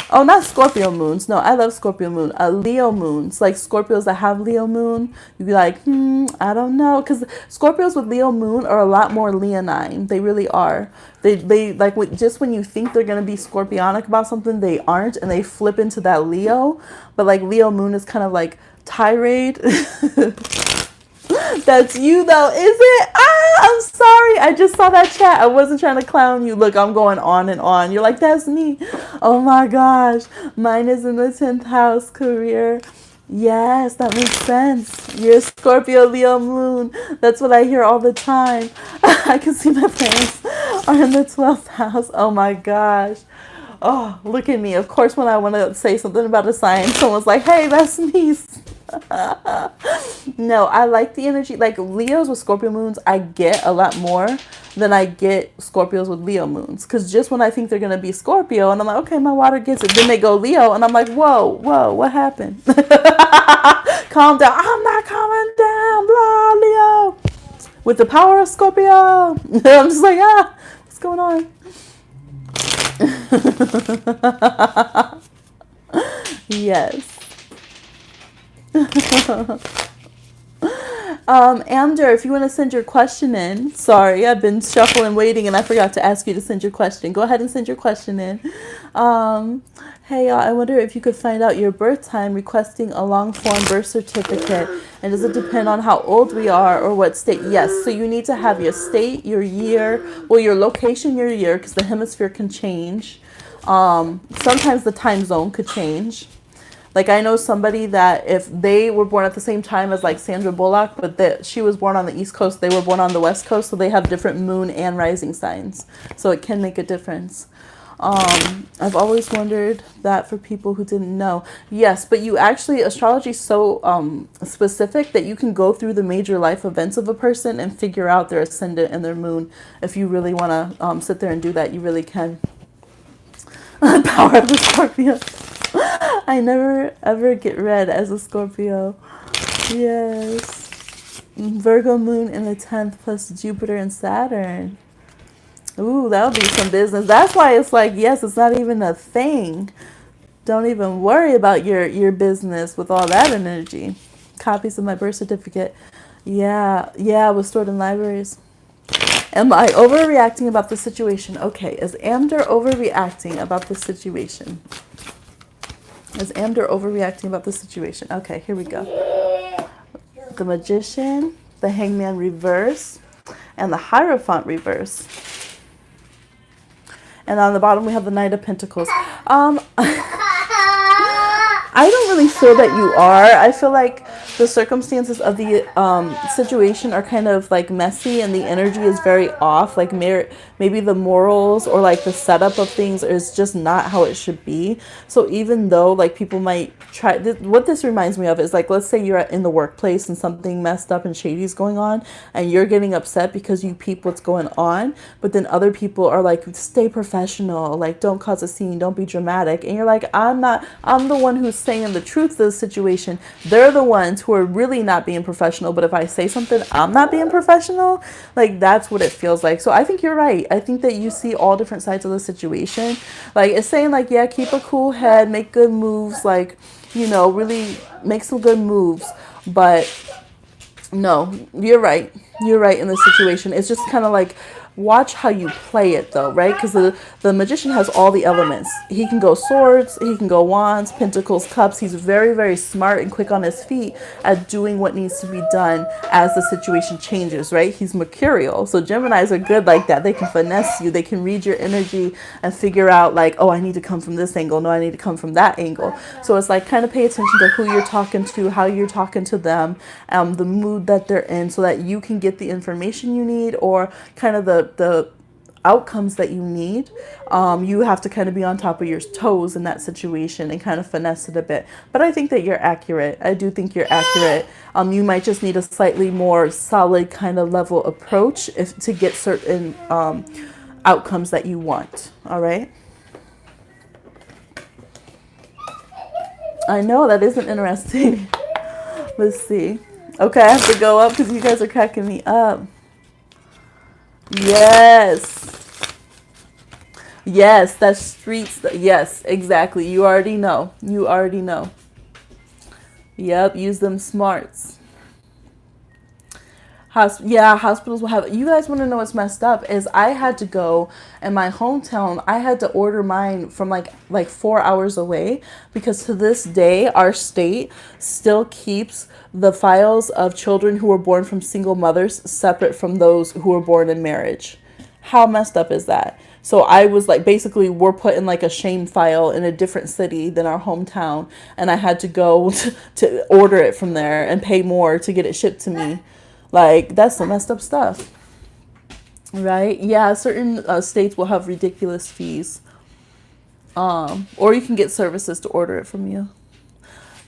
Oh, not Scorpio moons. No, I love Scorpio moon. Leo moons. Like, Scorpios that have Leo moon, you'd be like, I don't know. Because Scorpios with Leo moon are a lot more leonine. They really are. They like, just when you think they're going to be scorpionic about something, they aren't. And they flip into that Leo. But, like, Leo moon is kind of like tirade. That's you though, is it? I'm sorry. I just saw that chat. I wasn't trying to clown you. Look, I'm going on and on. You're like, that's me. Oh my gosh. Mine is in the 10th house, career. Yes, that makes sense. You're Scorpio, Leo moon. That's what I hear all the time. I can see my parents are in the 12th house. Oh my gosh. Oh, look at me. Of course, when I want to say something about a sign, someone's like, hey, that's me. No, I like the energy. Like Leos with Scorpio moons, I get a lot more than I get Scorpios with Leo moons. Because just when I think they're going to be Scorpio, and I'm like, okay, my water gets it. Then they go Leo, and I'm like, whoa, what happened? Calm down. I'm not calming down, blah, Leo. With the power of Scorpio. I'm just like, what's going on? Yes. Amder, if you want to send your question in. Sorry, I've been shuffling, waiting, and I forgot to ask you to send your question. Go ahead and send your question in. Hey, I wonder if you could find out your birth time requesting a long-form birth certificate. And does it depend on how old we are or what state? Yes, so you need to have your state, your year, well, your location, your year, because the hemisphere can change. Sometimes the time zone could change. Like I know somebody that if they were born at the same time as like Sandra Bullock, but that she was born on the East Coast, they were born on the West Coast, so they have different moon and rising signs. So it can make a difference. I've always wondered that for people who didn't know. Yes, but you actually, astrology is so specific that you can go through the major life events of a person and figure out their ascendant and their moon. If you really want to sit there and do that, you really can. Power of the Scorpio. I never ever get read as a Scorpio. Yes. Virgo moon in the 10th plus Jupiter and Saturn. Ooh, that would be some business. That's why it's like, yes, it's not even a thing. Don't even worry about your business with all that energy. Copies of my birth certificate. Yeah, was stored in libraries. Am I overreacting about the situation? Okay, is Amder overreacting about the situation? Is Amder overreacting about the situation? Okay, here we go. The Magician, the Hangman reverse, and the Hierophant reverse. And on the bottom we have the Knight of Pentacles. I don't really feel that you are. I feel like the circumstances of the situation are kind of like messy and the energy is very off. Like maybe the morals or like the setup of things is just not how it should be. So even though like people might try, what this reminds me of is like, let's say you're in the workplace and something messed up and shady is going on and you're getting upset because you peep what's going on. But then other people are like, stay professional, like don't cause a scene, don't be dramatic. And you're like, I'm the one who's saying the truth of the situation. They're the ones who are really not being professional, but if I say something, I'm not being professional. Like that's what it feels like. So I think you're right. I think that you see all different sides of the situation. Like it's saying like, yeah, keep a cool head, make good moves, like, you know, really make some good moves. But no, you're right. You're right in this situation. It's just kind of like, watch how you play it though, right? Because the Magician has all the elements. He can go swords, he can go wands, pentacles, cups. He's very, very smart and quick on his feet at doing what needs to be done as the situation changes, right? He's mercurial. So Geminis are good like that. They can finesse you. They can read your energy and figure out like, oh, I need to come from this angle. No, I need to come from that angle. So it's like kind of pay attention to who you're talking to, how you're talking to them, the mood that they're in so that you can get the information you need or kind of the outcomes that you need. You have to kind of be on top of your toes in that situation and kind of finesse it a bit. But I think that you're accurate. I do think you're accurate. You might just need a slightly more solid kind of level approach to get certain outcomes that you want. All right. I know that isn't interesting. Let's see. Okay, I have to go up because you guys are cracking me up. Yes, that's streets. Yes, exactly. You already know. Yep, use them smarts. Hospitals will have. You guys want to know what's messed up is I had to go in my hometown. I had to order mine from like 4 hours away because to this day our state still keeps the files of children who were born from single mothers separate from those who were born in marriage. How messed up is that? So I was like, basically we're put in like a shame file in a different city than our hometown, and I had to go to order it from there and pay more to get it shipped to me. Like, that's some messed up stuff, right? Yeah, certain states will have ridiculous fees. Or you can get services to order it from you.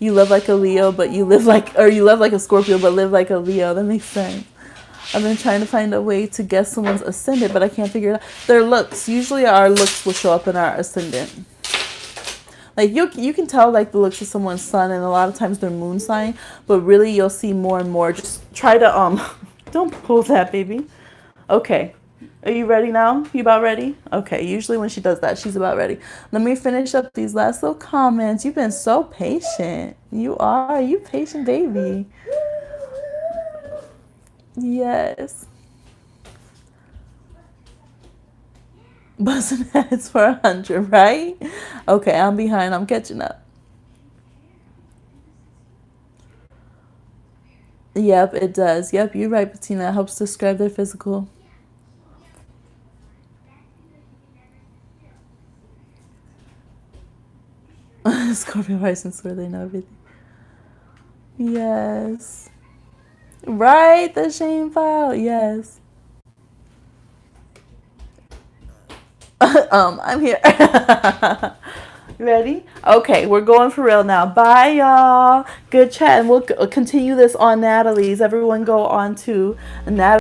You live like a Leo, but you live like, or you live like a Scorpio, but live like a Leo. That makes sense. I've been trying to find a way to guess someone's ascendant, but I can't figure it out. Their looks. Usually our looks will show up in our ascendant. Like you can tell like the looks of someone's sun and a lot of times their moon sign, but really you'll see more and more. Just try to don't pull that, baby. Okay. Are you ready now? You about ready? Okay, usually when she does that, she's about ready. Let me finish up these last little comments. You've been so patient. You are. You patient baby. Yes. Buzzing heads for 100, right? Okay, I'm behind. I'm catching up. Yep, it does. Yep, you're right, Bettina. It helps describe their physical. Scorpio rising, where they know everything. Yes. Right, the shame file. Yes. I'm here. Ready? Okay, we're going for real now. Bye, y'all. Good chat, and we'll continue this on Natalie's. Everyone go on to Natalie.